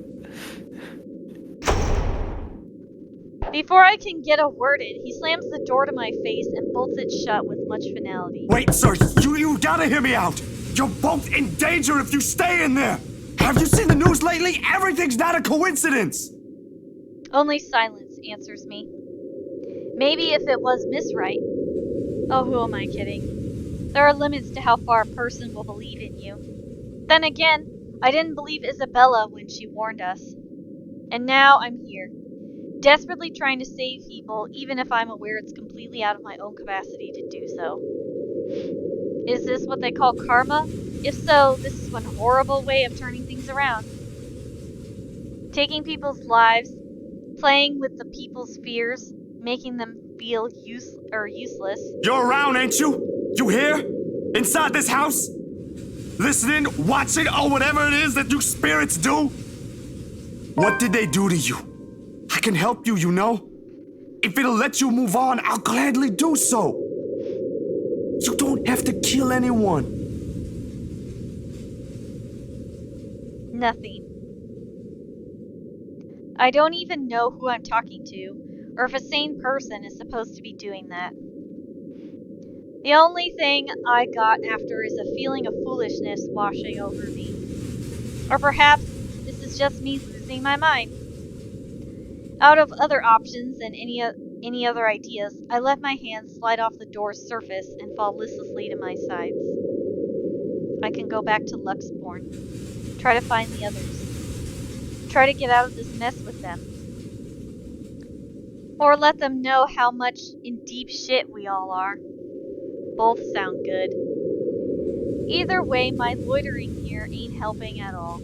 Before I can get a word in, he slams the door to my face and bolts it shut with much finality. Wait, sir, you gotta hear me out. You're both in danger if you stay in there. Have you seen the news lately? Everything's not a coincidence. Only silence answers me. Maybe if it was Miss Wright. Oh, who am I kidding? There are limits to how far a person will believe in you. Then again, I didn't believe Isabella when she warned us. And now I'm here, desperately trying to save people, even if I'm aware it's completely out of my own capacity to do so. Is this what they call karma? If so, this is one horrible way of turning things around. Taking people's lives, playing with the people's fears, making them feel useless. You're around, ain't you? You here? Inside this house? Listening, watching, or whatever it is that you spirits do? What did they do to you? I can help you, you know? If it'll let you move on, I'll gladly do so. You don't have to kill anyone. Nothing. I don't even know who I'm talking to, or if a sane person is supposed to be doing that. The only thing I got after is a feeling of foolishness washing over me. Or perhaps this is just me losing my mind. Out of other options and any other ideas, I let my hands slide off the door's surface and fall listlessly to my sides. I can go back to Luxborn, try to find the others, try to get out of this mess with them, or let them know how much in deep shit we all are. Both sound good. Either way, my loitering here ain't helping at all.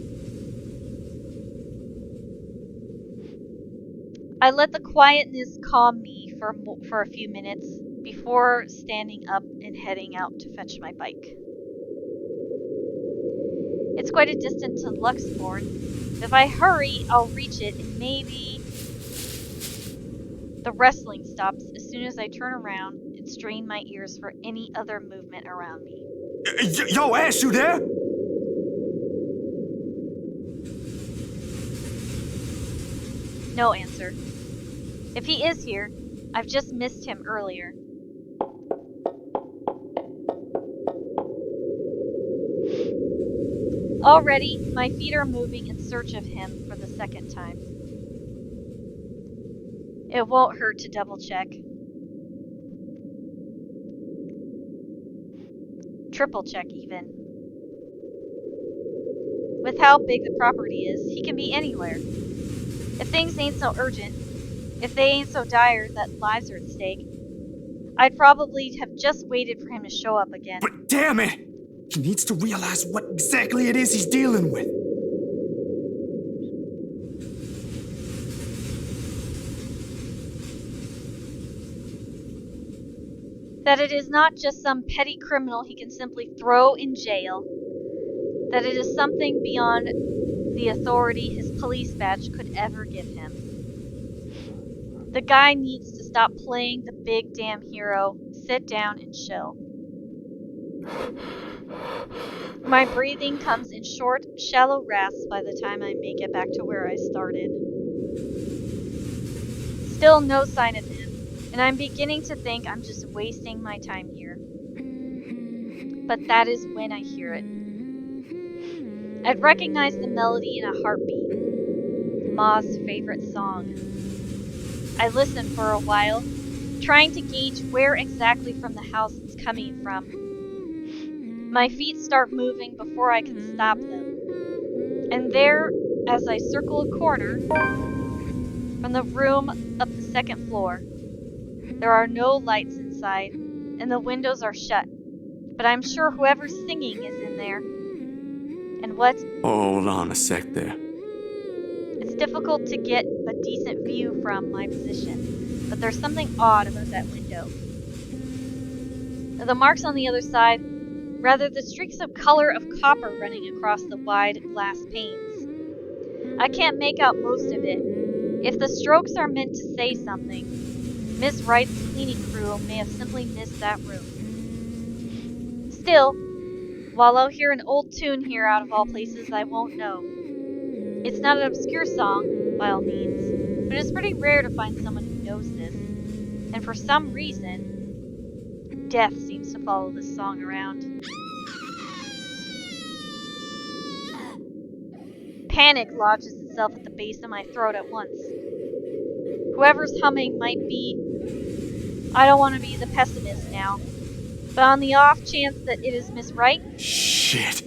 I let the quietness calm me for a few minutes before standing up and heading out to fetch my bike. It's quite a distance to Luxborn. If I hurry, I'll reach it, and maybe the wrestling stops as soon as I turn around and strain my ears for any other movement around me. Yo, Ash, you there? No answer. If he is here, I've just missed him earlier. Already, my feet are moving in search of him for the second time. It won't hurt to double check. Triple check, even. With how big the property is, he can be anywhere. If things ain't so urgent, if they ain't so dire that lives are at stake, I'd probably have just waited for him to show up again. But damn it! He needs to realize what exactly it is he's dealing with. That it is not just some petty criminal he can simply throw in jail. That it is something beyond the authority his police badge could ever give him. The guy needs to stop playing the big damn hero, sit down and chill. My breathing comes in short, shallow rasps by the time I make it back to where I started. Still no sign of him, and I'm beginning to think I'm just wasting my time here. But that is when I hear it. I'd recognize the melody in a heartbeat. Ma's favorite song. I listen for a while, trying to gauge where exactly from the house it's coming from. My feet start moving before I can stop them. And there, as I circle a corner, from the room up the second floor, there are no lights inside, and the windows are shut. But I'm sure whoever's singing is in there. And what? Hold on a sec there. It's difficult to get a decent view from my position, but there's something odd about that window. The marks on the other side, rather the streaks of color of copper running across the wide glass panes. I can't make out most of it. If the strokes are meant to say something, Miss Wright's cleaning crew may have simply missed that room. Still, while I'll hear an old tune here out of all places, I won't know. It's not an obscure song, by all means, but it's pretty rare to find someone who knows this. And for some reason, death seems to follow this song around. Panic lodges itself at the base of my throat at once. Whoever's humming might be... I don't want to be the pessimist now, but on the off chance that it is Miss Wright... Shit.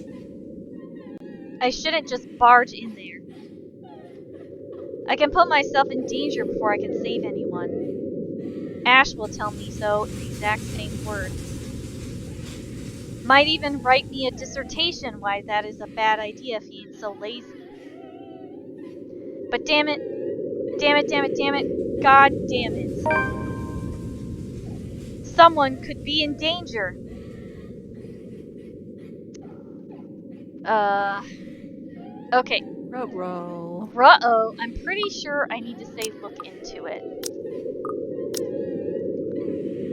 I shouldn't just barge in there. I can put myself in danger before I can save anyone. Ash will tell me so in the exact same words. Might even write me a dissertation why that is a bad idea if he ain't so lazy. But damn it, god damn it. Someone could be in danger. Okay. Ruh-oh, I'm pretty sure I need to say look into it.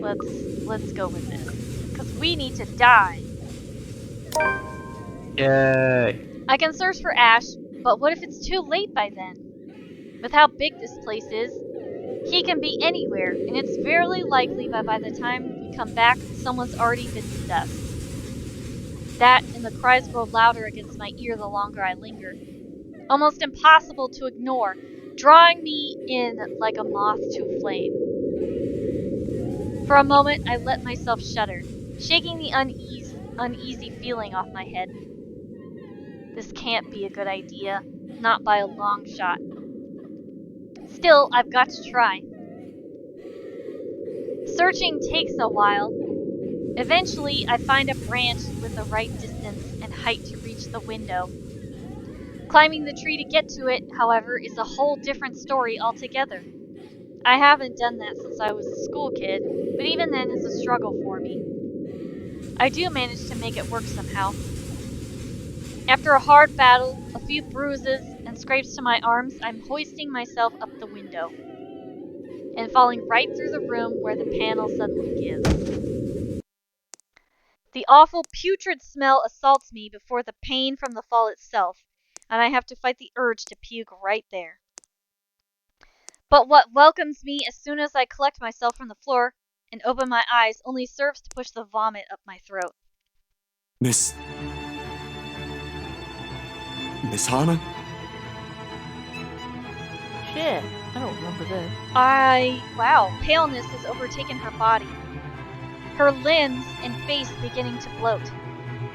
Let's go with this. Because we need to die. Yay. I can search for Ash, but what if it's too late by then? With how big this place is, he can be anywhere, and it's very likely that by the time we come back, someone's already visited us. That and the cries grow louder against my ear the longer I linger. Almost impossible to ignore, drawing me in like a moth to a flame. For a moment, I let myself shudder, shaking the uneasy feeling off my head. This can't be a good idea, not by a long shot. Still, I've got to try. Searching takes a while. Eventually, I find a branch with the right distance and height to reach the window. Climbing the tree to get to it, however, is a whole different story altogether. I haven't done that since I was a school kid, but even then it's a struggle for me. I do manage to make it work somehow. After a hard battle, a few bruises, and scrapes to my arms, I'm hoisting myself up the window and falling right through the room where the panel suddenly gives. The awful putrid smell assaults me before the pain from the fall itself, and I have to fight the urge to puke right there. But what welcomes me as soon as I collect myself from the floor and open my eyes only serves to push the vomit up my throat. Miss Hana? Shit, I don't remember this. Wow, paleness has overtaken her body. Her limbs and face beginning to bloat.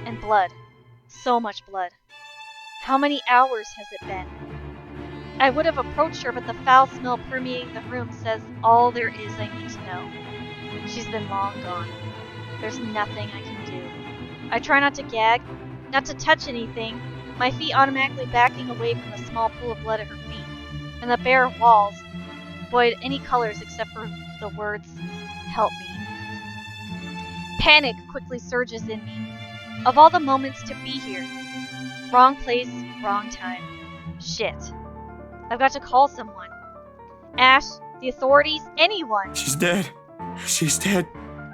And blood. So much blood. How many hours has it been? I would have approached her, but the foul smell permeating the room says all there is I need to know. She's been long gone. There's nothing I can do. I try not to gag, not to touch anything, my feet automatically backing away from the small pool of blood at her feet, and the bare walls, void any colors except for the words, "Help me." Panic quickly surges in me. Of all the moments to be here. Wrong place, wrong time. Shit. I've got to call someone. Ash, the authorities, anyone. She's dead. She's dead.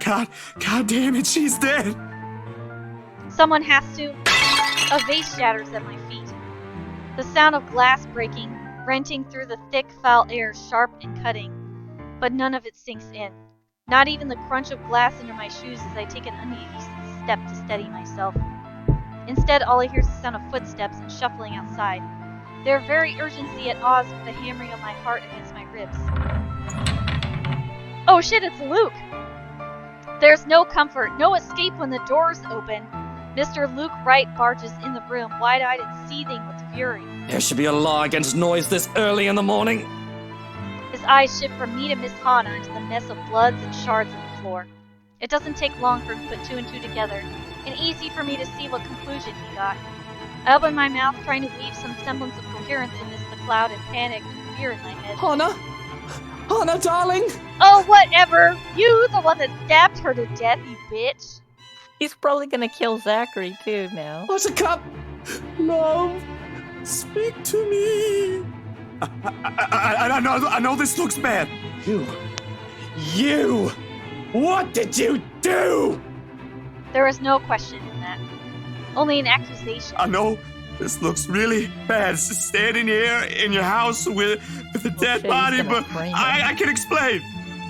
God damn it, she's dead. Someone has to. A vase shatters at my feet. The sound of glass breaking, renting through the thick, foul air, sharp and cutting. But none of it sinks in. Not even the crunch of glass under my shoes as I take an uneasy step to steady myself. Instead, all I hear is the sound of footsteps and shuffling outside. Their very urgency at odds with the hammering of my heart against my ribs. Oh shit, it's Luke! There's no comfort, no escape when the doors open. Mr. Luke Wright barges in the room, wide-eyed and seething with fury. There should be a law against noise this early in the morning. His eyes shift from me to Miss Hana into the mess of bloods and shards on the floor. It doesn't take long for him to put two and two together, and easy for me to see what conclusion he got. I open my mouth, trying to weave some semblance of coherence amidst the cloud and panic and fear in my head. Hana? Hana, darling? Oh, whatever! You, the one that stabbed her to death, you bitch! He's probably gonna kill Zachary too now. Buttercup! Love! Speak to me! I know this looks bad. You! What did you do? There is no question in that. Only an accusation. I know this looks really bad, standing here in your house with a dead Shay's body, gonna but frame I him. can explain.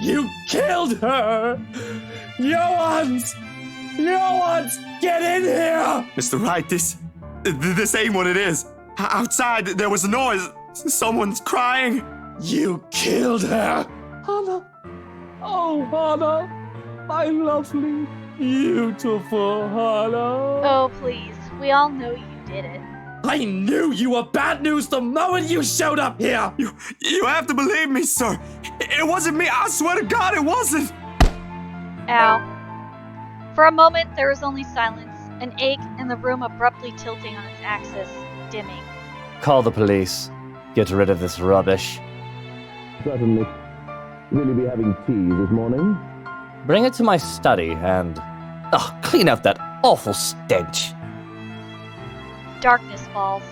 You killed her! You ones! Get in here! Mr. Wright, this ain't what it is. Outside, there was a noise. Someone's crying. You killed her! Hannah! Oh, Hannah! My lovely, beautiful Hannah! Oh, please. We all know you did it. I knew you were bad news the moment you showed up here! You have to believe me, sir. It wasn't me. I swear to God, it wasn't. Ow. For a moment, there was only silence, an ache in the room abruptly tilting on its axis, dimming. Call the police. Get rid of this rubbish. Certainly. Will you be having tea this morning? Bring it to my study and... clean out that awful stench. Darkness falls.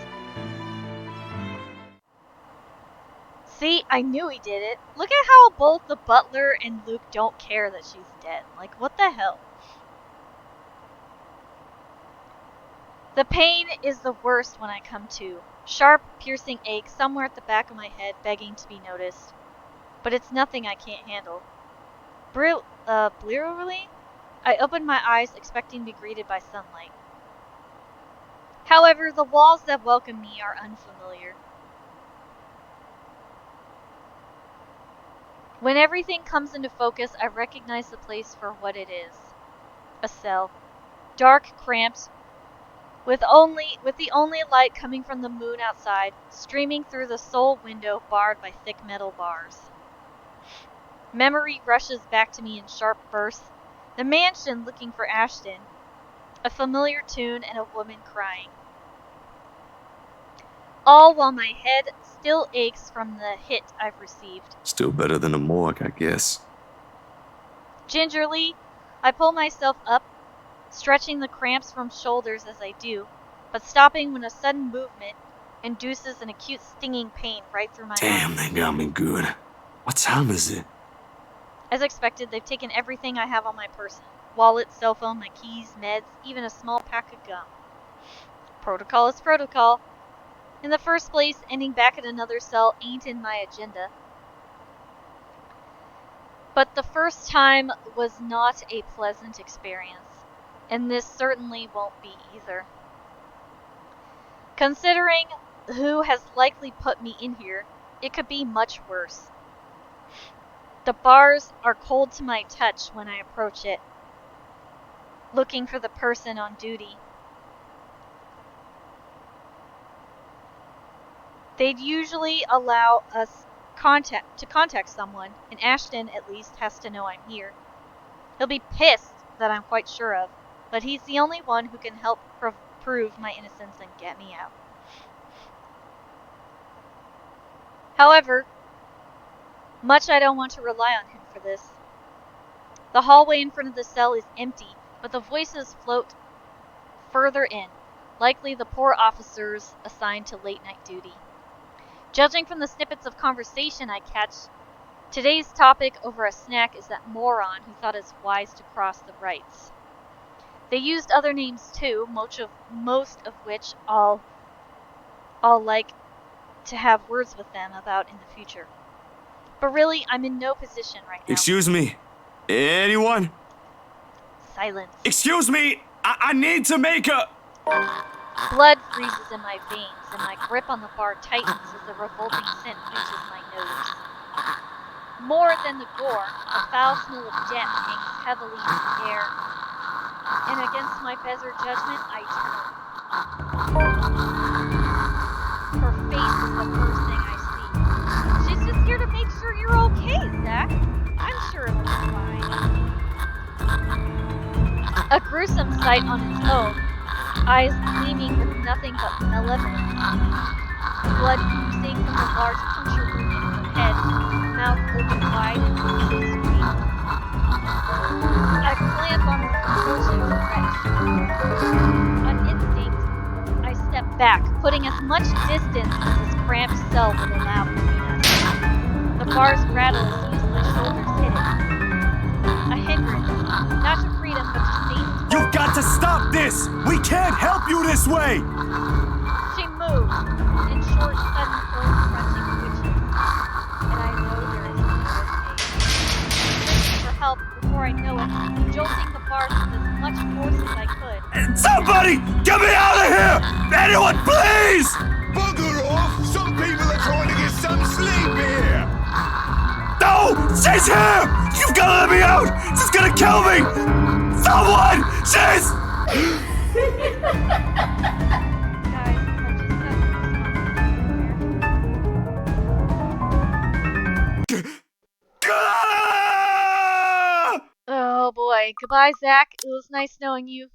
See, I knew he did it. Look at how both the butler and Luke don't care that she's dead. Like, what the hell? The pain is the worst when I come to. Sharp, piercing ache somewhere at the back of my head begging to be noticed. But it's nothing I can't handle. Blearily? I opened my eyes expecting to be greeted by sunlight. However, the walls that welcome me are unfamiliar. When everything comes into focus, I recognize the place for what it is. A cell. Dark, cramped, with the only light coming from the moon outside, streaming through the sole window barred by thick metal bars. Memory rushes back to me in sharp bursts. The mansion looking for Ashton. A familiar tune and a woman crying. All while my head still aches from the hit I've received. Still better than a morgue, I guess. Gingerly, I pull myself up, stretching the cramps from shoulders as I do, but stopping when a sudden movement induces an acute stinging pain right through my Damn, arm. they got me good. What time is it? As expected, they've taken everything I have on my person. Wallet, cell phone, my keys, meds, even a small pack of gum. Protocol is protocol. In the first place, ending back at another cell ain't in my agenda. But the first time was not a pleasant experience, and this certainly won't be either. Considering who has likely put me in here, it could be much worse. The bars are cold to my touch when I approach it, looking for the person on duty. They'd usually allow us to contact someone, and Ashton at least has to know I'm here. He'll be pissed, that I'm quite sure of, but he's the only one who can help prove my innocence and get me out. However, much I don't want to rely on him for this. The hallway in front of the cell is empty, but the voices float further in, likely the poor officers assigned to late-night duty. Judging from the snippets of conversation I catch, today's topic over a snack is that moron who thought it wise to cross the rights. They used other names too, most of which I'll like to have words with them about in the future. But really, I'm in no position right now. Excuse me. Anyone? Silence. Excuse me. I need to make a... Blood freezes in my veins, and my grip on the bar tightens as the revolting scent reaches my nose. More than the gore, a foul smell of death hangs heavily in the air, and against my better judgment, I turn. Her face is the first thing I see. She's just here to make sure you're okay, Zach. I'm sure it'll be fine. A gruesome sight on its own. Eyes gleaming with nothing but malevolence. Blood oozing from the large puncture wound in her head, mouth open wide and voices scream. I clamp on her approaching wretch. On instinct, I step back, putting as much distance as this cramped cell would allow between us. The bars rattle as soon as my shoulders hit it. A hindrance, not to freedom but to safety. You've got to stop this! We can't help you this way! She moved, in short, sudden, bone-crunching twitches. And I know there is no escape. For help, before I know it, jolting the bars with as much force as I could. Somebody! Get me out of here! Anyone, please! Bugger off! Some people are trying to get some sleep here! No! She's here! You've got to let me out! She's gonna kill me! Someone! She's... Guys, I just have to Ah! Oh boy. Goodbye, Zach. It was nice knowing you.